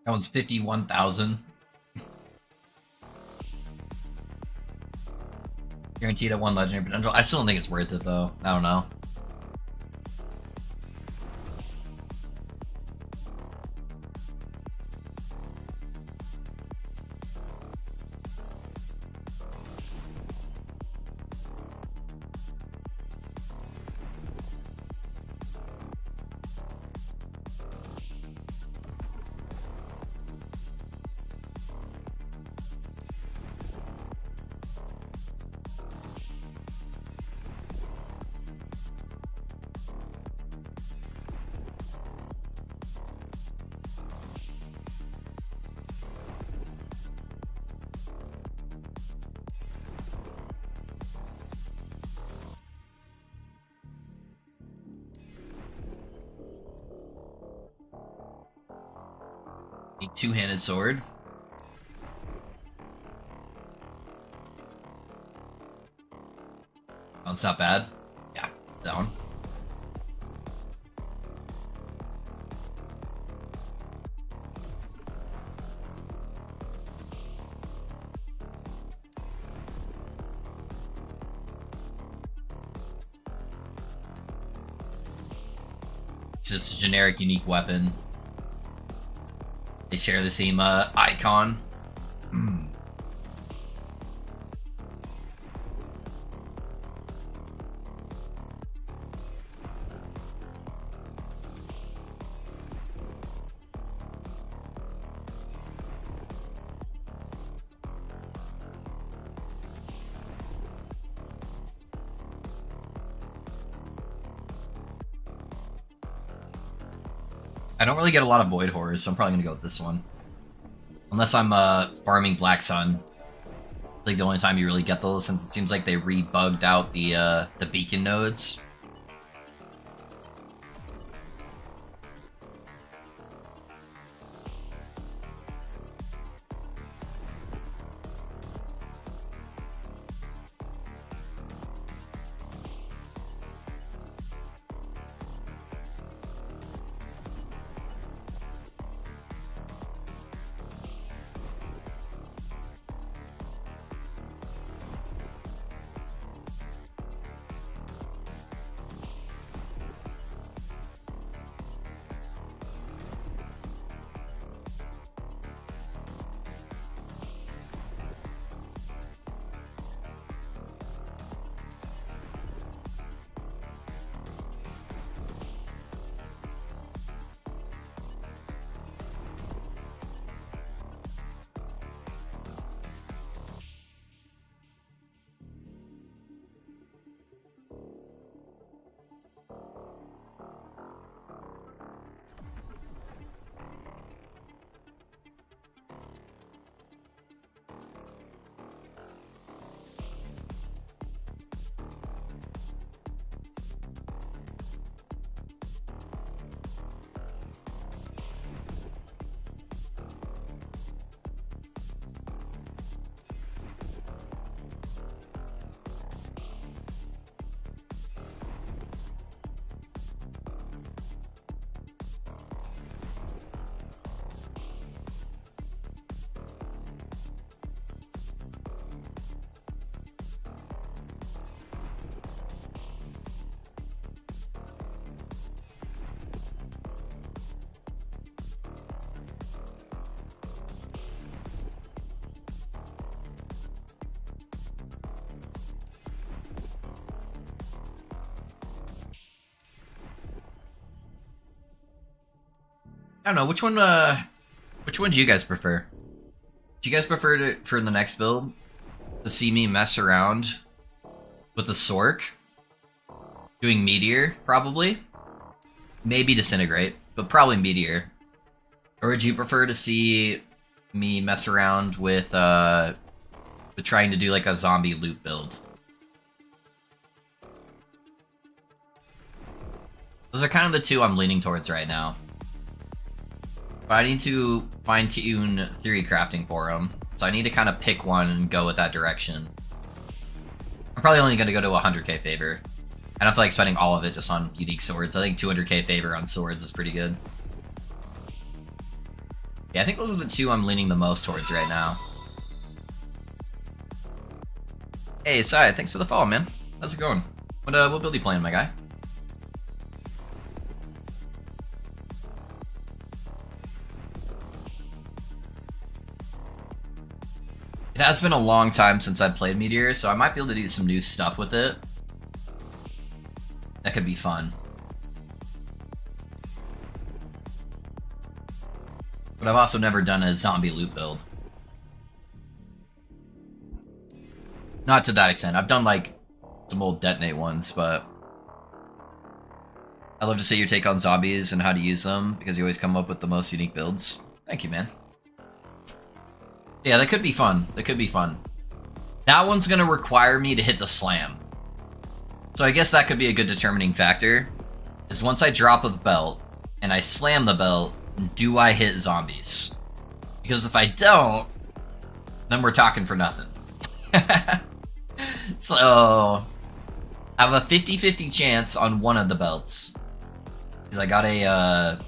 That was 51,000. Guaranteed at one legendary potential. I still don't think it's worth it though. I don't know. A two-handed sword. Oh, it's not bad. Yeah, that one. It's just a generic, unique weapon. They share the same icon. I don't really get a lot of Void Horrors, so I'm probably gonna go with this one. Unless I'm farming Black Sun. Like the only time you really get those, since it seems like they re-bugged out the beacon nodes. I don't know, which one do you guys prefer? Do you guys prefer for the next build to see me mess around with the Sork? Doing Meteor, probably? Maybe Disintegrate, but probably Meteor. Or would you prefer to see me mess around with trying to do like a zombie loot build? Those are kind of the two I'm leaning towards right now. But I need to fine-tune theory crafting for them. So I need to kind of pick one and go with that direction. I'm probably only going to go to 100k favor. I don't feel like spending all of it just on unique swords. I think 200k favor on swords is pretty good. Yeah, I think those are the two I'm leaning the most towards right now. Hey, Sai, thanks for the follow, man. How's it going? What build are you playing, my guy? It has been a long time since I've played Meteor, so I might be able to do some new stuff with it. That could be fun. But I've also never done a zombie loot build. Not to that extent. I've done like some old detonate ones, but I'd love to see your take on zombies and how to use them, because you always come up with the most unique builds. Thank you, man. Yeah, that could be fun. That could be fun. That one's gonna require me to hit the slam. So I guess that could be a good determining factor. Is once I drop the belt and I slam the belt, do I hit zombies? Because if I don't, then we're talking for nothing. So I have a 50-50 chance on one of the belts. Because I got a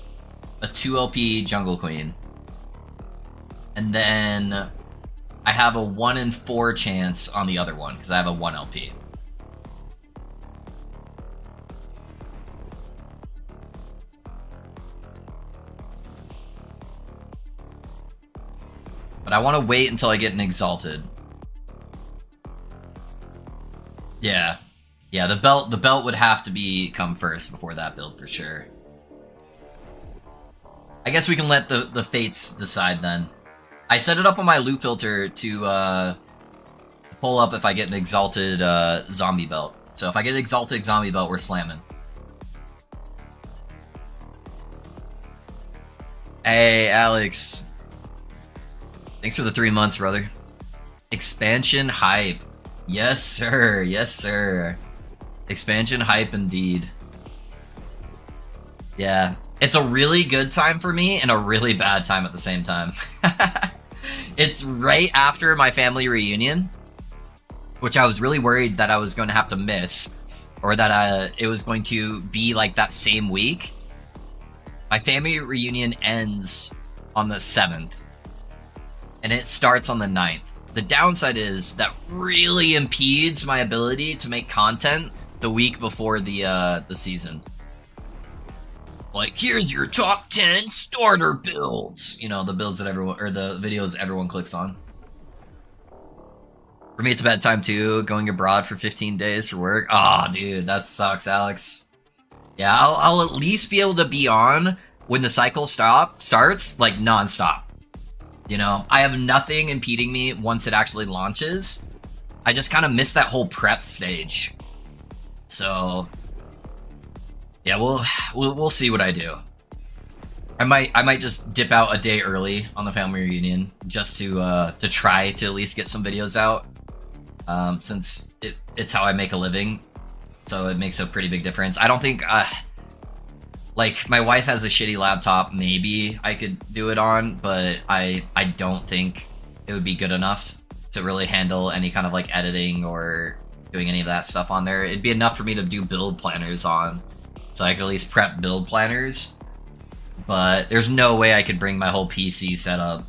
2 LP Jungle Queen. And then I have a 1 in 4 chance on the other one, because I have a 1 LP. But I want to wait until I get an Exalted. Yeah. Yeah, the belt would have to come first before that build for sure. I guess we can let the fates decide then. I set it up on my loot filter to pull up if I get an Exalted zombie belt. So if I get an Exalted zombie belt, we're slamming. Hey, Alex. Thanks for the 3 months, brother. Expansion hype. Yes, sir. Yes, sir. Expansion hype indeed. Yeah. It's a really good time for me and a really bad time at the same time. It's right after my family reunion, which I was really worried that I was going to have to miss, or that it was going to be like that same week. My family reunion ends on the 7th, and it starts on the 9th. The downside is that really impedes my ability to make content the week before the season. Like, here's your top 10 starter builds. You know, the builds that everyone, or the videos everyone clicks on. For me, it's a bad time too, going abroad for 15 days for work. Aw, oh, dude, that sucks, Alex. Yeah, I'll at least be able to be on when the cycle starts, like, nonstop. You know, I have nothing impeding me once it actually launches. I just kind of miss that whole prep stage. So, yeah, we'll see what I do. I might just dip out a day early on the family reunion just to try to at least get some videos out. Since it's how I make a living, so it makes a pretty big difference. I don't think like, my wife has a shitty laptop, maybe I could do it on, but I don't think it would be good enough to really handle any kind of like editing or doing any of that stuff on there. It'd be enough for me to do build planners on, so I could at least prep build planners, but there's no way I could bring my whole PC setup.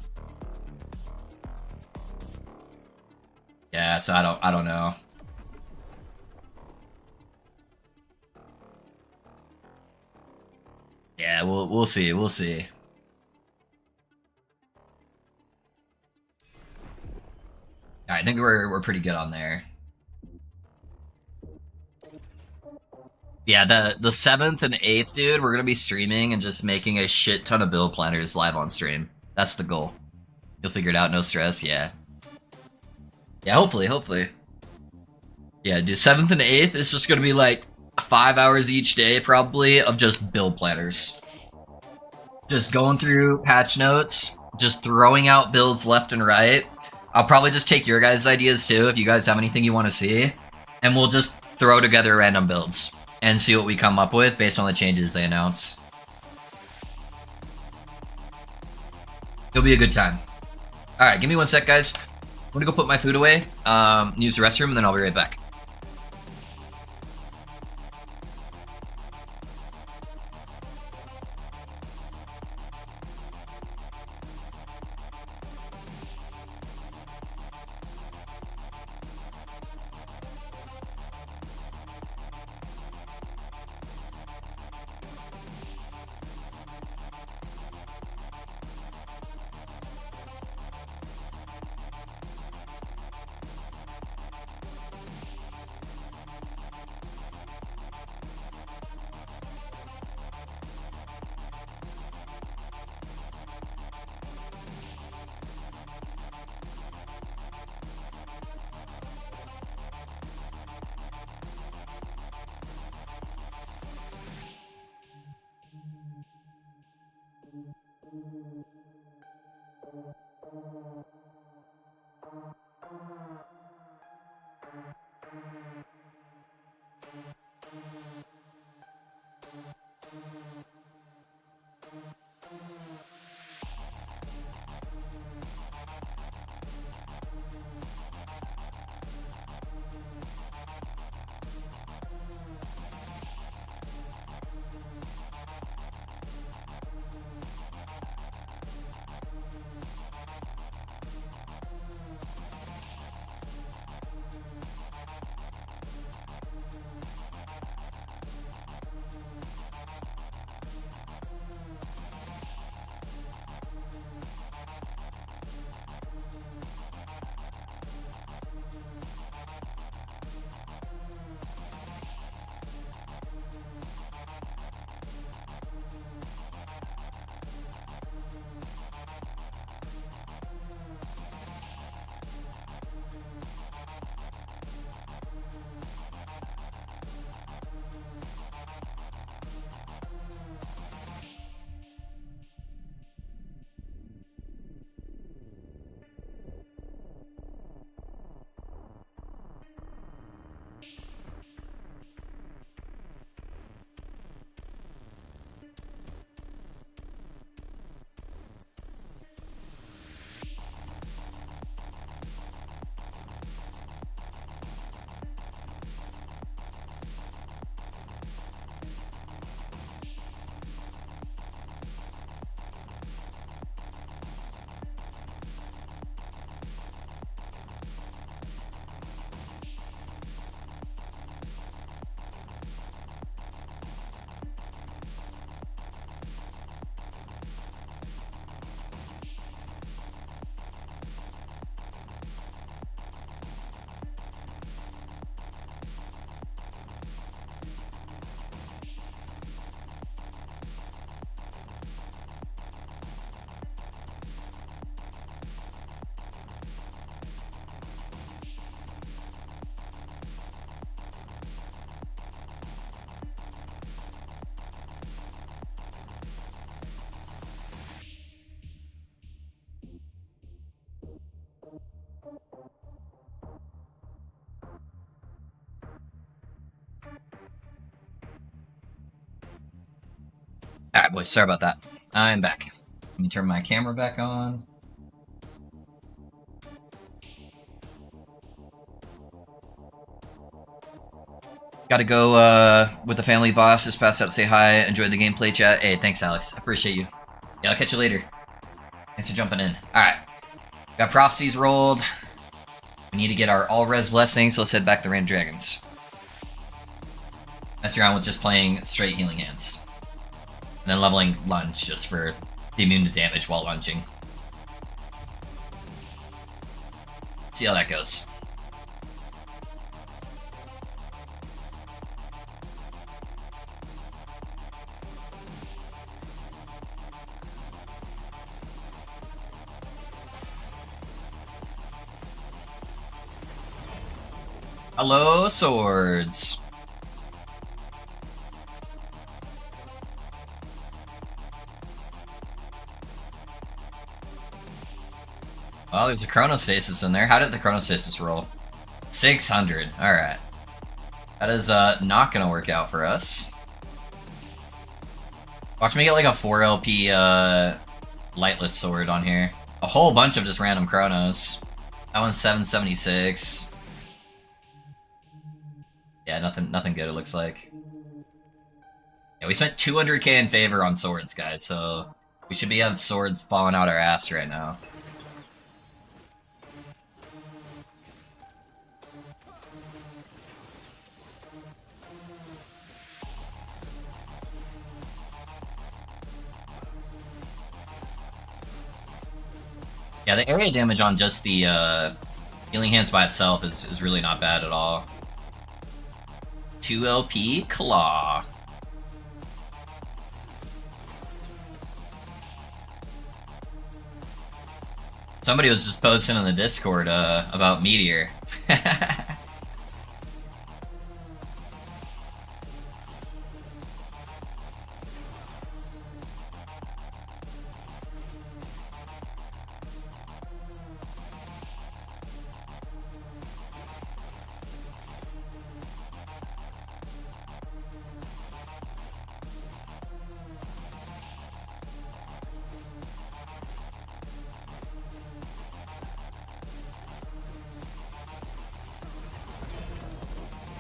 Yeah, so I don't know. Yeah, we'll see. We'll see. I think we're pretty good on there. Yeah, the 7th and 8th, dude, we're gonna be streaming and just making a shit ton of build planners live on stream. That's the goal. You'll figure it out, no stress, yeah. Yeah, hopefully. Yeah, dude, 7th and 8th is just gonna be like 5 hours each day, probably, of just build planners. Just going through patch notes, just throwing out builds left and right. I'll probably just take your guys' ideas too, if you guys have anything you want to see. And we'll just throw together random builds and see what we come up with based on the changes they announce. It'll be a good time. Alright, give me 1 sec, guys. I'm gonna go put my food away, use the restroom, and then I'll be right back. Alright, boys, sorry about that. I'm back. Let me turn my camera back on. Gotta go with the family boss. Just passed out to say hi. Enjoyed the gameplay chat. Hey, thanks, Alex. Appreciate you. Yeah, I'll catch you later. Thanks for jumping in. Alright. Got prophecies rolled. We need to get our all-res blessing, so let's head back to Rand Dragons. Messed around with just playing straight healing hands. And then leveling lunge just for the immune to damage while lunging. See how that goes. Hello, swords. Well, there's a chronostasis in there. How did the chronostasis roll? 600. Alright. That is not gonna work out for us. Watch me get like a 4 LP lightless sword on here. A whole bunch of just random chronos. That one's 776. Yeah, nothing good, it looks like. Yeah, we spent 200k in favor on swords, guys, so we should be having swords falling out our ass right now. Yeah, the area damage on just the healing hands by itself is really not bad at all. 2 LP Claw. Somebody was just posting in the Discord about Meteor.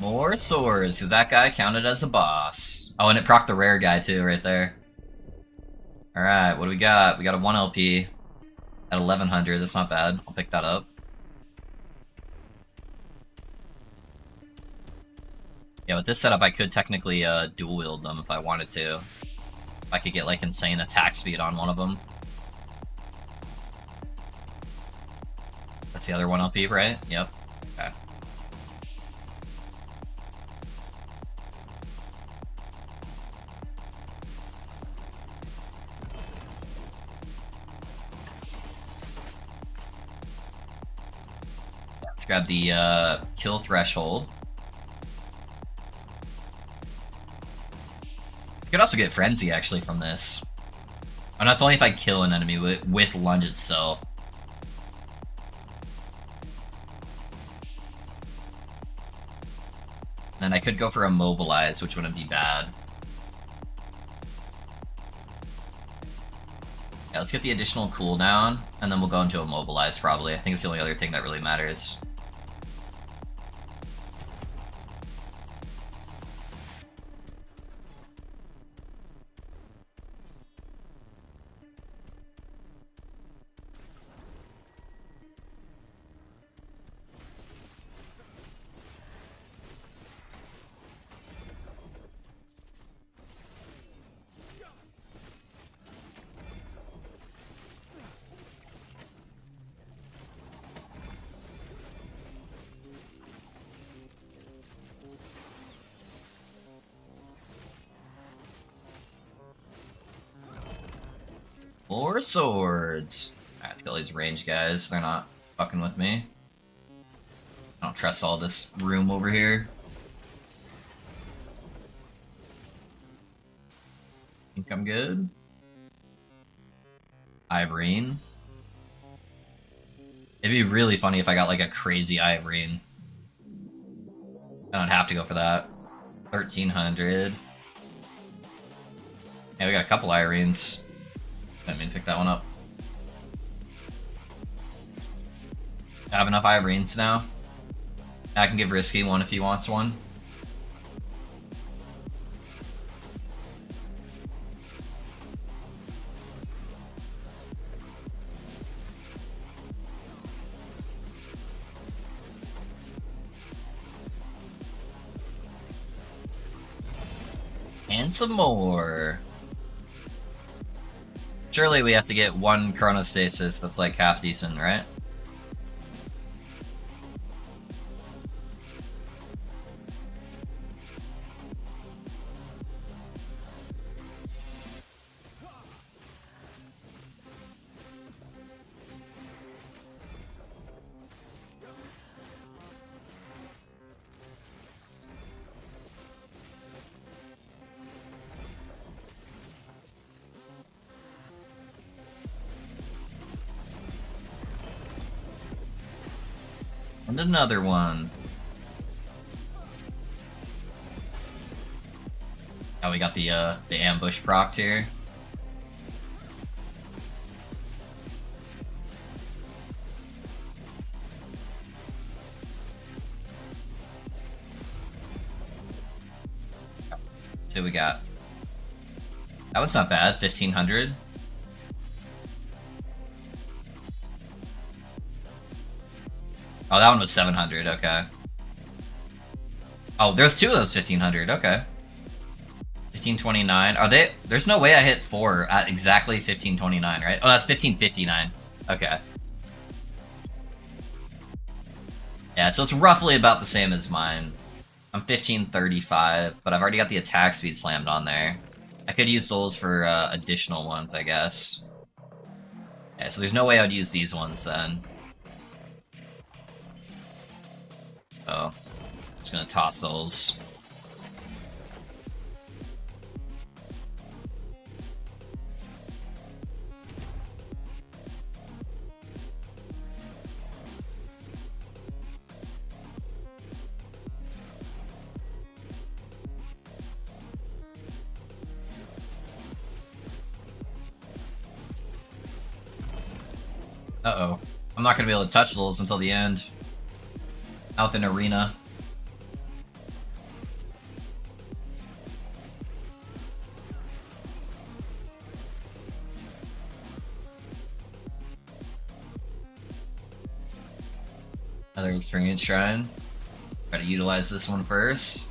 More swords, because that guy counted as a boss. Oh, and it procced the rare guy too, right there. Alright, what do we got? We got a 1 LP at 1100, that's not bad. I'll pick that up. Yeah, with this setup I could technically dual wield them if I wanted to. If I could get like insane attack speed on one of them. That's the other 1 LP, right? Yep. Okay. Let's grab the kill threshold. You could also get Frenzy, actually, from this. Oh, that's only if I kill an enemy with lunge itself. Then I could go for Immobilize, which wouldn't be bad. Yeah, let's get the additional cooldown, and then we'll go into Immobilize, probably. I think it's the only other thing that really matters. More swords. Alright, let's get all these range guys. They're not fucking with me. I don't trust all this room over here. Think I'm good. Ivorine. It'd be really funny if I got like a crazy Ivorine. I don't have to go for that. 1300. Yeah, we got a couple Irenes. I didn't mean to pick that one up. I have enough Irenes now. I can give Risky one if he wants one. And some more. Surely we have to get one Chronostasis that's like half decent, right? And another one. Oh, we got the ambush proc here. So we got. That was not bad, 1500. Oh, that one was 700, okay. Oh, there's two of those 1500, okay. 1529, are they? There's no way I hit 4 at exactly 1529, right? Oh, that's 1559, okay. Yeah, so it's roughly about the same as mine. I'm 1535, but I've already got the attack speed slammed on there. I could use those for additional ones, I guess. Yeah, so there's no way I'd use these ones then. So, just gonna toss those. Uh-oh. I'm not gonna be able to touch those until the end. Out in arena. Another experience shrine. Try to utilize this one first.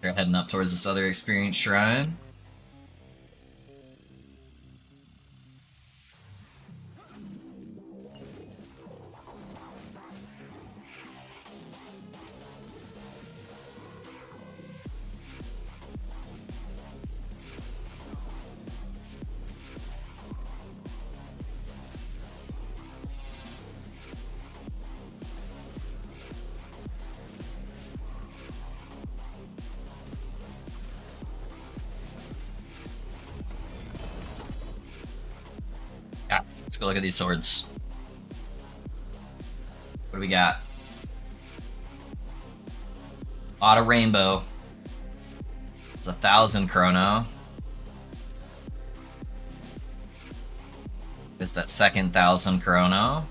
They're heading up towards this other experience shrine. Yeah, let's go look at these swords. What do we got? A lot of rainbow. It's 1,000 chrono. It's that second 1,000 chrono.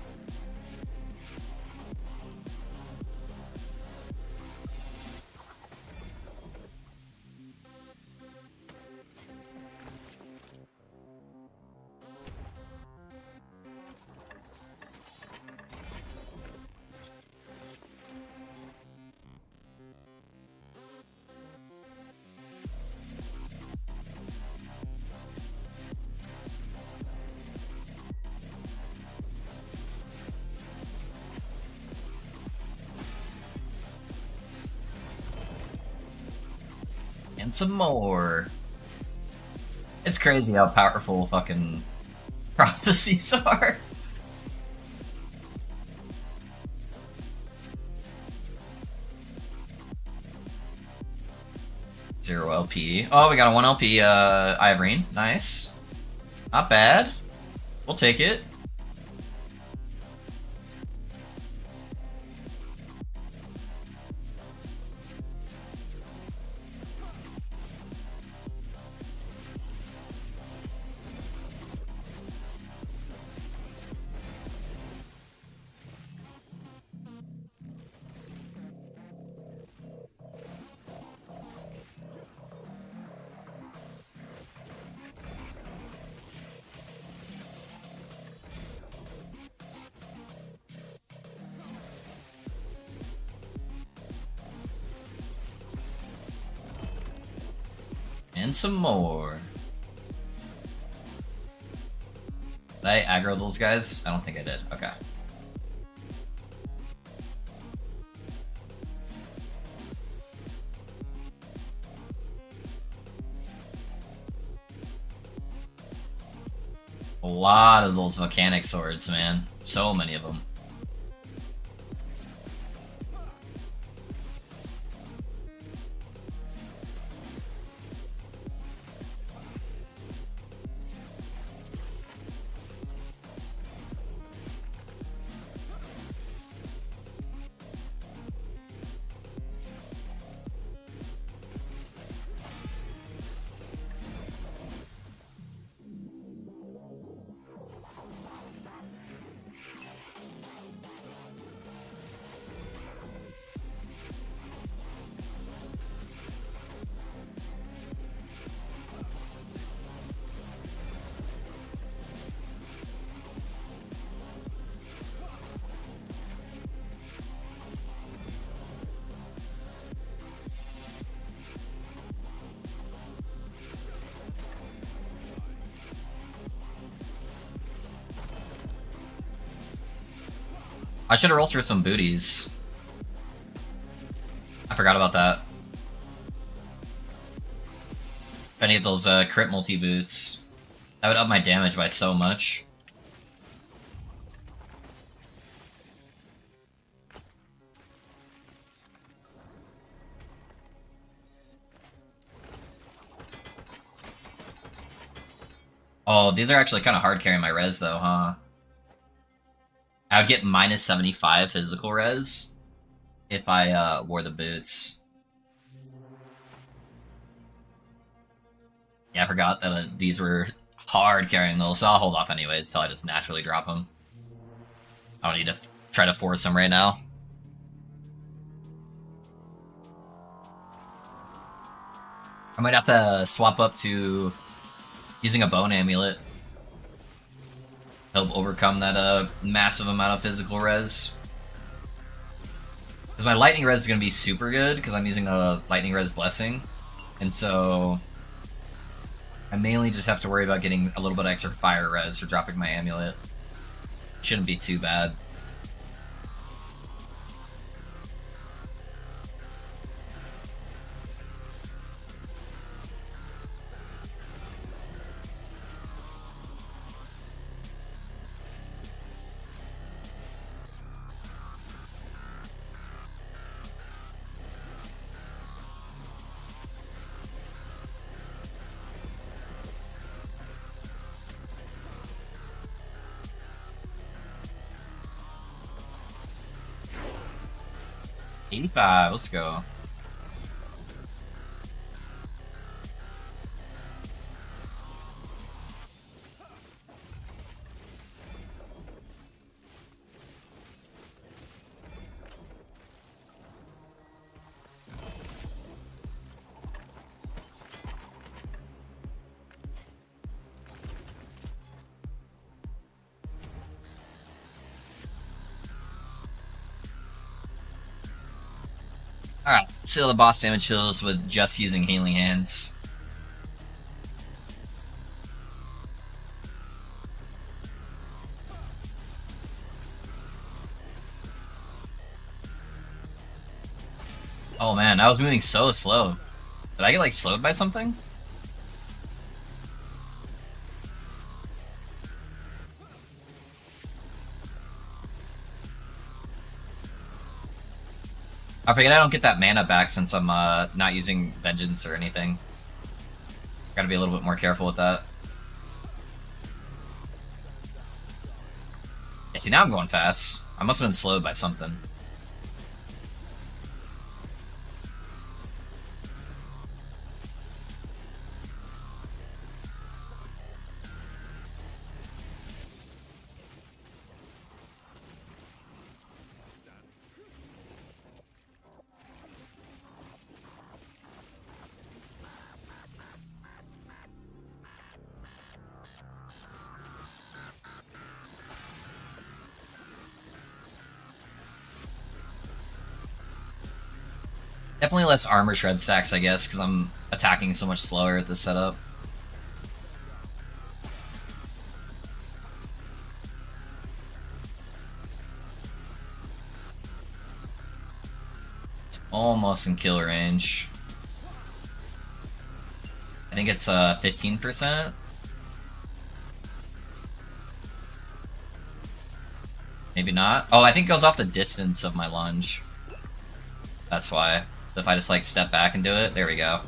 And some more. It's crazy how powerful fucking prophecies are. Zero LP. Oh, we got a 1 LP Irene. Nice. Not bad. We'll take it. And some more. Did I aggro those guys? I don't think I did. Okay. A lot of those volcanic swords, man. So many of them. I should have rolled through some booties. I forgot about that. I need those crit multi-boots. That would up my damage by so much. Oh, these are actually kind of hard carrying my res though, huh? I would get minus 75 physical res if I wore the boots. Yeah, I forgot that these were hard carrying those, so I'll hold off anyways till I just naturally drop them. I don't need to try to force them right now. I might have to swap up to using a bone amulet. Help overcome that massive amount of physical res. Because my lightning res is going to be super good because I'm using a lightning res blessing. And so I mainly just have to worry about getting a little bit extra fire res for dropping my amulet. Shouldn't be too bad. $85, let's go. Alright, seal the boss damage heals with just using healing hands. Oh man, I was moving so slow. Did I get like slowed by something? I forget I don't get that mana back since I'm not using Vengeance or anything. Gotta be a little bit more careful with that. Yeah, see, now I'm going fast. I must have been slowed by something. Definitely less armor shred stacks, I guess, because I'm attacking so much slower at this setup. It's almost in kill range. I think it's 15%. Maybe not. Oh, I think it goes off the distance of my lunge. That's why. So if I just like step back and do it, there we go.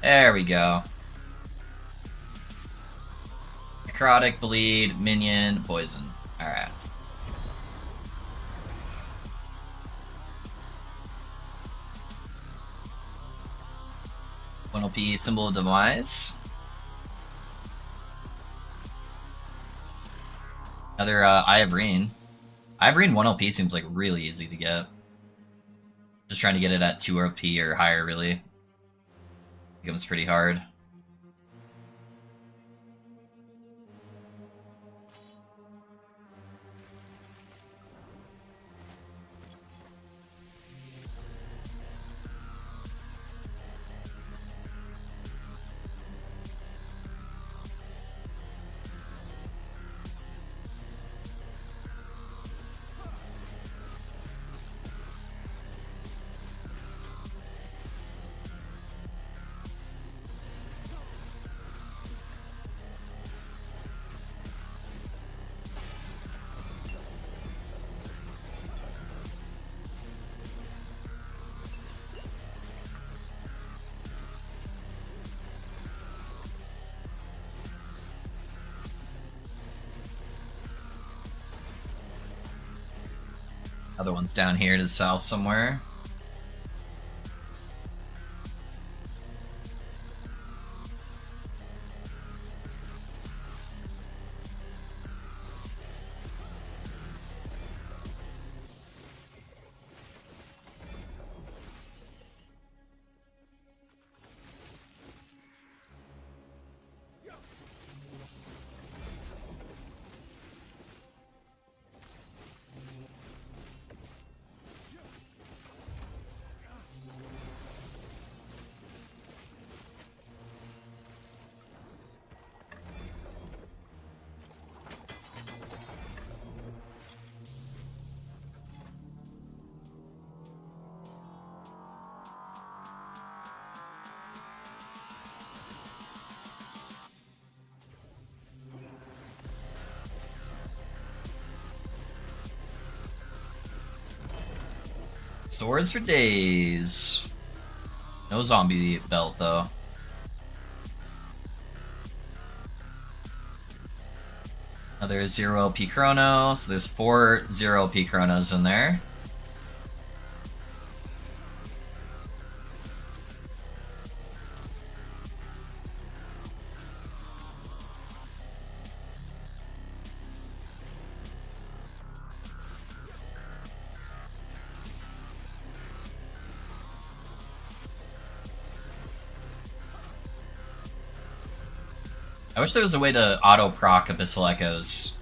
There we go. Necrotic, bleed, minion, poison. Alright. One LP, symbol of demise. Another Eye of Reen. Eye of Reen 1 LP seems like really easy to get. Just trying to get it at 2 LP or higher, really. Becomes pretty hard. Other one's down here to the south somewhere. Swords for days. No zombie belt though. Another 0 LP chrono, so there's 4 0 LP chronos in there. I wish there was a way to auto-proc Abyssal Echoes.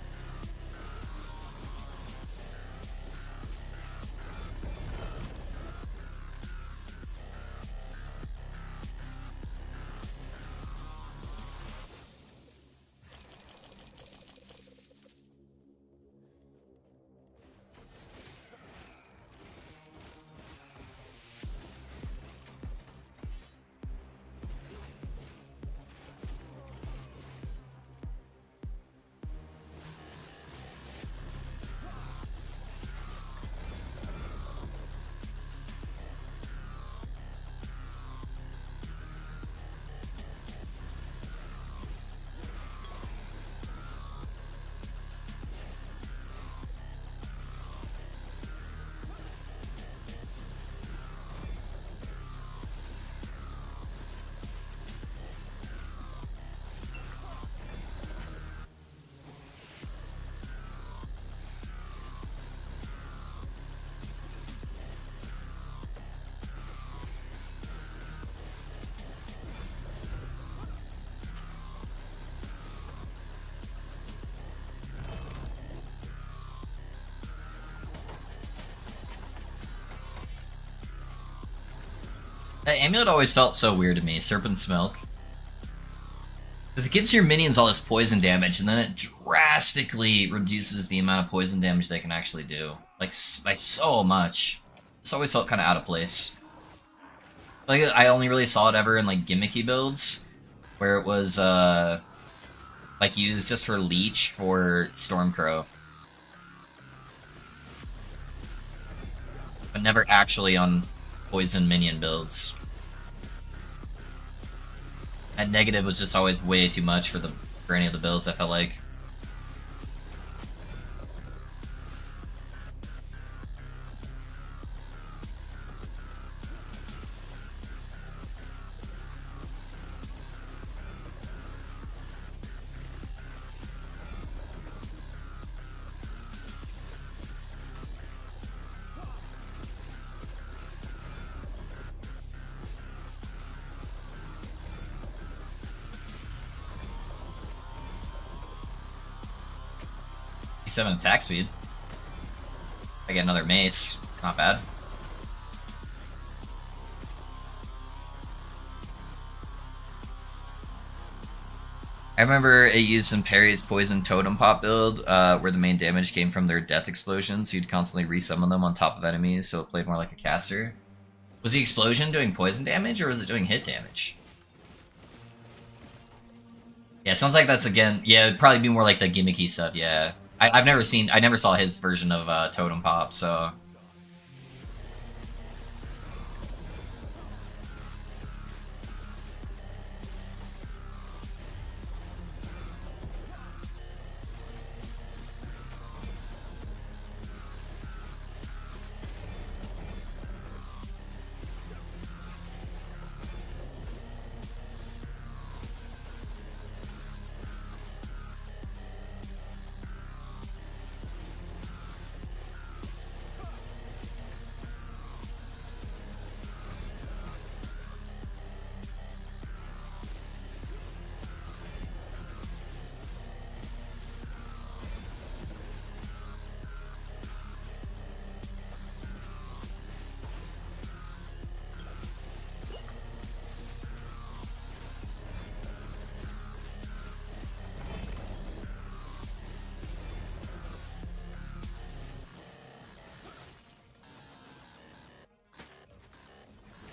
That amulet always felt so weird to me, Serpent's Milk. Because it gives your minions all this poison damage, and then it drastically reduces the amount of poison damage they can actually do. Like, by so much. This always felt kind of out of place. Like, I only really saw it ever in, like, gimmicky builds, where it was, like, used just for Leech for Stormcrow. But never actually on poison minion builds. That negative was just always way too much for any of the builds, I felt like. E7 attack speed. I get another mace. Not bad. I remember it used in Perry's Poison Totem Pop build, where the main damage came from their death explosions, so you'd constantly resummon them on top of enemies, so it played more like a caster. Was the explosion doing poison damage, or was it doing hit damage? Yeah, sounds like that's again. Yeah, it'd probably be more like the gimmicky stuff. Yeah, I never saw his version of Totem Pop, so.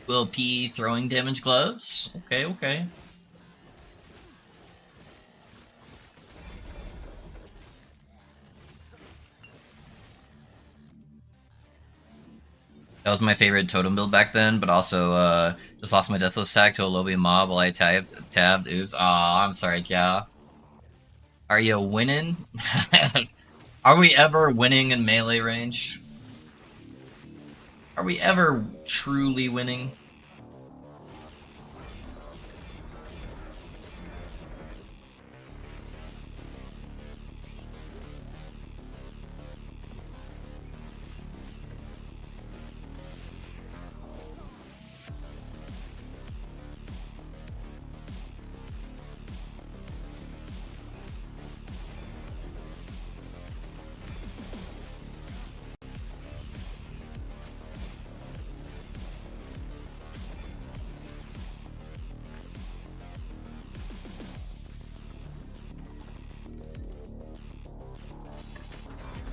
Will P throwing damage gloves? Okay, okay. That was my favorite totem build back then, but also just lost my Deathless tag to a Lobian mob while I tabbed. Oops. Aw, I'm sorry, Kya. Are you winning? Are we ever winning in melee range? Are we ever truly winning?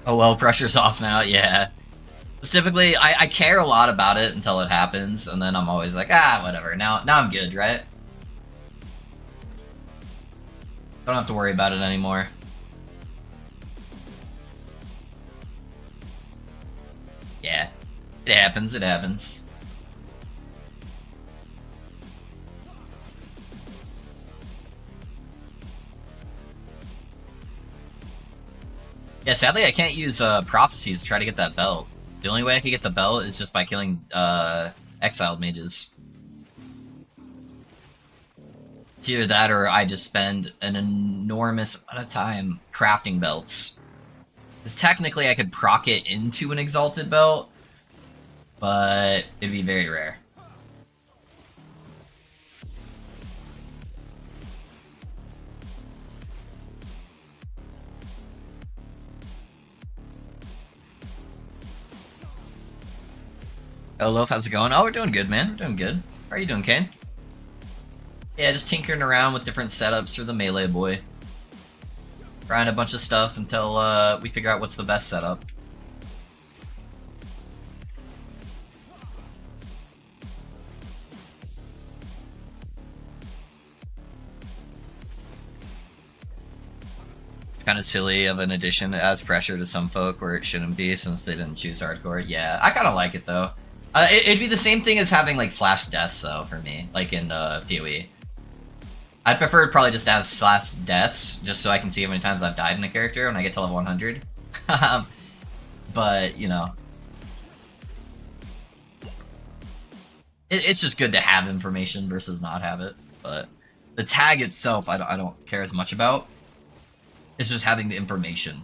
Oh well, pressure's off now, yeah. It's typically, I care a lot about it until it happens, and then I'm always like, ah, whatever, now I'm good, right? Don't have to worry about it anymore. Yeah, it happens, it happens. Yeah, sadly I can't use prophecies to try to get that belt. The only way I could get the belt is just by killing exiled mages. It's either that or I just spend an enormous amount of time crafting belts. Because technically I could proc it into an exalted belt, but it'd be very rare. Oh, Loaf, how's it going? Oh, we're doing good, man. We're doing good. How are you doing, Kane? Yeah, just tinkering around with different setups for the melee boy. Trying a bunch of stuff until we figure out what's the best setup. Kind of silly of an addition. It adds pressure to some folk where it shouldn't be since they didn't choose hardcore. Yeah, I kind of like it though. It'd be the same thing as having like slash deaths though for me, like in PoE. I'd prefer probably just to have slash deaths, just so I can see how many times I've died in a character when I get to level 100. But, you know. It's just good to have information versus not have it. But the tag itself, I don't care as much about. It's just having the information.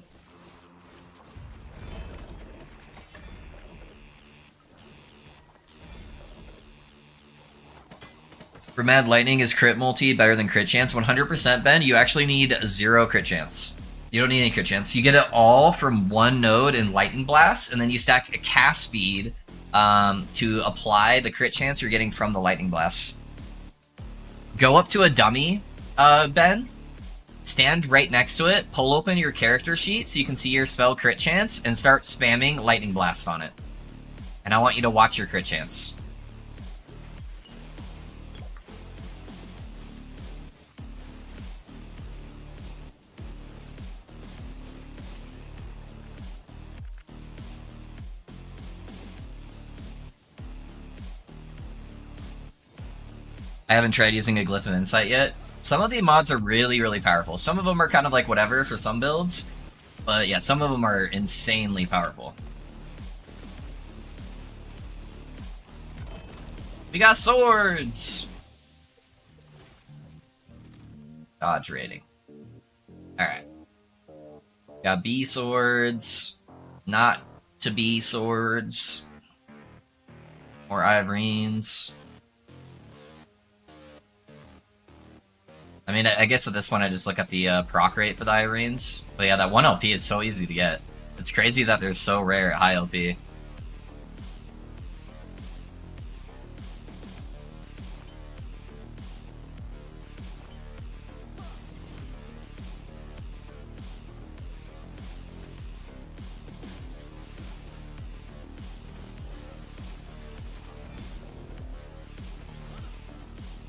For Mad Lightning, is crit multi better than crit chance? 100%, Ben. You actually need 0 crit chance. You don't need any crit chance. You get it all from one node in Lightning Blast, and then you stack a cast speed to apply the crit chance you're getting from the Lightning Blast. Go up to a dummy, Ben. Stand right next to it. Pull open your character sheet so you can see your spell crit chance, and start spamming Lightning Blast on it. And I want you to watch your crit chance. I haven't tried using a Glyph of Insight yet. Some of the mods are really, really powerful. Some of them are kind of like whatever for some builds. But yeah, some of them are insanely powerful. We got swords! Dodge rating. Alright. Got B swords. Not to be swords. More Ivorines. I mean, I guess at this point I just look at the proc rate for the Ivorines. But yeah, that 1 LP is so easy to get. It's crazy that they're so rare at high LP.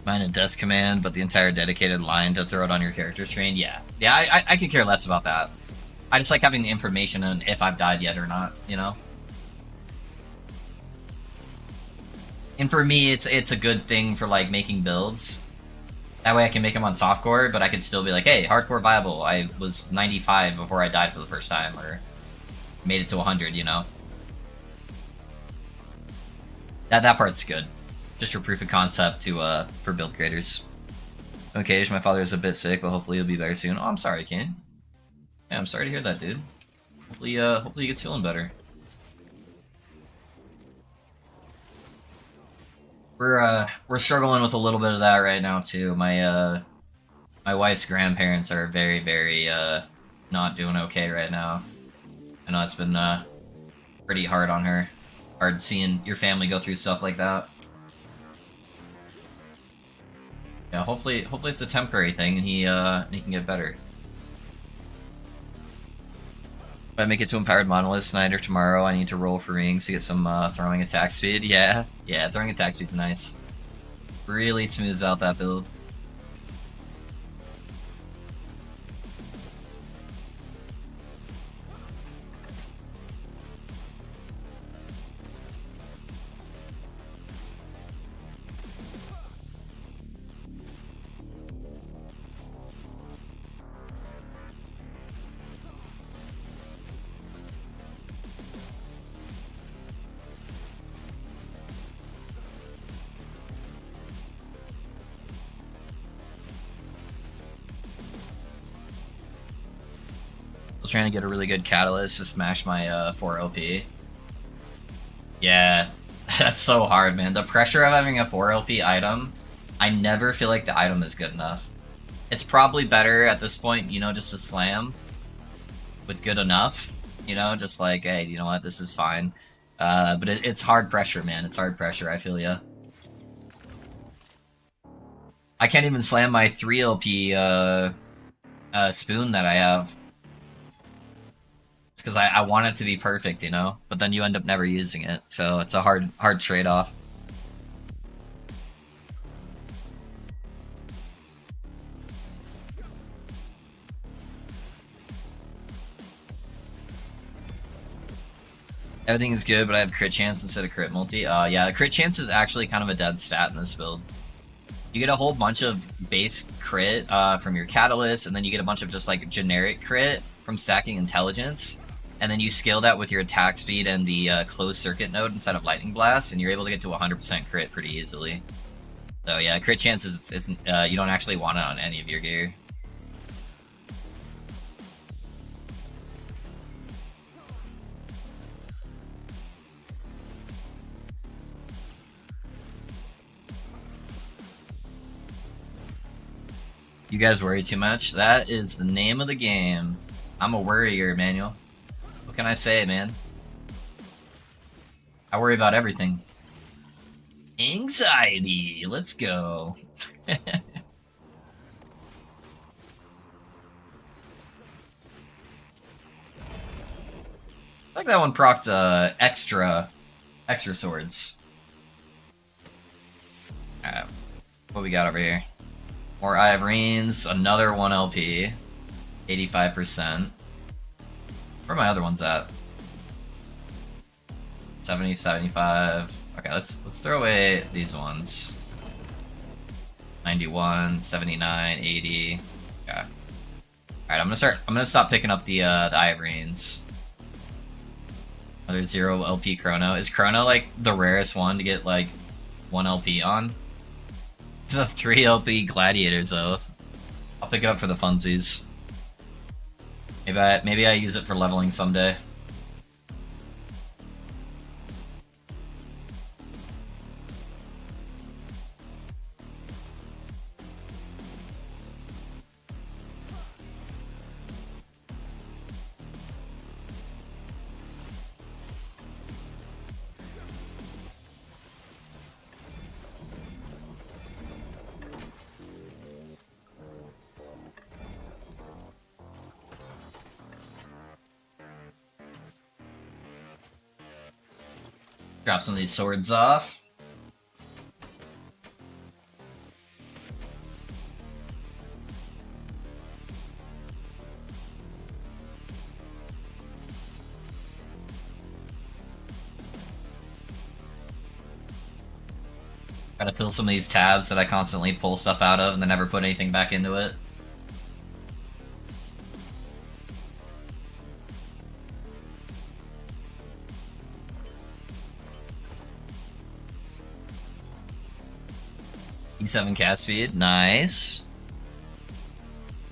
Mine a death command, but the entire dedicated line to throw it on your character screen. Yeah, I could care less about that. I just like having the information on if I've died yet or not, you know? And for me, it's a good thing for like making builds. That way I can make them on softcore, but I could still be like, hey, hardcore viable. I was 95 before I died for the first time, or made it to 100, you know? That part's good. Just for proof of concept to for build creators. Okay, my father is a bit sick, but hopefully he'll be better soon. Oh, I'm sorry, Kane. Yeah, I'm sorry to hear that, dude. Hopefully he gets feeling better. We're struggling with a little bit of that right now too. My wife's grandparents are very, very not doing okay right now. I know it's been pretty hard on her. Hard seeing your family go through stuff like that. Yeah, hopefully it's a temporary thing and he can get better. If I make it to Empowered Monolith tonight or tomorrow, I need to roll for rings to get some throwing attack speed. Yeah, throwing attack speed's nice. Really smooths out that build. Trying to get a really good catalyst to smash my 4 LP. Yeah, that's so hard, man. The pressure of having a 4 LP item, I never feel like the item is good enough. It's probably better at this point, you know, just to slam with good enough, you know, just like, hey, you know what, this is fine. But it's hard pressure, man. It's hard pressure, I feel ya. I can't even slam my 3 LP spoon that I have. It's because I want it to be perfect, you know? But then you end up never using it, so it's a hard trade-off. Everything is good, but I have crit chance instead of crit multi. Yeah, crit chance is actually kind of a dead stat in this build. You get a whole bunch of base crit from your catalyst, and then you get a bunch of just like generic crit from stacking intelligence, and then you scale that with your attack speed and the closed circuit node instead of lightning blast, and you're able to get to 100% crit pretty easily. So yeah, crit chance is you don't actually want it on any of your gear. You guys worry too much? That is the name of the game. I'm a worrier, Emmanuel. What can I say, man? I worry about everything. Anxiety! Let's go. I like that one procced extra swords. Alright, what we got over here? More Ivorines, another 1 LP, 85%. Where are my other ones at? 70, 75. Okay, let's throw away these ones. 91, 79, 80. Okay. Alright, I'm gonna stop picking up the Ivorines. Another 0 LP Chrono. Is Chrono like the rarest one to get like 1 LP on? The 3 LP Gladiators though. I'll pick it up for the funsies. Maybe I use it for leveling someday. Drop some of these swords off. Gotta fill some of these tabs that I constantly pull stuff out of and then never put anything back into it. E7 cast speed, nice.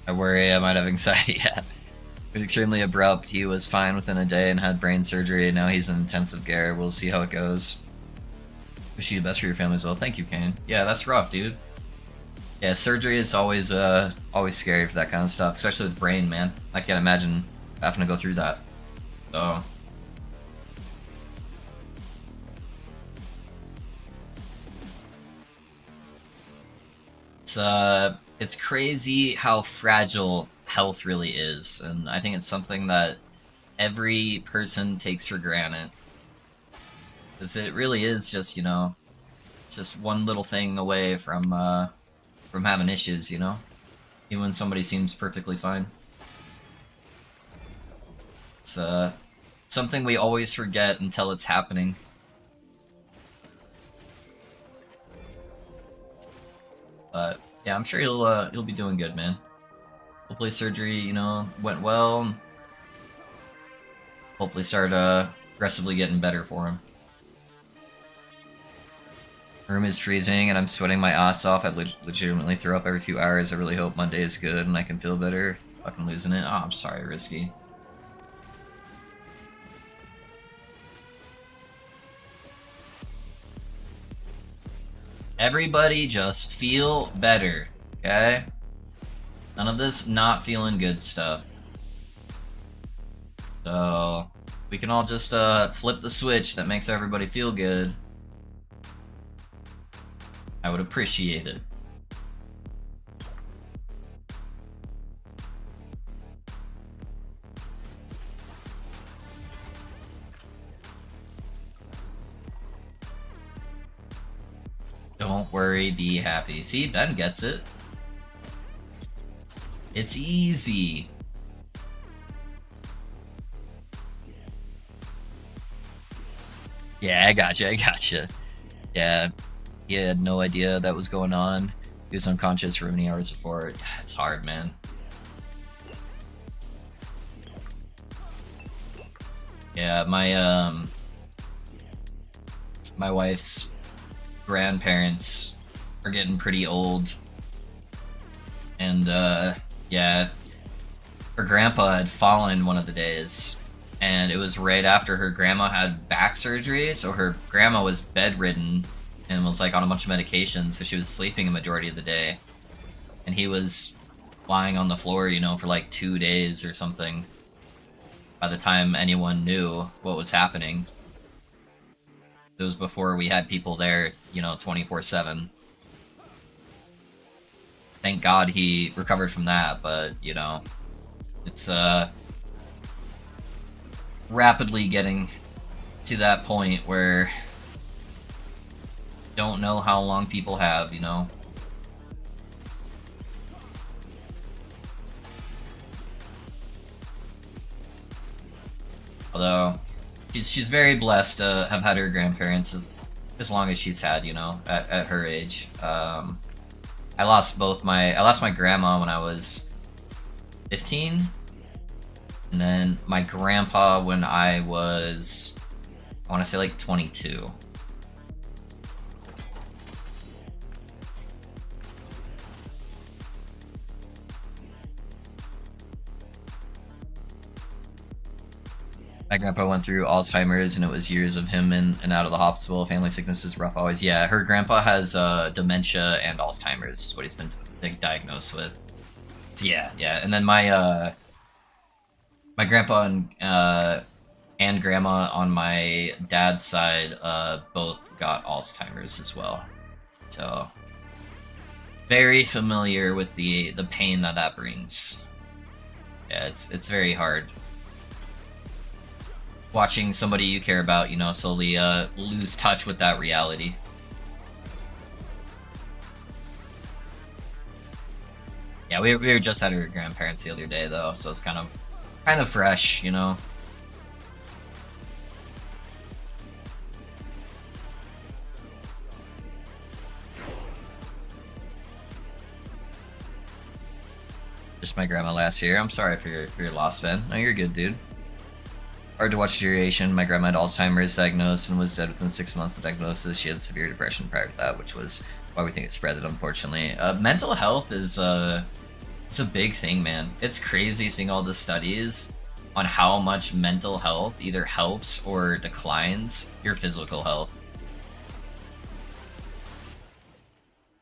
I worry I might have anxiety yet. It was extremely abrupt. He was fine within a day and had brain surgery, and now he's in intensive care. We'll see how it goes. Wish you the best for your family as well. Thank you, Kane. Yeah, that's rough, dude. Yeah, surgery is always scary for that kind of stuff, especially with brain, man. I can't imagine having to go through that. So. It's crazy how fragile health really is, and I think it's something that every person takes for granted. Because it really is just, you know, just one little thing away from having issues, you know? Even when somebody seems perfectly fine. It's something we always forget until it's happening. But yeah, I'm sure he'll be doing good, man. Hopefully surgery, you know, went well. Hopefully start aggressively getting better for him. Room is freezing and I'm sweating my ass off. I legitimately throw up every few hours. I really hope Monday is good and I can feel better. Fucking losing it. Oh, I'm sorry, Risky. Everybody just feel better, okay? None of this not feeling good stuff. So, we can all just flip the switch that makes everybody feel good. I would appreciate it. Don't worry, be happy. See, Ben gets it. It's easy. Yeah, I gotcha. Yeah, he had no idea that was going on. He was unconscious for many hours before. Yeah, it's hard, man. Yeah, my wife's grandparents are getting pretty old. And yeah, her grandpa had fallen one of the days, and it was right after her grandma had back surgery, so her grandma was bedridden and was like on a bunch of medication, so she was sleeping a majority of the day. And he was lying on the floor, you know, for like 2 days or something by the time anyone knew what was happening. It was before we had people there, you know, 24/7. Thank God he recovered from that, but, you know, it's rapidly getting to that point where don't know how long people have, you know. Although she's very blessed to have had her grandparents as long as she's had, you know, at her age. I lost my grandma when I was 15, and then my grandpa when I was, I want to say like 22. My grandpa went through Alzheimer's, and it was years of him in and out of the hospital. Family sickness is rough always. Yeah, her grandpa has dementia and Alzheimer's, what he's been diagnosed with. So yeah. And then my grandpa and grandma on my dad's side both got Alzheimer's as well. So very familiar with the pain that brings. Yeah, it's very hard. Watching somebody you care about, you know, slowly lose touch with that reality. Yeah, we were just at her grandparents the other day though, so it's kind of fresh, you know. Just my grandma last year. I'm sorry for your loss, Ben. No, you're good, dude. Hard to watch deterioration. My grandma had Alzheimer's diagnosed and was dead within 6 months of the diagnosis. She had severe depression prior to that, which was why we think it spread it, unfortunately. Mental health is it's a big thing, man. It's crazy seeing all the studies on how much mental health either helps or declines your physical health.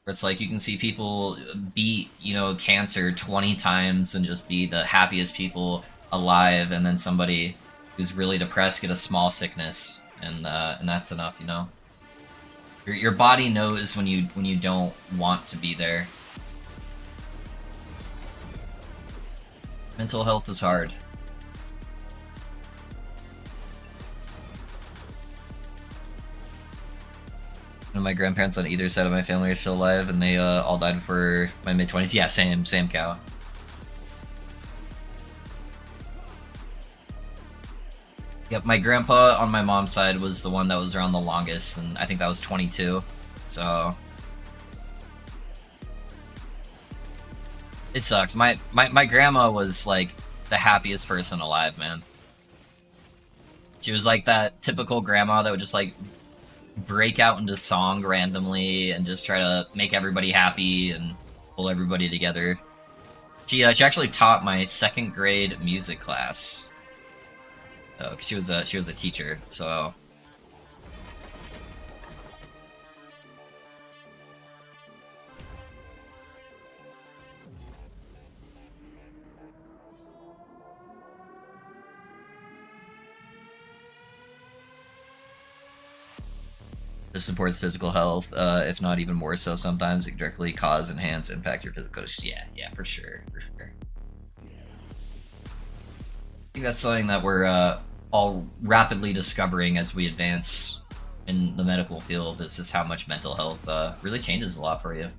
It's like you can see people beat, you know, cancer 20 times and just be the happiest people alive, and then somebody who's really depressed get a small sickness, and that's enough, you know. Your body knows when you don't want to be there. Mental health is hard. And my grandparents on either side of my family are still alive, and they all died before my mid-20s. Yeah, same cow. Yep, my grandpa on my mom's side was the one that was around the longest, and I think that was 22. So it sucks. My grandma was like the happiest person alive, man. She was like that typical grandma that would just like break out into song randomly and just try to make everybody happy and pull everybody together. She actually taught my 2nd grade music class. Oh, she was a teacher, so. This supports physical health, if not even more so sometimes. It can directly cause, enhance, impact your physical. Yeah, for sure. I think that's something that we're all rapidly discovering as we advance in the medical field is just how much mental health really changes a lot for you.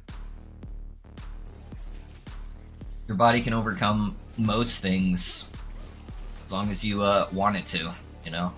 Your body can overcome most things as long as you want it to, you know?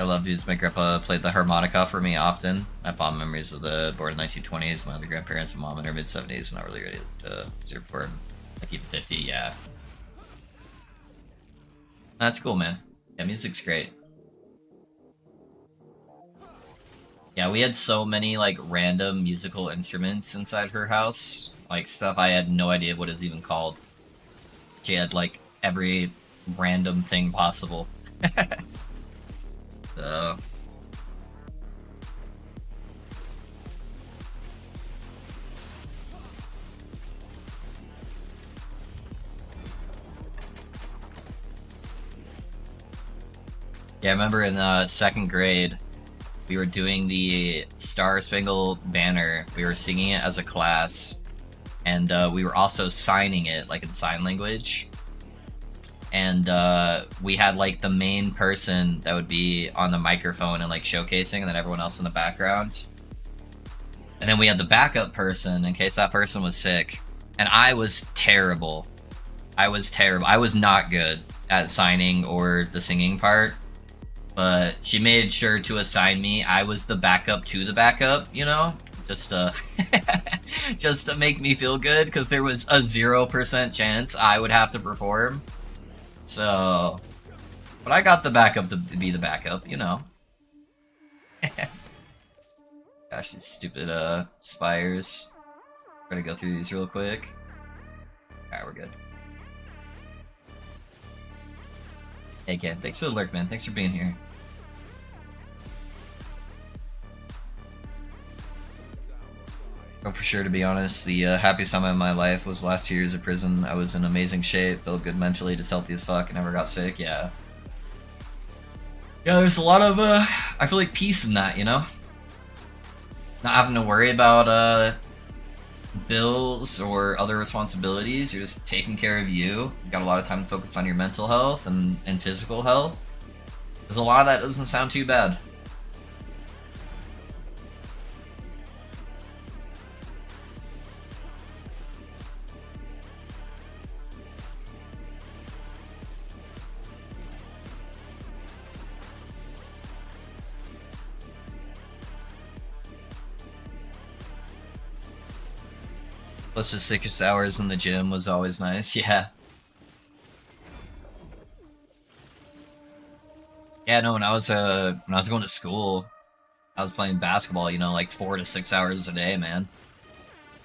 I love these. My grandpa played the harmonica for me often. I have fond memories of the born in 1920s. My other grandparents and mom in her mid 70s, not really ready to zero for him. Like even 50, yeah. That's cool, man. Yeah, music's great. Yeah, we had so many like random musical instruments inside her house, like stuff I had no idea what is even called. She had like every random thing possible. So yeah, I remember in second grade, we were doing the Star Spangled Banner. We were singing it as a class, and we were also signing it like in sign language. And we had like the main person that would be on the microphone and like showcasing, and then everyone else in the background. And then we had the backup person in case that person was sick. And I was terrible. I was terrible. I was not good at signing or the singing part. But she made sure to assign me. I was the backup to the backup, you know? Just just to make me feel good, because there was a 0% chance I would have to perform. So, but I got the backup to be the backup, you know. Gosh, these stupid spires. Gonna go through these real quick. Alright, we're good. Hey Ken, thanks for the lurk, man. Thanks for being here. Oh, for sure, to be honest, the happiest time of my life was last 2 years of prison. I was in amazing shape, felt good mentally, just healthy as fuck, and never got sick, yeah. Yeah, there's a lot of, I feel like peace in that, you know? Not having to worry about, bills or other responsibilities. You're just taking care of you. You got a lot of time to focus on your mental health and physical health. Because a lot of that doesn't sound too bad. Plus, just 6 hours in the gym was always nice. Yeah. Yeah, no. When I was going to school, I was playing basketball. You know, like 4 to 6 hours a day, man.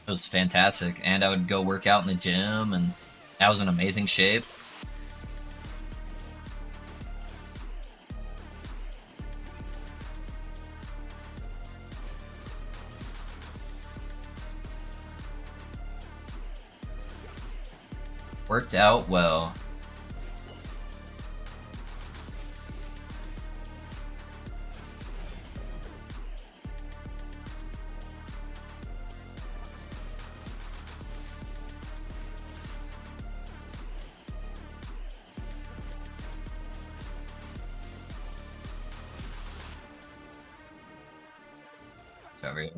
It was fantastic, and I would go work out in the gym, and I was in amazing shape. Worked out well. Sorry.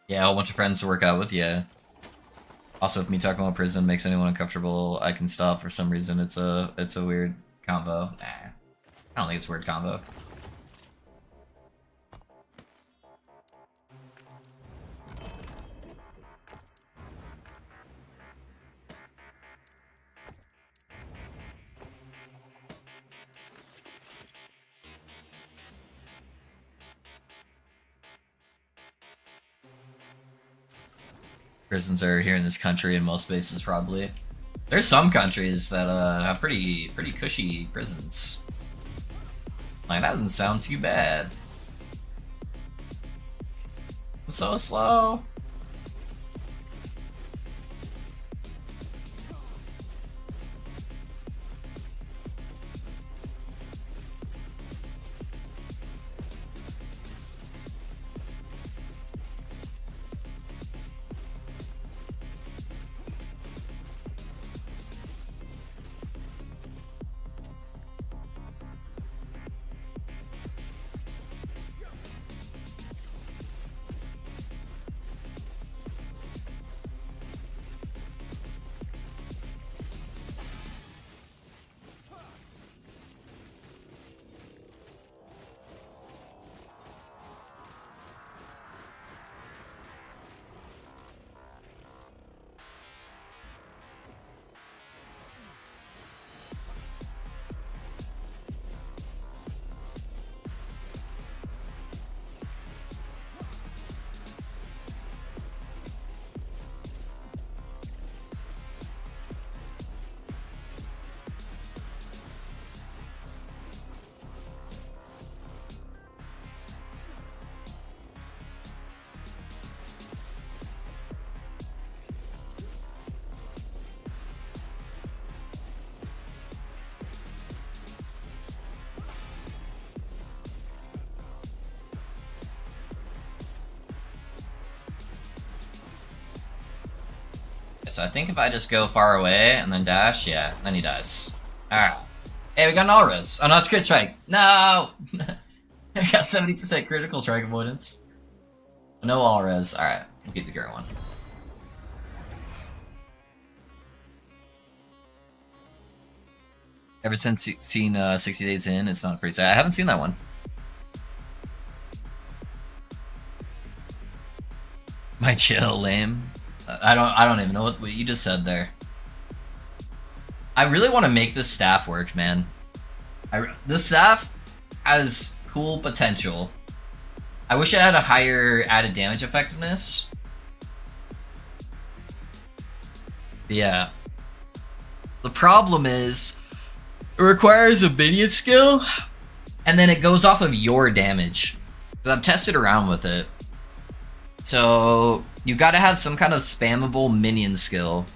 Yeah, a whole bunch of friends to work out with, yeah. Also, if me talking about prison makes anyone uncomfortable, I can stop for some reason. It's a weird combo. Nah. I don't think it's a weird combo. prisons are here in this country, in most places probably. There's some countries that have pretty cushy prisons. Like, that doesn't sound too bad. I'm so slow. So I think if I just go far away and then dash, yeah, then he dies. Alright. Hey, we got an all-res. Oh no, it's crit strike. No! I got 70% critical strike avoidance. No all-res. Alright, we'll keep the current one. Ever since seen 60 Days In, it's not pretty sad. I haven't seen that one. My chill, lame. I don't even know what you just said there. I really want to make this staff work, man. This staff has cool potential. I wish it had a higher added damage effectiveness. But yeah. The problem is, it requires a minion skill, and then it goes off of your damage. I've tested around with it. So you gotta have some kind of spammable minion skill.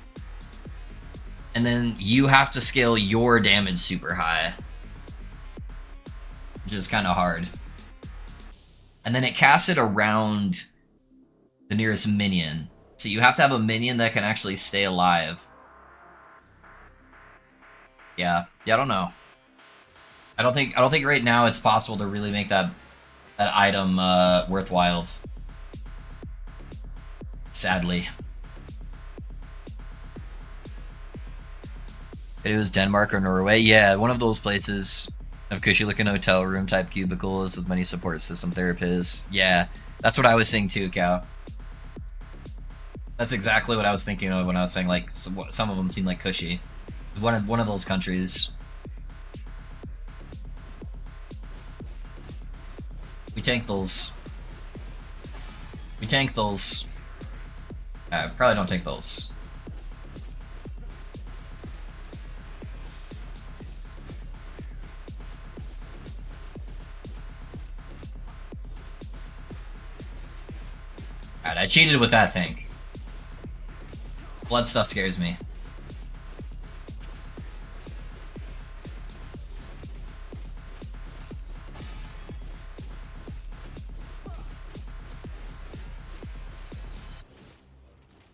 And then you have to scale your damage super high. Which is kind of hard. And then it casts it around the nearest minion. So you have to have a minion that can actually stay alive. Yeah, I don't know. I don't think right now it's possible to really make that item worthwhile. Sadly. It was Denmark or Norway. Yeah, one of those places. Of cushy looking hotel room type cubicles with many support system therapists. Yeah, that's what I was saying too, Cal. That's exactly what I was thinking of when I was saying like some of them seem like cushy. One of those countries. We tank those. We tank those. Probably don't take those. Alright, I cheated with that tank. Blood stuff scares me.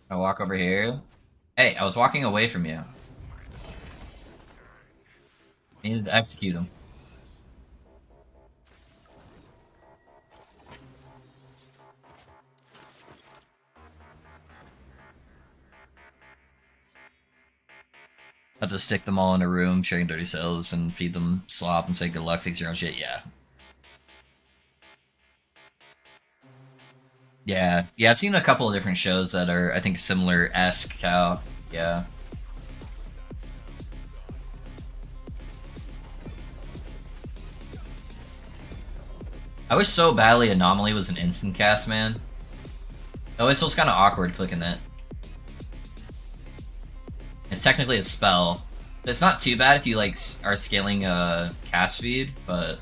I walk over here. Hey, I was walking away from you. I needed to execute him. I'll just stick them all in a room, sharing dirty cells, and feed them slop and say good luck, fix your own shit. Yeah. Yeah, I've seen a couple of different shows that are, I think, similar-esque, Cal. Yeah. I wish so badly Anomaly was an instant cast, man. It always feels kind of awkward clicking that. It's technically a spell. It's not too bad if you like are scaling cast speed, but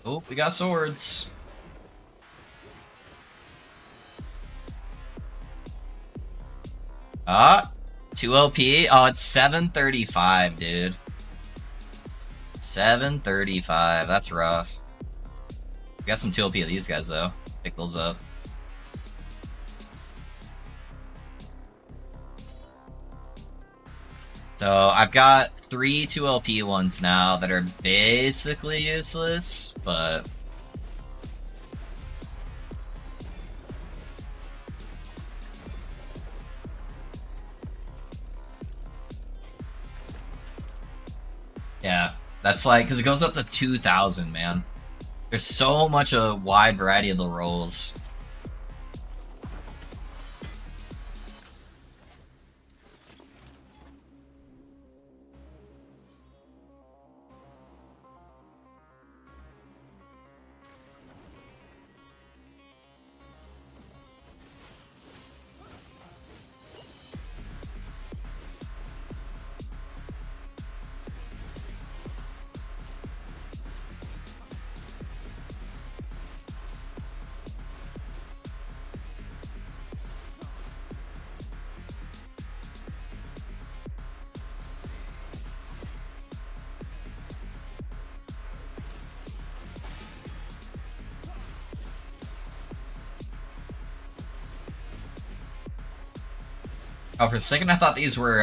oh, we got swords. Ah, 2 LP. Oh, it's 735, dude. 735. That's rough. We got some 2 LP of these guys though. Pick those up. So I've got 3 2 LP ones now that are basically useless, but yeah, that's like because it goes up to 2,000, man. There's so much a wide variety of the rolls. Oh, for a second I thought these were,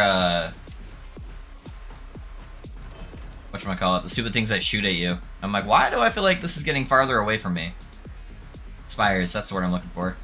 whatchamacallit, the stupid things that shoot at you. I'm like, why do I feel like this is getting farther away from me? Spires, that's the word I'm looking for.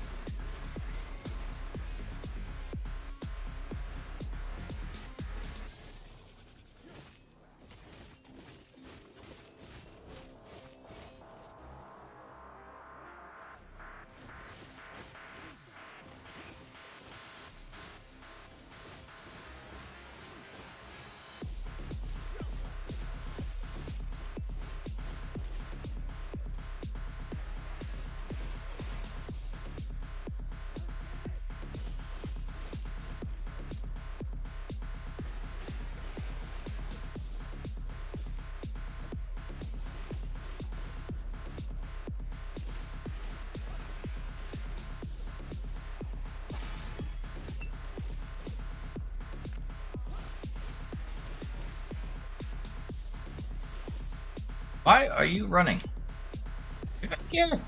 Why are you running? Get back here!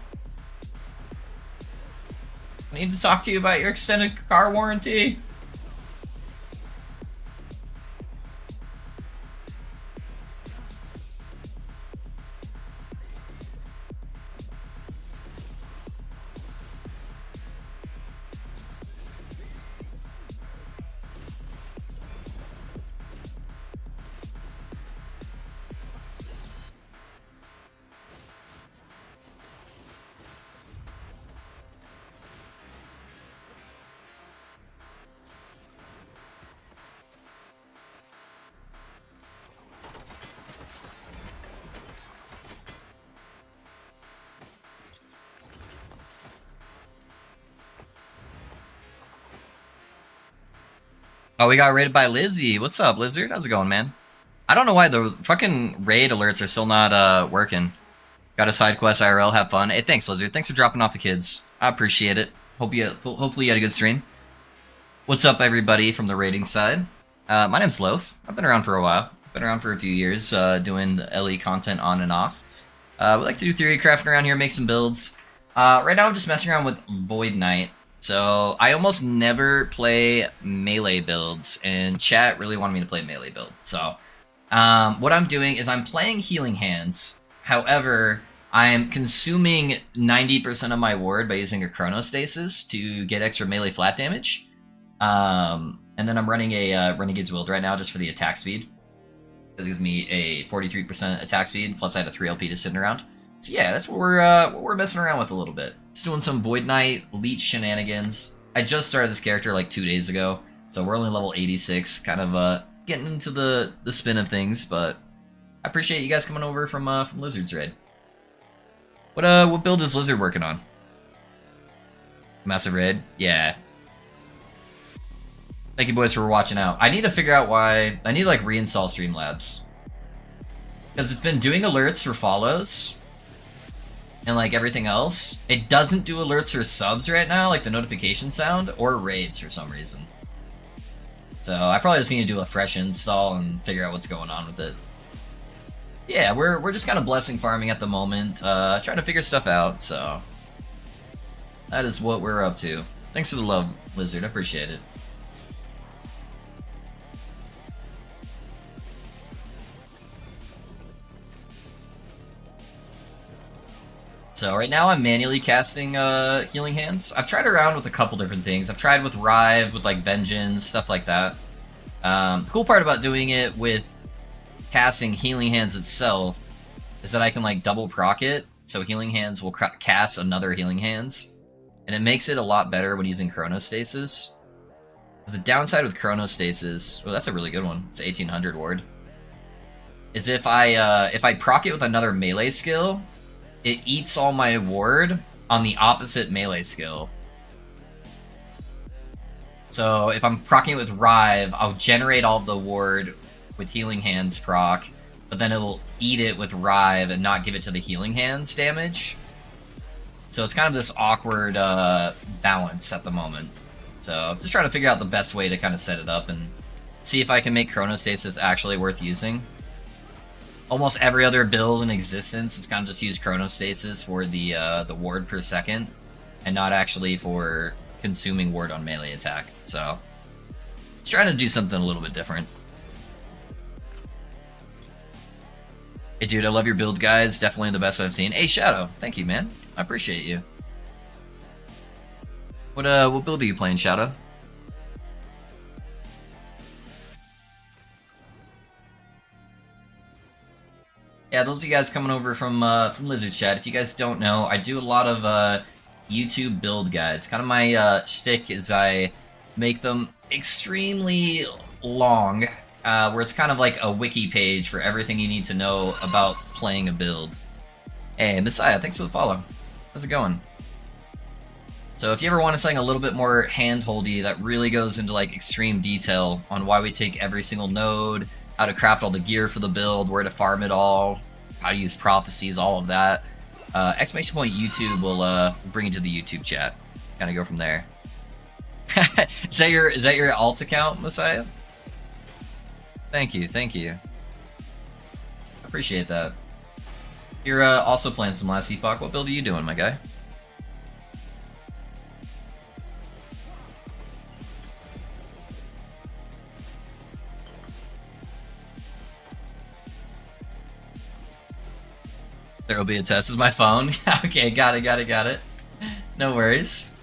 I need to talk to you about your extended car warranty. Oh, we got raided by Lizzie. What's up, Lizard? How's it going, man? I don't know why the fucking raid alerts are still not working. Got a side quest IRL, have fun. Hey, thanks, Lizard. Thanks for dropping off the kids. I appreciate it. Hopefully you had a good stream. What's up, everybody from the raiding side? My name's Loaf. I've been around for a while. Been around for a few years, doing the LE content on and off. We like to do theory crafting around here, make some builds. Right now I'm just messing around with Void Knight. So I almost never play melee builds, and chat really wanted me to play melee build. So what I'm doing is I'm playing Healing Hands. However, I'm consuming 90% of my ward by using a chronostasis to get extra melee flat damage. And then I'm running a Renegade's Wield right now just for the attack speed. This gives me a 43% attack speed, plus I had a 3 LP to sit around. So yeah, that's what we're messing around with a little bit. Just doing some Void Knight, Leech shenanigans. I just started this character like 2 days ago, so we're only level 86, kind of getting into the spin of things, but I appreciate you guys coming over from Lizard's raid. What build is Lizard working on? Massive raid? Yeah. Thank you boys for watching out. I need to figure out why I need to like reinstall Streamlabs. Because it's been doing alerts for follows and like everything else. It doesn't do alerts for subs right now, like the notification sound, or raids for some reason. So I probably just need to do a fresh install and figure out what's going on with it. Yeah, we're just kind of blessing farming at the moment, trying to figure stuff out, so that is what we're up to. Thanks for the love, Lizard, I appreciate it. So right now I'm manually casting Healing Hands. I've tried around with a couple different things. I've tried with Rive, with like Vengeance, stuff like that. The cool part about doing it with casting Healing Hands itself is that I can like double proc it, so Healing Hands will cast another Healing Hands, and it makes it a lot better when using Chronostasis. The downside with Chronostasis, oh that's a really good one, it's 1800 ward, is if I proc it with another melee skill, it eats all my ward on the opposite melee skill. So if I'm proccing it with Rive, I'll generate all of the ward with Healing Hands proc, but then it will eat it with Rive and not give it to the Healing Hands damage. So it's kind of this awkward balance at the moment. So just trying to figure out the best way to kind of set it up and see if I can make Chronostasis actually worth using. Almost every other build in existence is kind of just use Chronostasis for the ward per second, and not actually for consuming ward on melee attack. So just trying to do something a little bit different. Hey dude, I love your build guides. Definitely the best I've seen. Hey Shadow, thank you man. I appreciate you. What build are you playing, Shadow? Yeah, those of you guys coming over from Lizard Chat, if you guys don't know, I do a lot of YouTube build guides. Kind of my shtick is I make them extremely long, where it's kind of like a wiki page for everything you need to know about playing a build. Hey, Messiah, thanks for the follow. How's it going? So if you ever want something a little bit more hand-holdy that really goes into like extreme detail on why we take every single node, how to craft all the gear for the build, where to farm it all, how to use prophecies, all of that, exclamation point YouTube will bring you to the YouTube chat. Kind of go from there. Is that your alt account, Messiah? Thank you, thank you. Appreciate that. You're also playing some Last Epoch. What build are you doing, my guy? There will be a test. Is my phone? Okay, got it. No worries.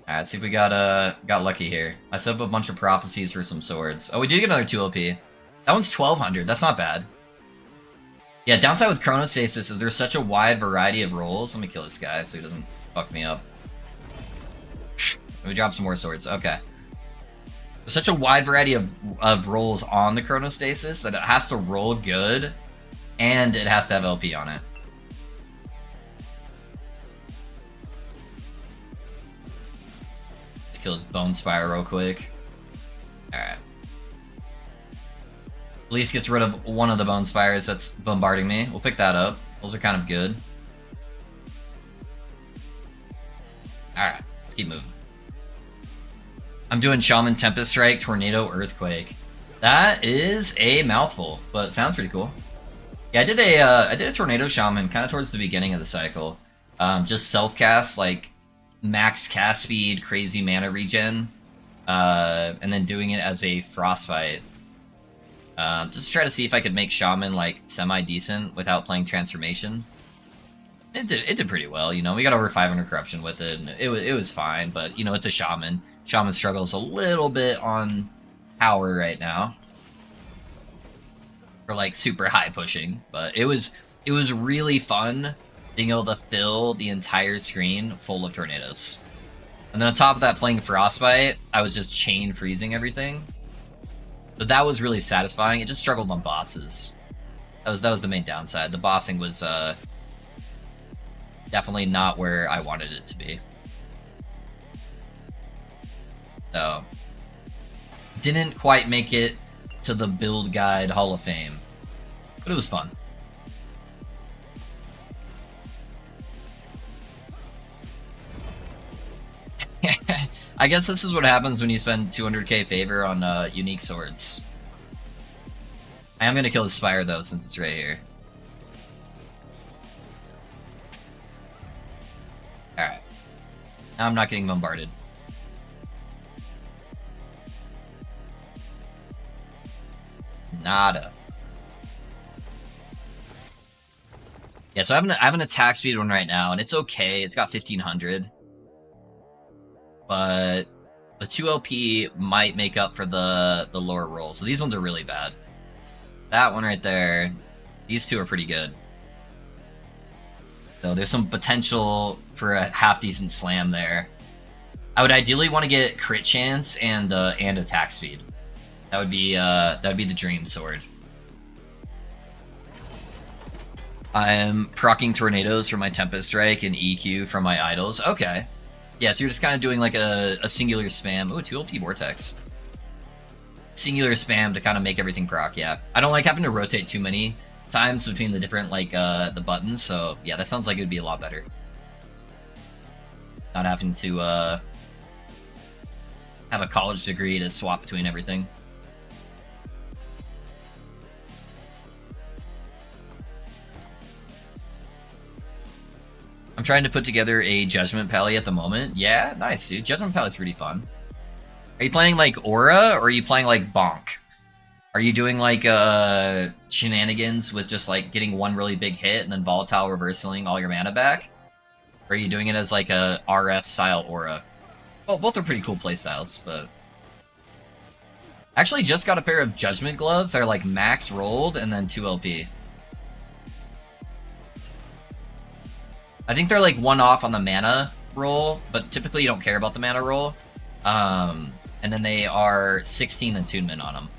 Alright, see if we got lucky here. I set up a bunch of prophecies for some swords. Oh, we did get another 2 LP. That one's 1200. That's not bad. Yeah, downside with Chronostasis is there's such a wide variety of roles. Let me kill this guy so he doesn't fuck me up. Let me drop some more swords. Okay. There's such a wide variety of rolls on the Chronostasis that it has to roll good, and it has to have LP on it. Let's kill his Bone Spire real quick. Alright. At least gets rid of one of the Bone Spires that's bombarding me. We'll pick that up. Those are kind of good. Alright, let's keep moving. I'm doing Shaman Tempest Strike, Tornado, Earthquake. That is a mouthful, but sounds pretty cool. Yeah, I did a Tornado Shaman kind of towards the beginning of the cycle. Just self-cast, like max cast speed, crazy mana regen, and then doing it as a Frostbite. Just try to see if I could make Shaman, like, semi-decent without playing Transformation. It did pretty well, you know. We got over 500 corruption with it, and it was fine, but, you know, it's a Shaman. Shaman struggles a little bit on power right now. For, like, super high pushing, but it was really fun being able to fill the entire screen full of tornadoes. And then on top of that, playing Frostbite, I was just chain freezing everything. So that was really satisfying. It just struggled on bosses. That was the main downside. The bossing was definitely not where I wanted it to be. So didn't quite make it to the Build Guide Hall of Fame, but it was fun. I guess this is what happens when you spend 200k favor on unique swords. I am gonna kill the Spire though, since it's right here. Alright. Now I'm not getting bombarded. Nada. Yeah, so I have an attack speed one right now, and it's okay. It's got 1500. But the 2 LP might make up for the lower roll. So these ones are really bad. That one right there, these two are pretty good. So there's some potential for a half-decent slam there. I would ideally want to get crit chance and attack speed. That would be the dream sword. I'm proccing tornadoes for my Tempest Strike and EQ from my idols. Okay. Yeah, so you're just kind of doing like a singular spam. Ooh, 2 LP Vortex. Singular spam to kind of make everything proc, yeah. I don't like having to rotate too many times between the different, like, the buttons, so yeah, that sounds like it would be a lot better. Not having to, have a college degree to swap between everything. I'm trying to put together a Judgment Pally at the moment. Yeah, nice, dude. Judgment Pally's pretty fun. Are you playing like Aura, or are you playing like Bonk? Are you doing like shenanigans with just like getting one really big hit and then volatile reversing all your mana back? Or are you doing it as like a RF style Aura? Well, both are pretty cool playstyles, but... Actually just got a pair of Judgment Gloves that are like max rolled and then 2 LP. I think they're like one off on the mana roll, but typically you don't care about the mana roll. And then they are 16 attunement on them.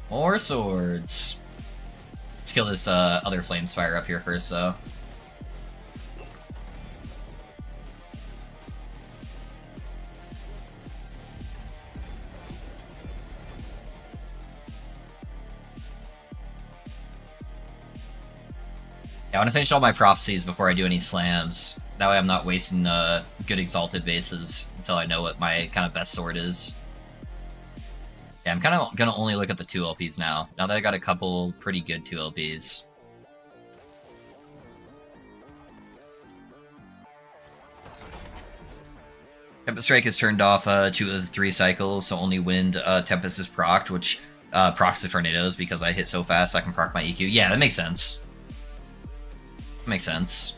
More swords. Let's kill this other Flame Spire up here first, though. Yeah, I want to finish all my prophecies before I do any slams. That way I'm not wasting good exalted bases until I know what my kind of best sword is. Yeah, I'm kind of going to only look at the 2 LPs now that I got a couple pretty good 2 LPs. Tempest Strike is turned off 2 of the 3 cycles, so only Wind Tempest is procced, which procs the tornadoes because I hit so fast I can proc my EQ. Yeah, that makes sense. Makes sense.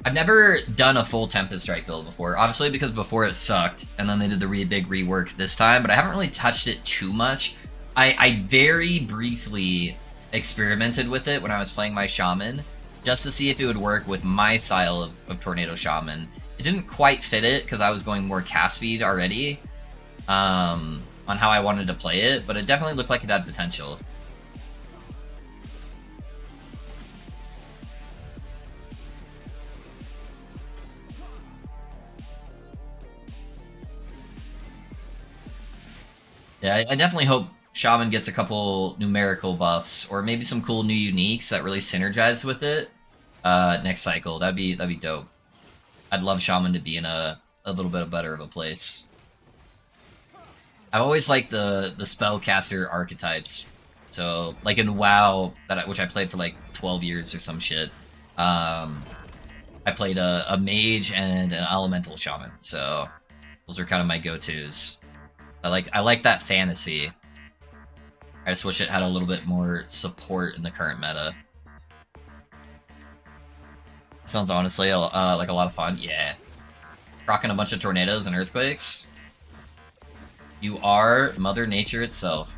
I've never done a full Tempest Strike build before, obviously because before it sucked, and then they did the really big rework this time, but I haven't really touched it too much. I very briefly experimented with it when I was playing my Shaman, just to see if it would work with my style of Tornado Shaman. It didn't quite fit it, because I was going more cast speed already, on how I wanted to play it, but it definitely looked like it had potential. Yeah, I definitely hope Shaman gets a couple numerical buffs, or maybe some cool new uniques that really synergize with it next cycle. That'd be dope. I'd love Shaman to be in a little bit better of a place. I've always liked the spellcaster archetypes. So, like in WoW, which I played for like 12 years or some shit. I played a mage and an elemental shaman, so those are kind of my go-tos. I like that fantasy. I just wish it had a little bit more support in the current meta. Sounds honestly like a lot of fun. Yeah. Rocking a bunch of tornadoes and earthquakes. You are Mother Nature itself.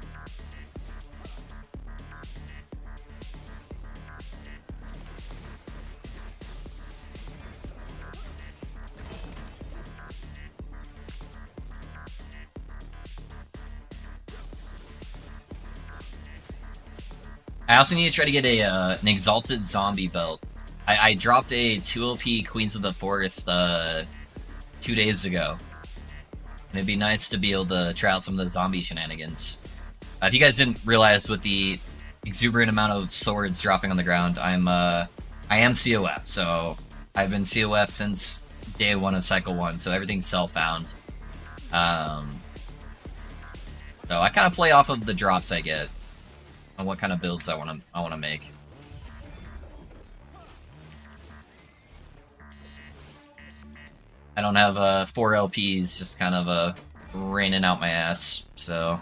I also need to try to get an Exalted Zombie belt. I dropped a 2LP Queens of the Forest 2 days ago. And it'd be nice to be able to try out some of the zombie shenanigans. If you guys didn't realize, with the exuberant amount of swords dropping on the ground, I am COF, so I've been COF since day 1 of Cycle 1, so everything's self-found. So I kind of play off of the drops I get on what kind of builds I wanna make. I don't have 4 LPs just kind of raining out my ass, so.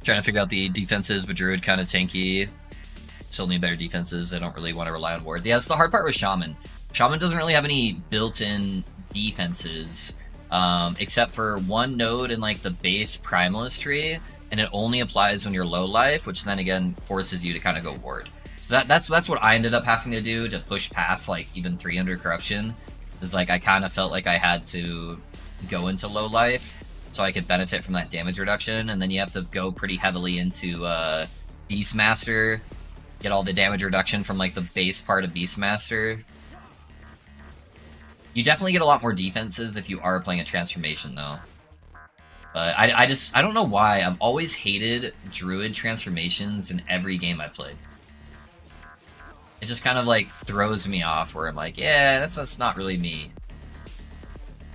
Trying to figure out the defenses, but Druid kind of tanky. Still need better defenses. I don't really want to rely on Ward. Yeah, that's the hard part with Shaman. Shaman doesn't really have any built-in defenses, except for one node in like the base Primalist tree, and it only applies when you're low life, which then again forces you to kind of go Ward. So that's what I ended up having to do to push past like even 300 corruption. Is like I kind of felt like I had to go into low life so I could benefit from that damage reduction, and then you have to go pretty heavily into Beastmaster, get all the damage reduction from like the base part of Beastmaster. You definitely get a lot more defenses if you are playing a transformation, though. But I don't know why. I've always hated Druid transformations in every game I played. It just kind of like throws me off, where I'm like, yeah, that's not really me.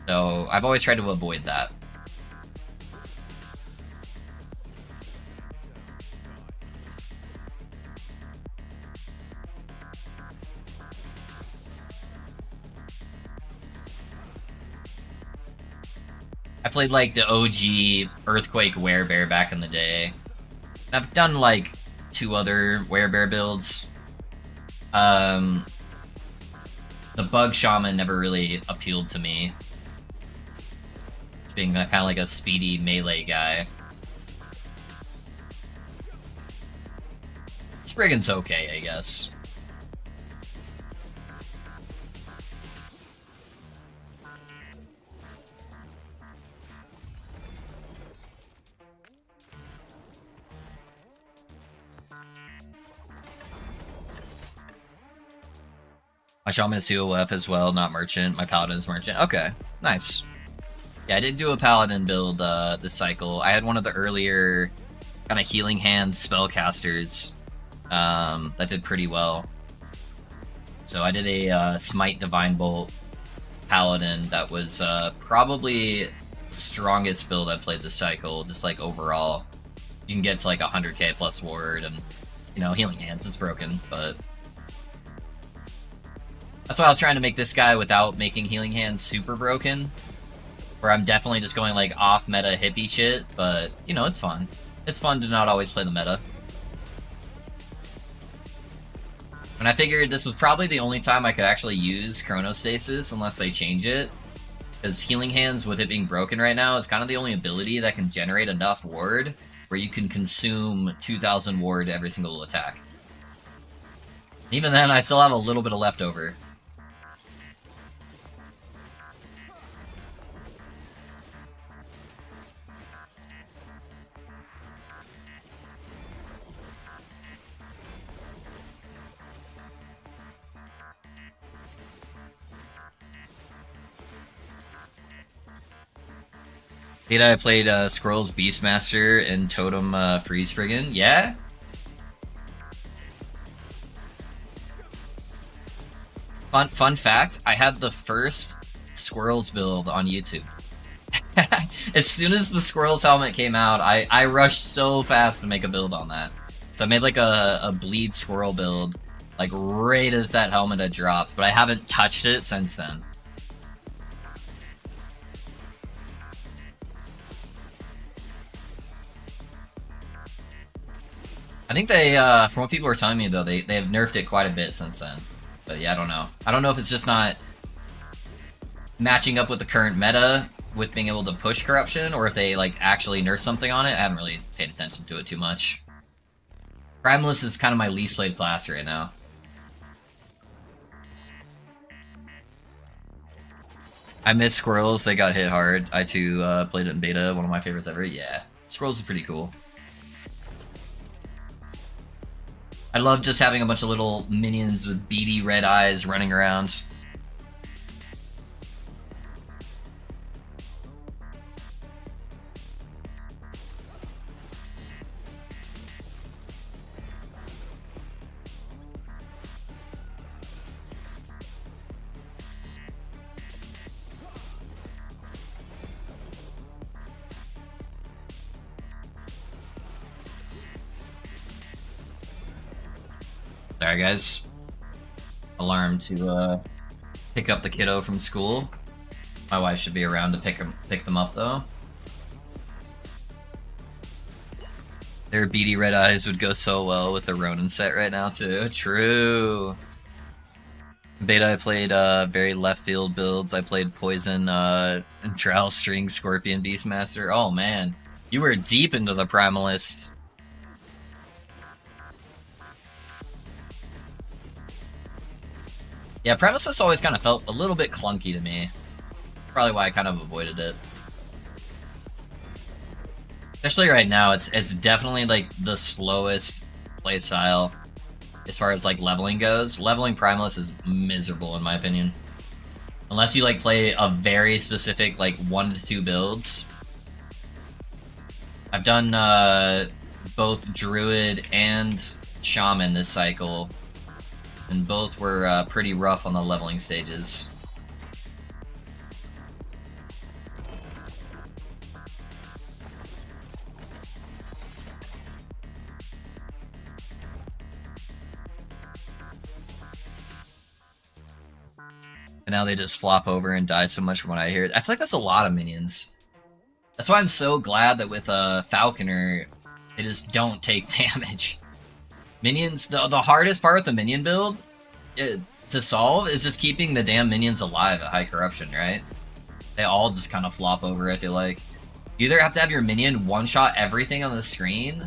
So I've always tried to avoid that. I played like the OG Earthquake Werebear back in the day. I've done like 2 other Werebear builds. The Bug Shaman never really appealed to me, being kind of like a speedy melee guy. Spriggan's okay, I guess. My Shaman is COF as well, not Merchant. My Paladin is Merchant. Okay, nice. Yeah, I did do a Paladin build this cycle. I had one of the earlier kind of Healing Hands spellcasters that did pretty well. So I did a Smite Divine Bolt Paladin that was probably the strongest build I played this cycle, just like overall. You can get to like 100k plus ward, and you know, Healing Hands is broken, but that's why I was trying to make this guy without making Healing Hands super broken, where I'm definitely just going like off meta hippie shit, but you know, it's fun. It's fun to not always play the meta. And I figured this was probably the only time I could actually use Chronostasis unless they change it, because Healing Hands, with it being broken right now, is kind of the only ability that can generate enough ward where you can consume 2000 ward every single attack. Even then, I still have a little bit of leftover. I played Scrolls Beastmaster and Totem Freeze Friggan. Yeah? Fun fact, I had the first Squirrels build on YouTube. As soon as the Squirrels helmet came out, I rushed so fast to make a build on that. So I made like a bleed squirrel build, like right as that helmet had dropped, but I haven't touched it since then. I think they, from what people were telling me though, they have nerfed it quite a bit since then. But yeah, I don't know. I don't know if it's just not matching up with the current meta with being able to push corruption, or if they like actually nerf something on it. I haven't really paid attention to it too much. Primalist is kind of my least played class right now. I miss Squirrels, they got hit hard. I too played it in beta, one of my favorites ever. Yeah, Squirrels is pretty cool. I love just having a bunch of little minions with beady red eyes running around. Sorry guys. Alarm to pick up the kiddo from school. My wife should be around to pick them up though. Their beady red eyes would go so well with the Ronin set right now too. True. Beta, I played very left field builds. I played Poison, Trowel String, Scorpion, Beastmaster. Oh man, you were deep into the Primalist. Yeah, Primalist always kind of felt a little bit clunky to me. Probably why I kind of avoided it. Especially right now, it's definitely like the slowest playstyle as far as like leveling goes. Leveling Primalist is miserable in my opinion. Unless you like play a very specific like 1 to 2 builds. I've done both Druid and Shaman this cycle, and both were pretty rough on the leveling stages. And now they just flop over and die so much from what I hear. I feel like that's a lot of minions. That's why I'm so glad that with Falconer, they just don't take damage. Minions, the hardest part with the minion build to solve is just keeping the damn minions alive at high corruption, right? They all just kind of flop over, I feel like. You either have to have your minion one-shot everything on the screen,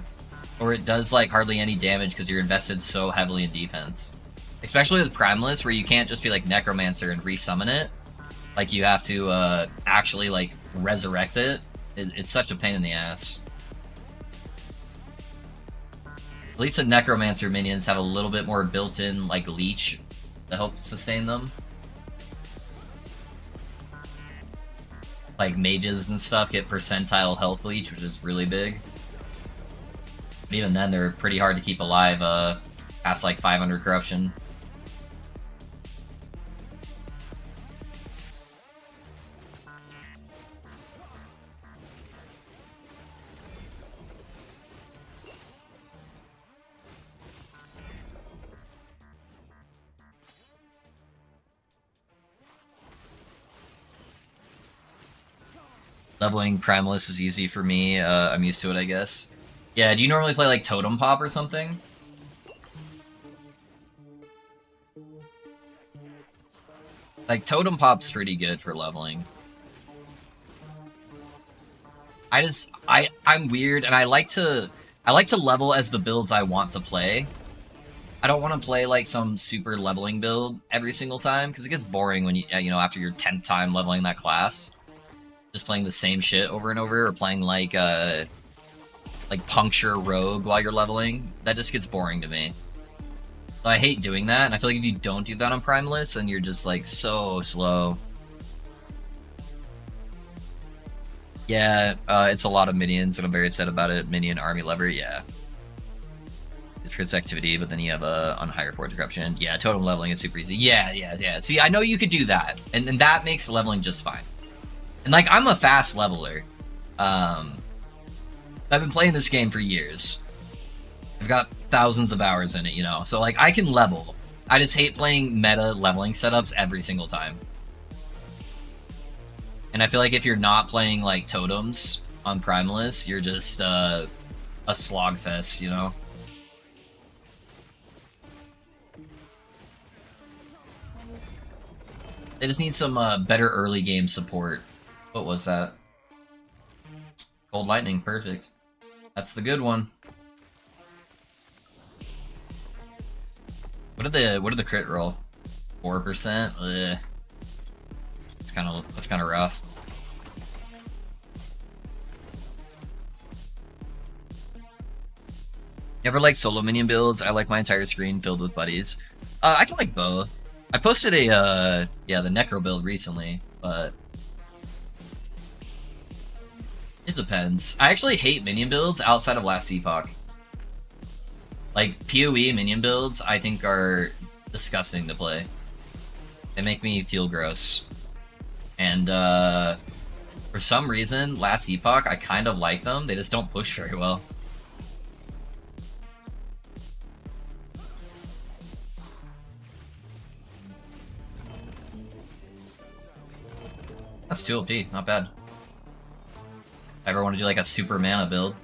or it does like hardly any damage because you're invested so heavily in defense. Especially with Primalist, where you can't just be like Necromancer and resummon it. Like you have to actually like resurrect it. It's such a pain in the ass. At least the Necromancer minions have a little bit more built-in like leech to help sustain them. Like mages and stuff get percentile health leech, which is really big. But even then, they're pretty hard to keep alive past like 500 corruption. Leveling Primalist is easy for me. I'm used to it, I guess. Yeah, do you normally play like Totem Pop or something? Like Totem Pop's pretty good for leveling. I'm weird, and I like to level as the builds I want to play. I don't want to play like some super leveling build every single time because it gets boring when you know after your 10th time leveling that class. Just playing the same shit over and over, or playing like Puncture Rogue while you're leveling, that just gets boring to me. So I hate doing that, and I feel like if you don't do that on Primalist, then you're just like so slow. Yeah, it's a lot of minions, and I'm very upset about it. Minion army lever, yeah. Triss activity, but then you have a on higher forge corruption. Yeah, totem leveling is super easy. Yeah. See, I know you could do that, and that makes leveling just fine. And like, I'm a fast leveler. I've been playing this game for years. I've got thousands of hours in it, you know. So like, I can level. I just hate playing meta leveling setups every single time. And I feel like if you're not playing like totems on Primalist, you're just a slog fest, you know. They just need some better early game support. What was that? Cold Lightning, perfect. That's the good one. What are the crit roll? 4%? Ugh. That's kind of rough. Never like solo minion builds. I like my entire screen filled with buddies. I can like both. I posted a the Necro build recently, but it depends. I actually hate minion builds outside of Last Epoch. Like PoE minion builds, I think are disgusting to play. They make me feel gross. And for some reason, Last Epoch, I kind of like them. They just don't push very well. That's 2 OP, not bad. If I ever want to do like a super mana build.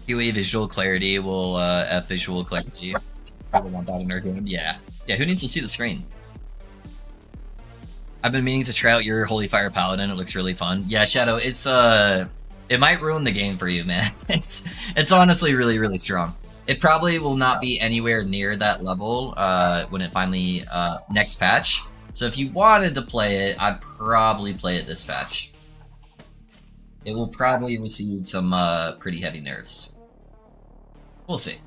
PoE visual clarity will F visual clarity. Probably want that in our game. Yeah, who needs to see the screen? I've been meaning to try out your Holy Fire Paladin. It looks really fun. Yeah, Shadow, it's it might ruin the game for you, man. It's honestly really strong. It probably will not be anywhere near that level when it finally next patch. So if you wanted to play it, I'd probably play it this patch. It will probably receive some pretty heavy nerfs. We'll see.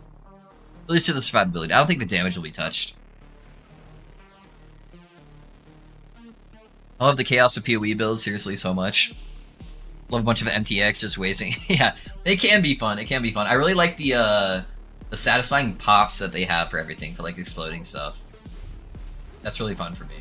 At least to the survivability. I don't think the damage will be touched. I love the chaos of PoE builds, seriously, so much. Love a bunch of MTX just wasting. Yeah, it can be fun. It can be fun. I really like the satisfying pops that they have for everything, for like exploding stuff. That's really fun for me.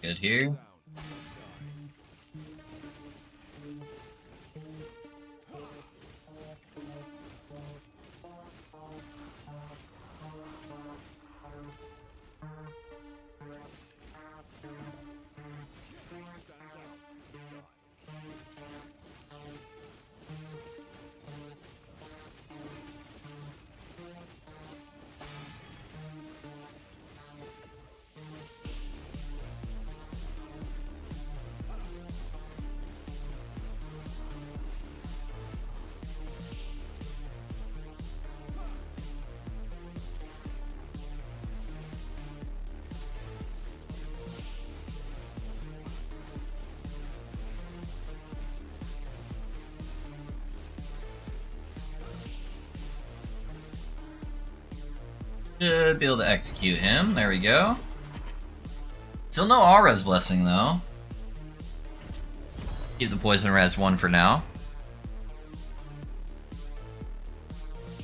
Good here. Should be able to execute him. There we go. Still no Aura's Blessing though. Keep the Poison Res 1 for now.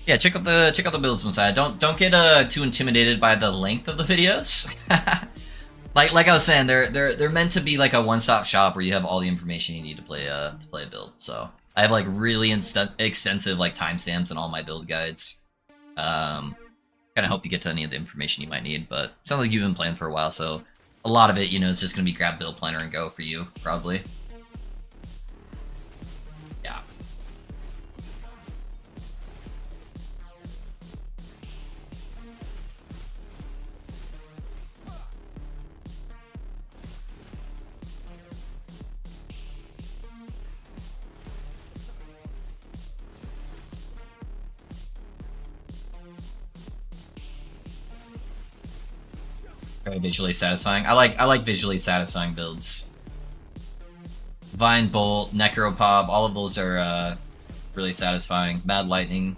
Yeah, check out the builds inside. Don't get too intimidated by the length of the videos. like I was saying, they're meant to be like a one-stop shop where you have all the information you need to play a build. So I have like really extensive like timestamps in all my build guides. Kind of help you get to any of the information you might need. But it sounds like you've been playing for a while, so a lot of it, you know, is just gonna be grab build planner and go for you, probably. Yeah. Very visually satisfying. I like visually satisfying builds. Vine Bolt, Necropop, all of those are really satisfying. Mad Lightning.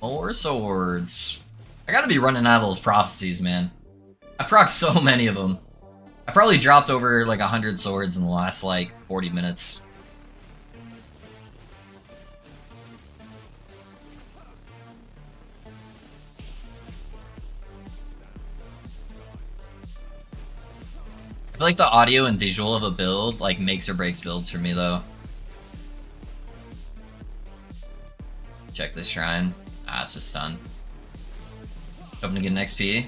More swords. I gotta be running out of those prophecies, man. I proc so many of them. I probably dropped over like 100 swords in the last like 40 minutes. I feel like the audio and visual of a build like makes or breaks builds for me though. Check this shrine. Ah, it's a stun. Hoping to get an XP.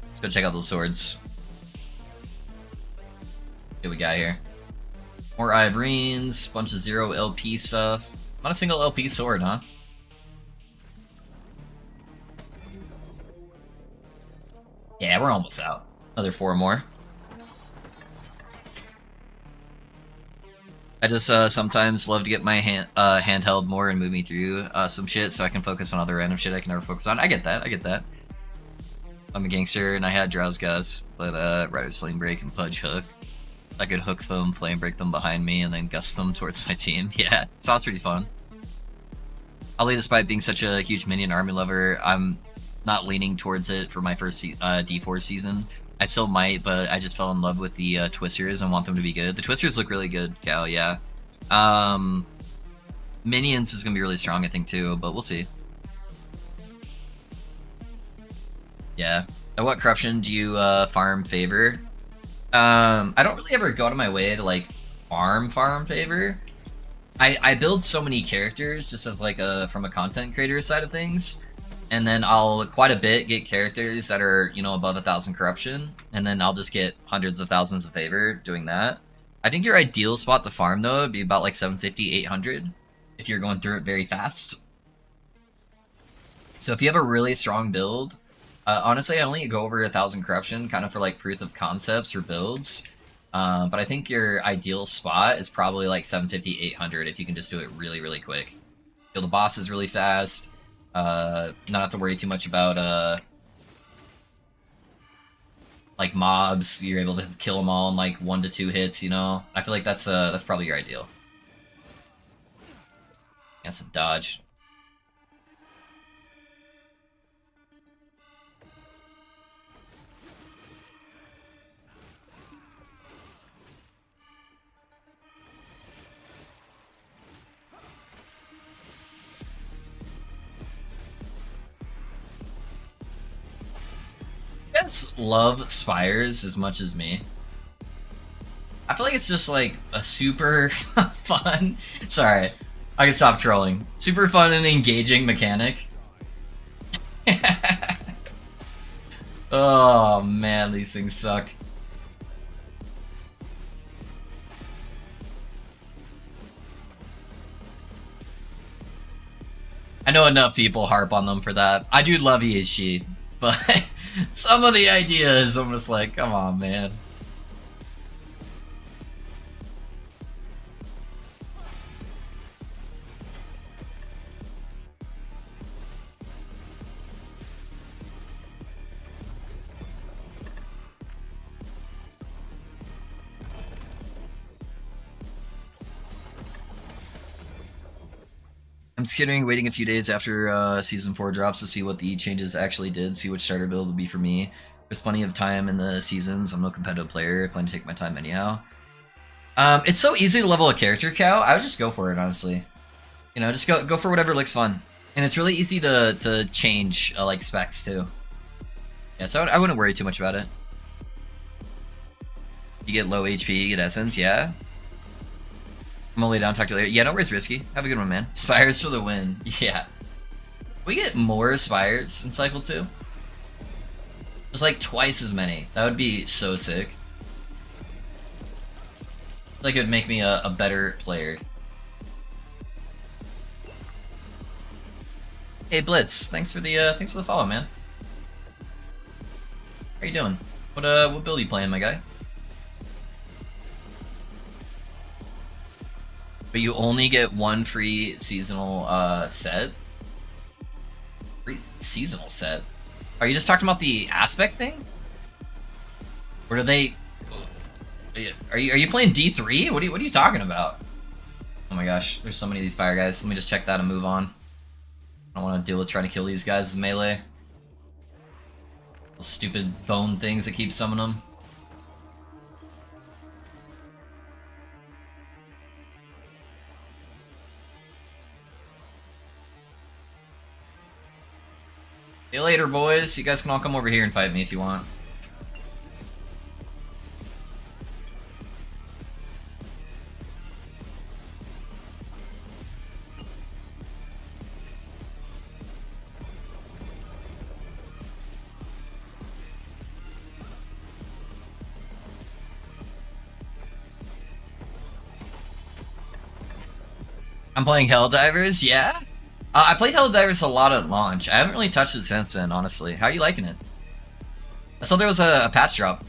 Let's go check out those swords. What we got here? More Ivorines, bunch of 0 LP stuff. Not a single LP sword, huh? Yeah, we're almost out. Another 4 more. I just sometimes love to get my handheld more and move me through some shit so I can focus on other random shit I can never focus on. I get that, I get that. I'm a gangster and I had Drowsgas, but Rider's Flame Break and Pudge Hook. I could hook them, flame break them behind me, and then gust them towards my team. Yeah, sounds pretty fun. Oddly, despite being such a huge minion army lover, I'm not leaning towards it for my first D4 season. I still might, but I just fell in love with the Twisters and want them to be good. The Twisters look really good, Cal, yeah. Minions is going to be really strong, I think, too, but we'll see. Yeah. At what corruption do you farm favor? I don't really ever go out of my way to like farm favor. I build so many characters just as like from a content creator side of things, and then I'll quite a bit get characters that are, you know, above 1,000 corruption, and then I'll just get hundreds of thousands of favor doing that. I think your ideal spot to farm though would be about like 750, 800 if you're going through it very fast. So if you have a really strong build, honestly, I only go over 1,000 corruption, kind of for like proof of concepts or builds. But I think your ideal spot is probably like 750, 800 if you can just do it really, really quick. Kill the bosses really fast. Not have to worry too much about like mobs. You're able to kill them all in like 1 to 2 hits. You know, I feel like that's probably your ideal. That's a dodge. You guys love Spires as much as me? I feel like it's just like a super fun. Sorry, I can stop trolling. Super fun and engaging mechanic. Oh man, these things suck. I know enough people harp on them for that. I do love EHG, but some of the ideas, I'm just like, come on, man. I'm considering waiting a few days after Season 4 drops to see what the changes actually did, see which starter build would be for me. There's plenty of time in the seasons. I'm no competitive player. I plan to take my time anyhow. It's so easy to level a character, Cow. I would just go for it, honestly. You know, just go for whatever looks fun. And it's really easy to change, like, specs, too. Yeah, so I wouldn't worry too much about it. You get low HP, you get Essence, yeah. I'm gonna lay down, talk to you later. Yeah, no worries, Risky. Have a good one, man. Spires for the win. Yeah. We get more Spires in Cycle 2? There's like twice as many. That would be so sick. Like, it would make me a better player. Hey Blitz, thanks for the follow, man. How you doing? What build are you playing, my guy? But you only get one free seasonal set. Free seasonal set. Are you just talking about the aspect thing? Or do they? Are you playing D3? What are you talking about? Oh my gosh, there's so many of these fire guys. Let me just check that and move on. I don't want to deal with trying to kill these guys with melee. Those stupid bone things that keep summoning them. See you later, boys. You guys can all come over here and fight me if you want. I'm playing Helldivers, yeah? I played Helldivers a lot at launch. I haven't really touched it since then, honestly. How are you liking it? I saw there was a patch drop.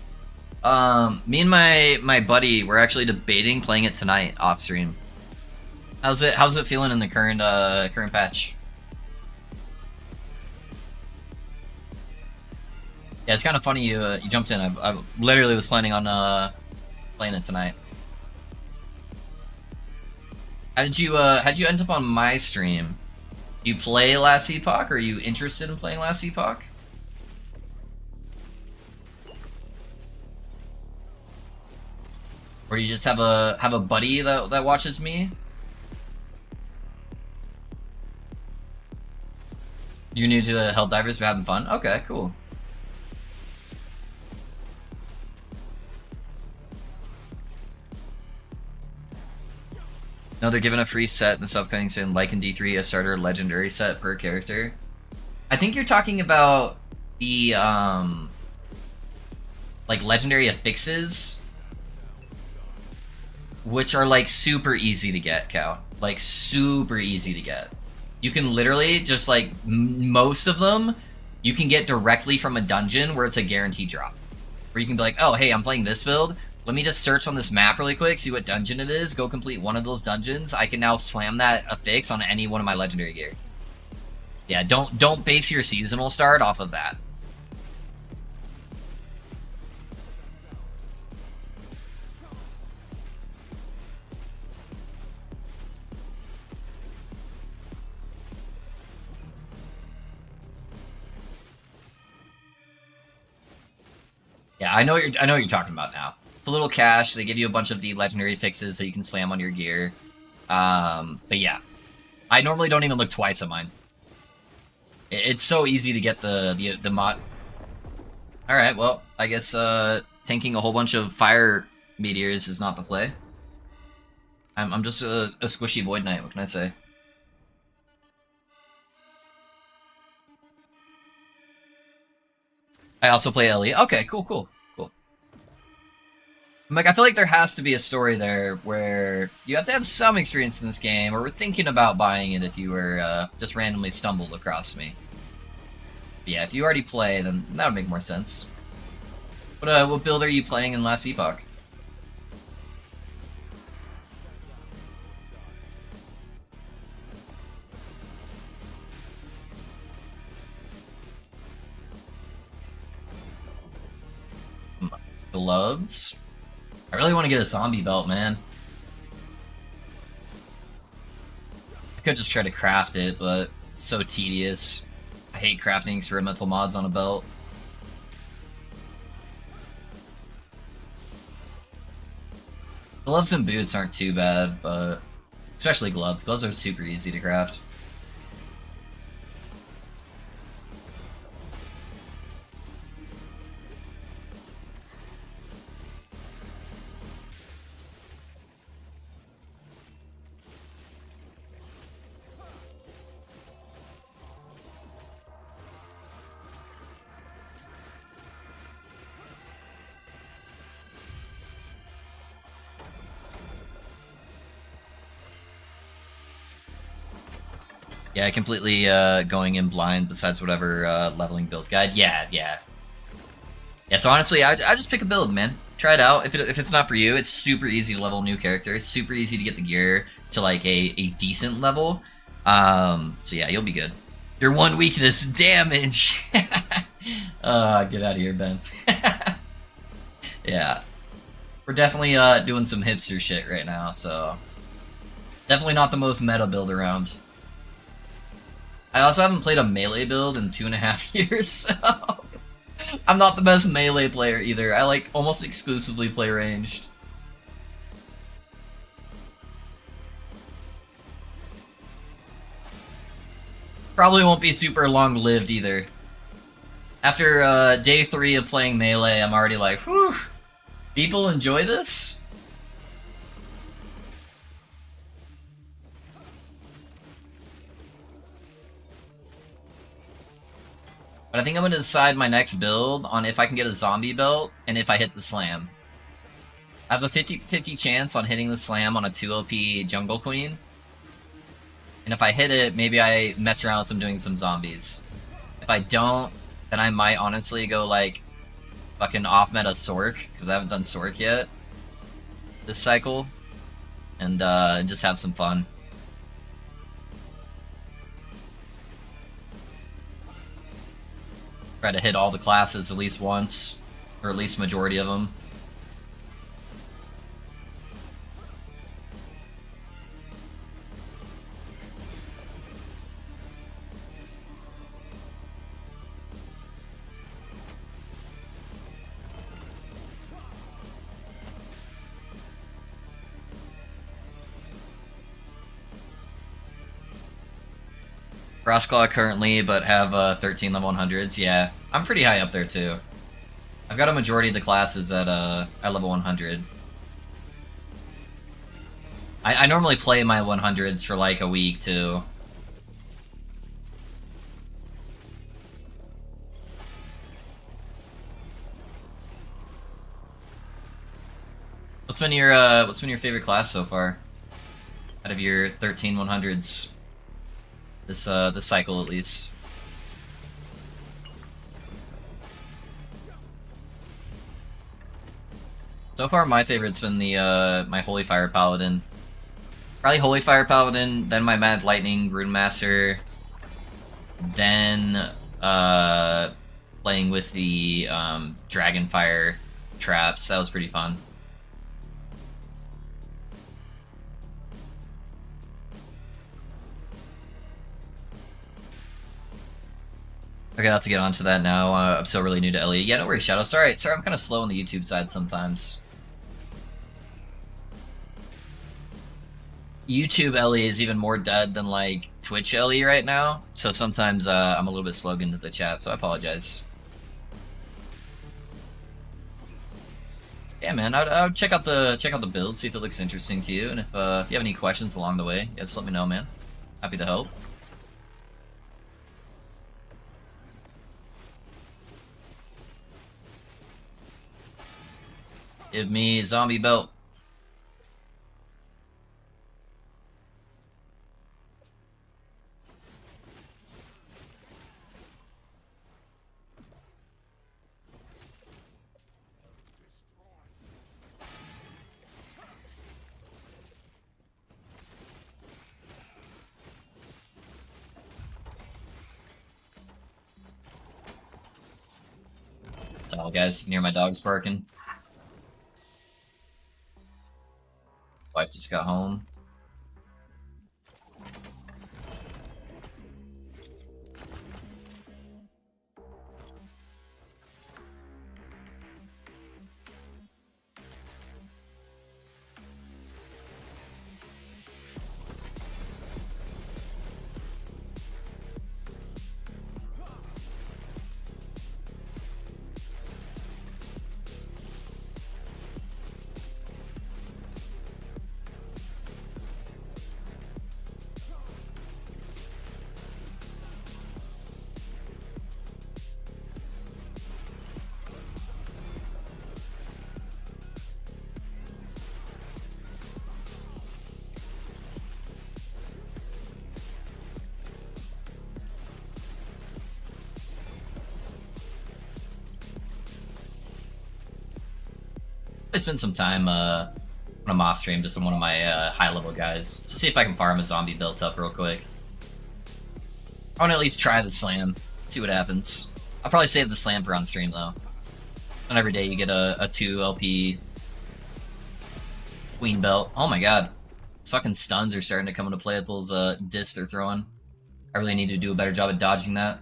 Me and my buddy were actually debating playing it tonight off stream. How's it feeling in the current patch? Yeah, it's kind of funny you jumped in. I literally was planning on playing it tonight. How'd you end up on my stream? Do you play Last Epoch? Or are you interested in playing Last Epoch? Or do you just have a buddy that watches me? You're new to the Helldivers but having fun? Okay, cool. No, they're giving a free set in this upcoming season, like in D3, a starter legendary set per character. I think you're talking about the like legendary affixes, which are like super easy to get, Cow. Like super easy to get. You can literally just like most of them you can get directly from a dungeon where it's a guaranteed drop. Where you can be like, oh hey, I'm playing this build. Let me just search on this map really quick, see what dungeon it is, go complete one of those dungeons. I can now slam that affix on any one of my legendary gear. Yeah, don't base your seasonal start off of that. Yeah, I know what you're talking about now. It's a little cash. They give you a bunch of the legendary fixes that you can slam on your gear. But yeah, I normally don't even look twice at mine. It's so easy to get the mod. All right, well, I guess tanking a whole bunch of fire meteors is not the play. I'm just a squishy void knight. What can I say? I also play Ellie. Okay, cool. Like, I feel like there has to be a story there where you have to have some experience in this game, or we're thinking about buying it if you were just randomly stumbled across me. But yeah, if you already play, then that would make more sense. What build are you playing in Last Epoch? Gloves? I really want to get a zombie belt, man. Could just try to craft it, but it's so tedious. I hate crafting experimental mods on a belt. Gloves and boots aren't too bad, but especially gloves. Gloves are super easy to craft. Yeah, completely going in blind besides whatever leveling build guide. Yeah, yeah. Yeah, so honestly, I just pick a build, man. Try it out. If it's not for you, it's super easy to level new characters. Super easy to get the gear to like a decent level. So yeah, you'll be good. Your one weakness, damage. Get out of here, Ben. Yeah. We're definitely doing some hipster shit right now, so definitely not the most meta build around. I also haven't played a melee build in 2.5 years, so I'm not the best melee player either. I like almost exclusively play ranged. Probably won't be super long-lived either. After day 3 of playing melee, I'm already like, whew, people enjoy this? But I think I'm going to decide my next build on if I can get a zombie belt and if I hit the slam. I have a 50-50 chance on hitting the slam on a 2 OP jungle queen. And if I hit it, maybe I mess around with doing some zombies. If I don't, then I might honestly go like fucking off meta Sork, because I haven't done Sork yet this cycle. And just have some fun. Try to hit all the classes at least once, or at least majority of them. Frostclaw currently, but have 13 level 100s. Yeah, I'm pretty high up there too. I've got a majority of the classes at level 100. I normally play my 100s for like a week too. What's been your favorite class so far? Out of your 13 100s? This cycle at least. So far my favorite's been the my Holy Fire Paladin. Probably Holy Fire Paladin, then my Mad Lightning Rune Master, then playing with the Dragonfire traps. That was pretty fun. Okay, I'll have to get onto that now. I'm still really new to LE. Yeah, no worries, Shadow. Sorry, I'm kind of slow on the YouTube side sometimes. YouTube LE is even more dead than like Twitch LE right now, so sometimes I'm a little bit slow into the chat, so I apologize. Yeah, man, I would check out the build, see if it looks interesting to you, and if you have any questions along the way, yeah, just let me know, man. Happy to help. Give me zombie belt. That's all, guys. You can hear my dogs barking. Wife just got home. I spend some time on a Moth stream just on one of my high level guys to see if I can farm a zombie built up real quick. I want to at least try the slam, see what happens. I'll probably save the slam for on stream though. Not every day you get a 2 LP queen belt. Oh my god. These fucking stuns are starting to come into play with those discs they're throwing. I really need to do a better job at dodging that.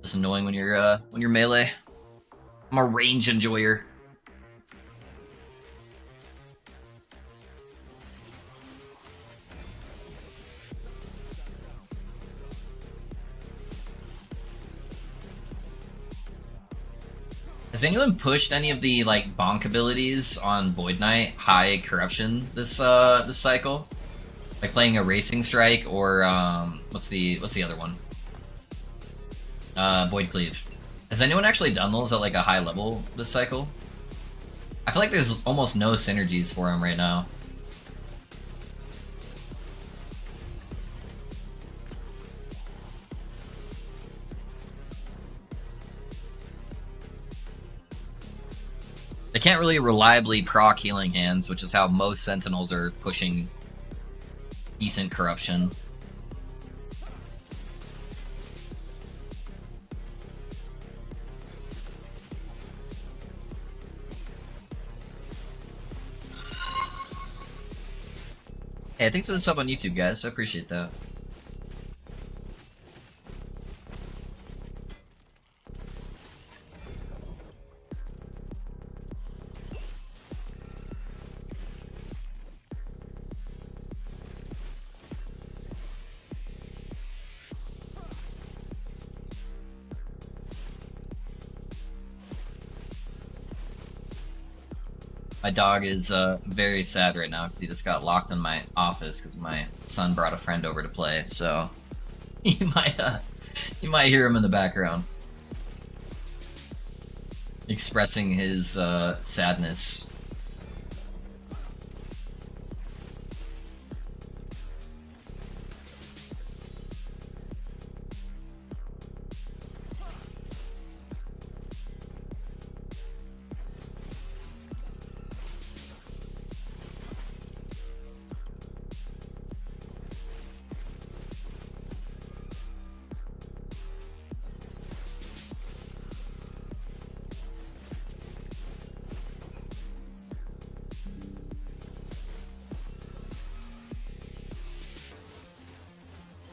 Just annoying when you're melee. I'm a range enjoyer. Has anyone pushed any of the like bonk abilities on Void Knight high corruption this this cycle? Like playing a Racing Strike or what's the other one? Void Cleave. Has anyone actually done those at like a high level this cycle? I feel like there's almost no synergies for them right now. They can't really reliably proc healing hands, which is how most sentinels are pushing decent corruption. Hey, thanks for the sub on YouTube, guys. I appreciate that. My dog is very sad right now because he just got locked in my office because my son brought a friend over to play. So you might hear him in the background expressing his sadness.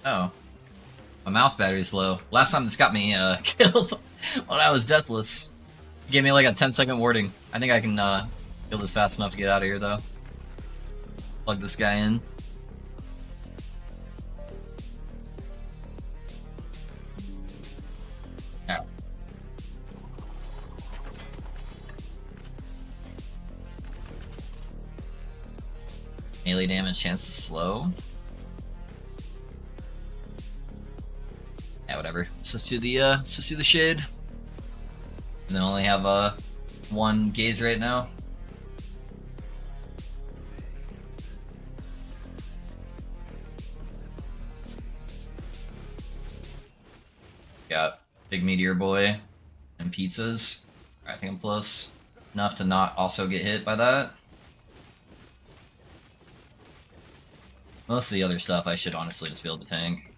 Oh. My mouse battery's low. Last time this got me killed when I was deathless. It gave me like a 10-second warning. I think I can kill this fast enough to get out of here though. Plug this guy in. Ow. Melee damage chance to slow. Yeah, whatever. Let's do the shade. And then only have one gaze right now. Got Big Meteor Boy and pizzas. I think I'm close enough to not also get hit by that. Most of the other stuff I should honestly just be able to tank.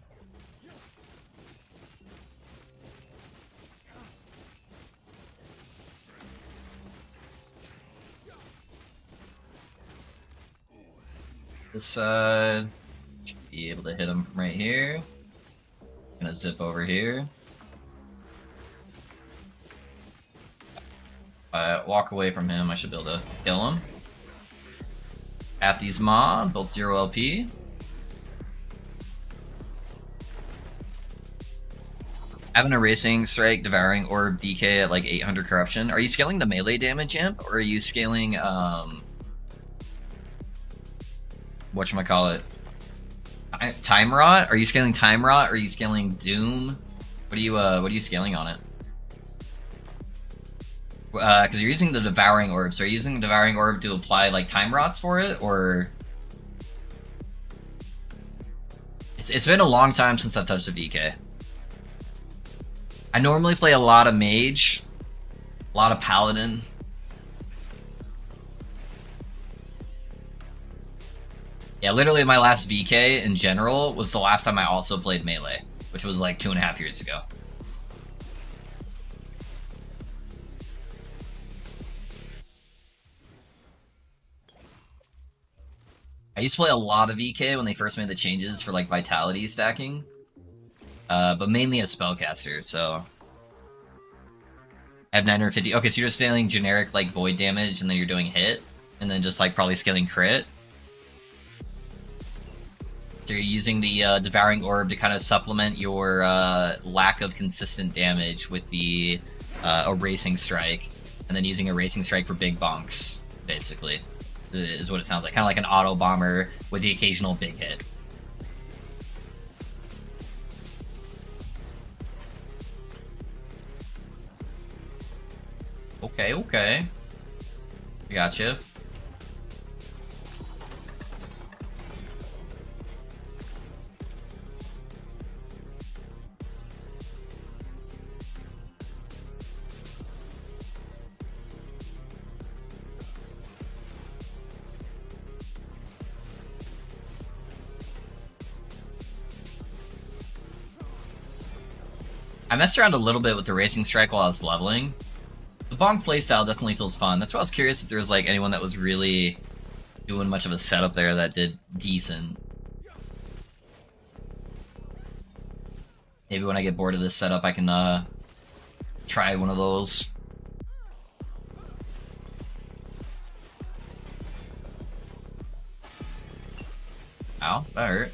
This side, should be able to hit him from right here. Gonna zip over here. If I walk away from him, I should be able to kill him. At these mod, built 0 LP. Having a Racing Strike, Devouring Orb, DK at like 800 corruption. Are you scaling the melee damage, Imp? Or are you scaling, whatchamacallit? Time Rot? Are you scaling Time Rot? Or are you scaling Doom? What are you scaling on it? Because you're using the Devouring Orb, so are you using the Devouring Orb to apply like Time Rots for it, or? It's been a long time since I've touched a VK. I normally play a lot of Mage, a lot of Paladin. Yeah, literally my last VK in general was the last time I also played Melee, which was like 2.5 years ago. I used to play a lot of VK when they first made the changes for like vitality stacking, but mainly as spellcaster, so I have 950. Okay, so you're just scaling generic like void damage, and then you're doing hit, and then just like probably scaling crit. So you're using the Devouring Orb to kind of supplement your lack of consistent damage with the Erasing Strike, and then using Erasing Strike for big bonks, basically, is what it sounds like. Kind of like an auto bomber with the occasional big hit. Okay, okay. I gotcha. I messed around a little bit with the Racing Strike while I was leveling. The bonk playstyle definitely feels fun. That's why I was curious if there was like anyone that was really doing much of a setup there that did decent. Maybe when I get bored of this setup, I can try one of those. Ow, that hurt.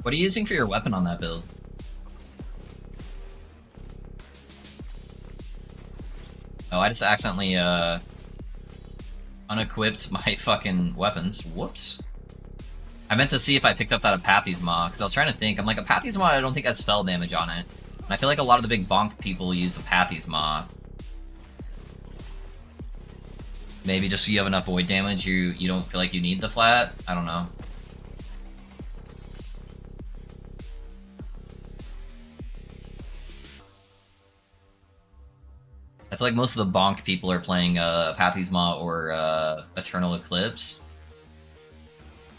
What are you using for your weapon on that build? Oh, I just accidentally unequipped my fucking weapons. Whoops. I meant to see if I picked up that Apathy's Maw, because I was trying to think. I'm like, Apathy's Maw I don't think has spell damage on it. And I feel like a lot of the big bonk people use Apathy's Maw. Maybe just so you have enough void damage, you don't feel like you need the flat? I don't know. I feel like most of the bonk people are playing Apathy's Maw or Eternal Eclipse.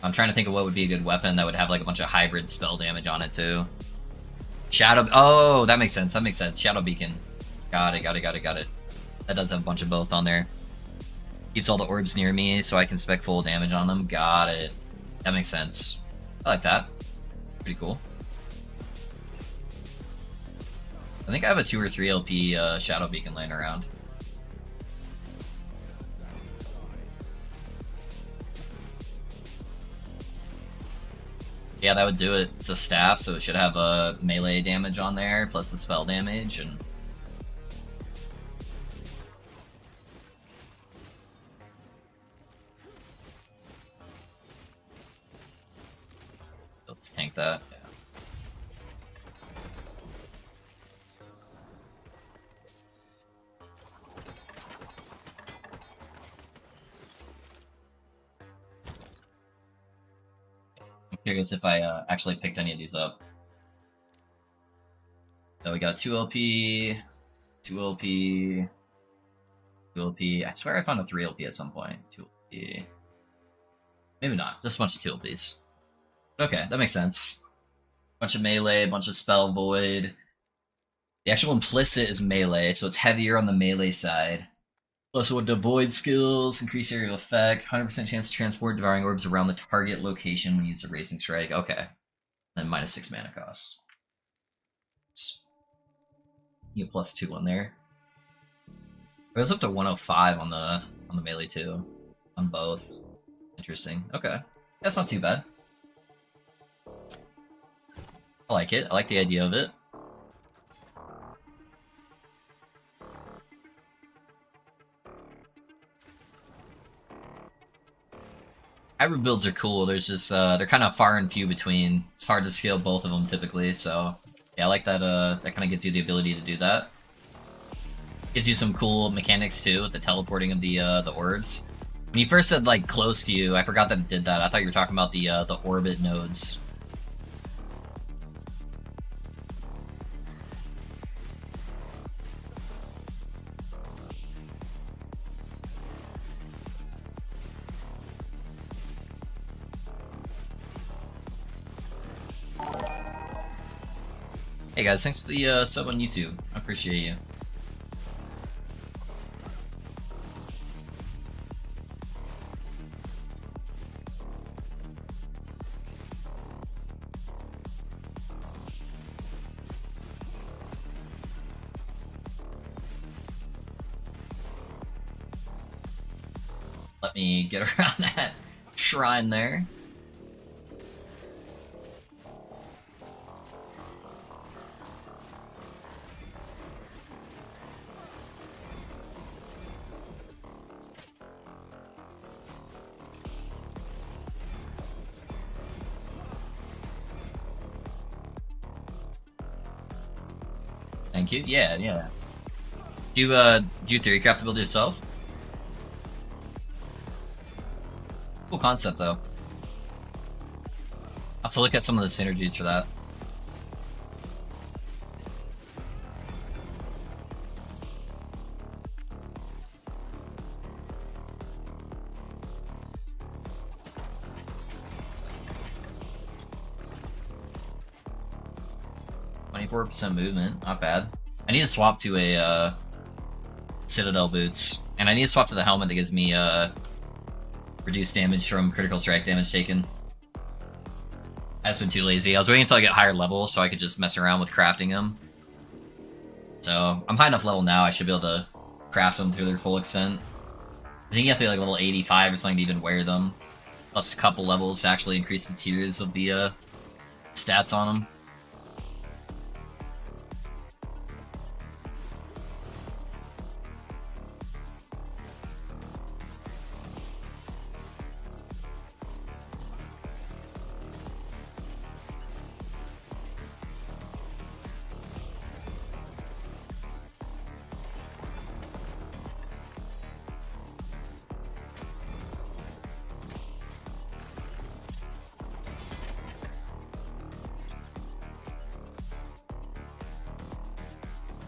I'm trying to think of what would be a good weapon that would have like a bunch of hybrid spell damage on it too. Shadow... Oh, that makes sense. That makes sense. Shadow Beacon. Got it, got it, got it, got it. That does have a bunch of both on there. Keeps all the orbs near me so I can spec full damage on them. Got it. That makes sense. I like that. Pretty cool. I think I have a 2 or 3 LP Shadow Beacon laying around. Yeah, that would do it. It's a staff, so it should have a melee damage on there, plus the spell damage, and... Let's tank that. Yeah. I'm curious if I actually picked any of these up. So we got 2 LP, 2 LP, 2 LP. I swear I found a 3 LP at some point. 2 LP. Maybe not. Just a bunch of 2 LPs. Okay, that makes sense. Bunch of melee, bunch of spell void. The actual implicit is melee, so it's heavier on the melee side. Plus with the void skills, increase area of effect, 100% chance to transport devouring orbs around the target location when you use a racing strike. Okay. Then minus 6 mana cost. You get plus 2 on there. It goes up to 105 on the melee too. On both. Interesting. Okay. That's not too bad. I like it. I like the idea of it. Hybrid builds are cool. There's just they're kind of far and few between. It's hard to scale both of them typically, so Yeah, I like that. That kind of gives you the ability to do that. Gives you some cool mechanics too with the teleporting of the orbs. When you first said like close to you, I forgot that it did that. I thought you were talking about the orbit nodes. Hey guys, thanks for the sub on YouTube. I appreciate you. Let me get around that shrine there. Thank you. Yeah, yeah. Do you theory craft the build yourself? Cool concept though. I'll have to look at some of the synergies for that. %, movement, not bad. I need to swap to a Citadel boots, and I need to swap to the helmet that gives me reduced damage from critical strike damage taken. I've just been too lazy. I was waiting until I get higher level so I could just mess around with crafting them. So I'm high enough level now, I should be able to craft them to their full extent. I think you have to be like level 85 or something to even wear them. Plus a couple levels to actually increase the tiers of the stats on them.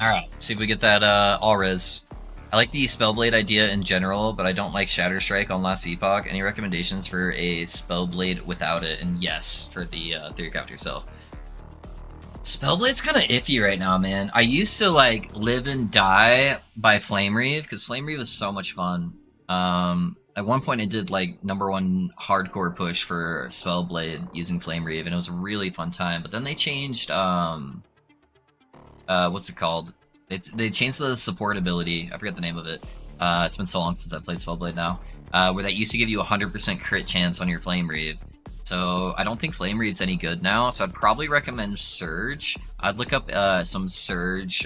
Alright, see if we get that all-res. I like the Spellblade idea in general, but I don't like Shatter Strike on Last Epoch. Any recommendations for a Spellblade without it? And yes, for the Theorycraft yourself. Spellblade's kind of iffy right now, man. I used to like live and die by Flame Reave, because Flame Reave is so much fun. At one point I did like #1 hardcore push for Spellblade using Flame Reave, and it was a really fun time. But then they changed what's it called? They changed the support ability. I forget the name of it. It's been so long since I played Spellblade now. Where that used to give you a 100% crit chance on your Flame Reave. So I don't think Flame Reave's any good now. So I'd probably recommend Surge. I'd look up some Surge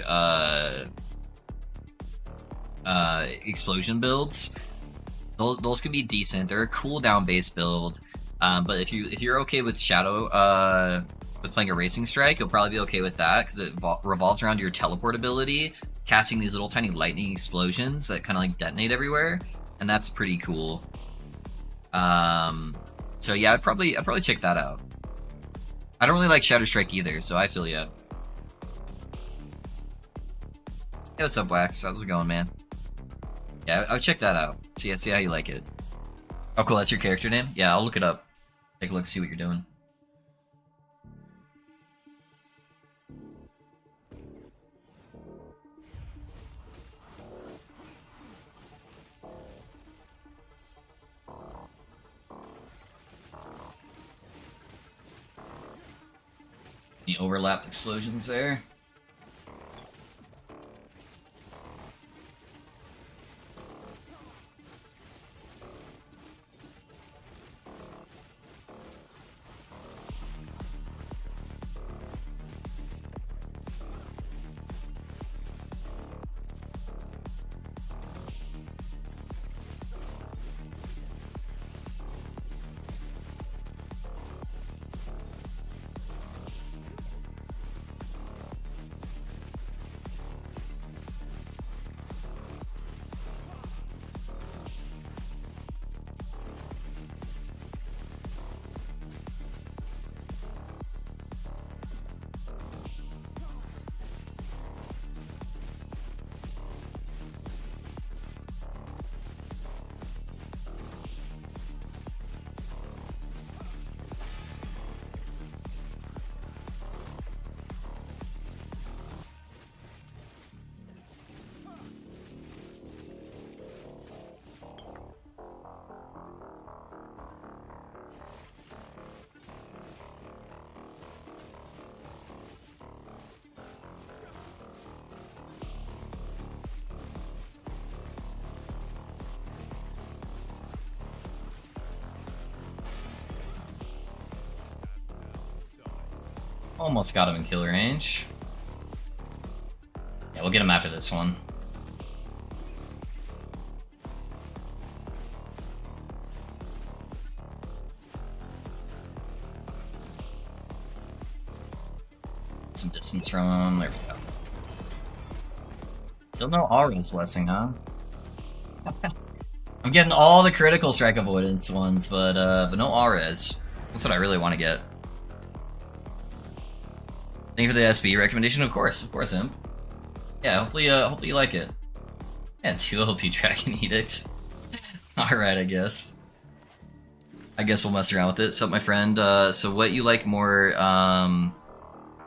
explosion builds. Those can be decent. They're a cooldown based build. But if you're okay with Shadow with playing a Racing Strike, you'll probably be okay with that because it revolves around your teleport ability, casting these little tiny lightning explosions that kind of like detonate everywhere, and that's pretty cool. So yeah, I'd probably check that out. I don't really like Shatter Strike either, so I feel ya. Hey, what's up, Wax? How's it going, man? Yeah, I would check that out. See how you like it. Oh, cool. That's your character name? Yeah, I'll look it up. Take a look, see what you're doing. The overlap explosions there. Almost got him in kill range. Yeah, we'll get him after this one. Some distance from him. There we go. Still no Aura's blessing, huh? I'm getting all the critical strike avoidance ones, but no Auras. That's what I really want to get. Thank you for the SB recommendation. Of course, Imp. Yeah, hopefully you like it. Yeah, 2 LP Dragon Edict. Alright, I guess. I guess we'll mess around with it. So, my friend, so what you like more,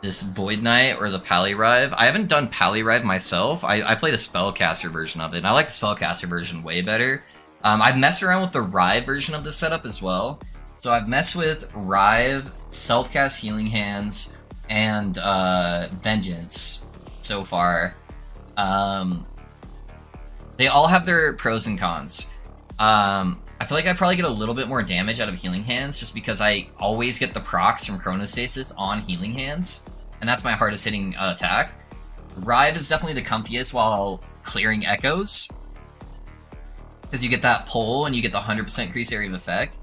this Void Knight or the Pally-Rive? I haven't done Pally-Rive myself. I played the Spellcaster version of it, and I like the Spellcaster version way better. I've messed around with the Rive version of this setup as well. So I've messed with Rive, Self-Cast Healing Hands, and Vengeance so far. They all have their pros and cons. I feel like I probably get a little bit more damage out of Healing Hands just because I always get the procs from Chronostasis on Healing Hands, and that's my hardest hitting attack. Rive is definitely the comfiest while clearing Echoes, because you get that pull and you get the 100% increased area of effect.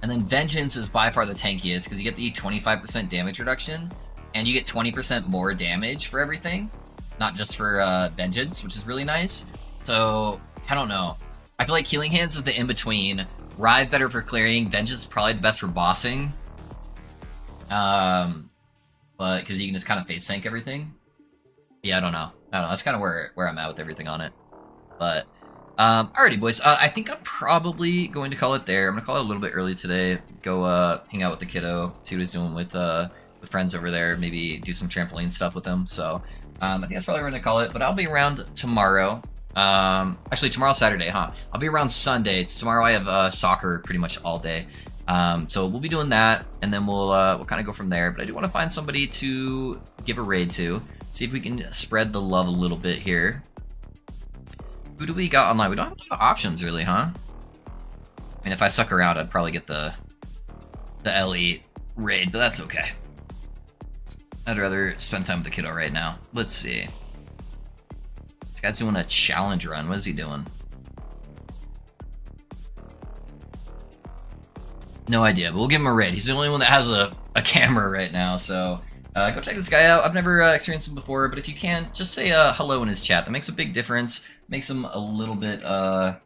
And then Vengeance is by far the tankiest because you get the 25% damage reduction, and you get 20% more damage for everything, not just for Vengeance, which is really nice. So, I don't know. I feel like Healing Hands is the in-between. Rive better for clearing, Vengeance is probably the best for bossing. But, because you can just kind of face tank everything. Yeah, I don't know. That's kind of where I'm at with everything on it. But, alrighty, boys. I think I'm probably going to call it there. I'm going to call it a little bit early today. Go, hang out with the kiddo, see what he's doing with friends over there. Maybe do some trampoline stuff with them. So, I think that's probably where I'm going to call it. But I'll be around tomorrow. Actually, tomorrow's Saturday, huh? I'll be around Sunday. Tomorrow I have soccer pretty much all day. So we'll be doing that, and then we'll kind of go from there. But I do want to find somebody to give a raid to. See if we can spread the love a little bit here. Who do we got online? We don't have a lot of options, really, huh? I mean, if I suck around, I'd probably get the LE raid, but that's okay. I'd rather spend time with the kiddo right now. Let's see. This guy's doing a challenge run. What is he doing? No idea, but we'll give him a raid. He's the only one that has a camera right now, so go check this guy out. I've never experienced him before, but if you can, just say hello in his chat. That makes a big difference. Makes him a little bit, I'm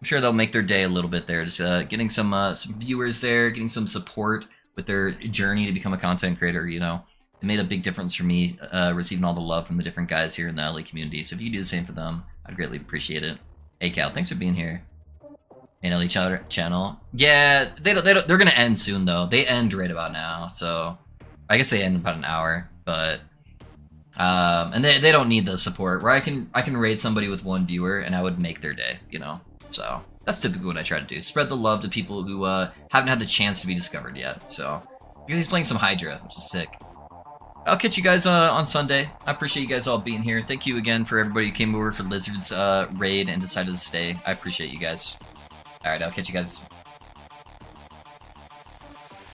sure they'll make their day a little bit there. Just getting some viewers there, getting some support with their journey to become a content creator, you know. It made a big difference for me, receiving all the love from the different guys here in the LA community. So if you do the same for them, I'd greatly appreciate it. Hey Cal, thanks for being here. In LA channel. Yeah, they're gonna end soon though. They end right about now, so I guess they end in about an hour. But and they don't need the support. Where I can raid somebody with 1 viewer and I would make their day, you know. So that's typically what I try to do. Spread the love to people who haven't had the chance to be discovered yet. So because he's playing some Hydra, which is sick. I'll catch you guys on Sunday. I appreciate you guys all being here. Thank you again for everybody who came over for Lizard's raid and decided to stay. I appreciate you guys. Alright, I'll catch you guys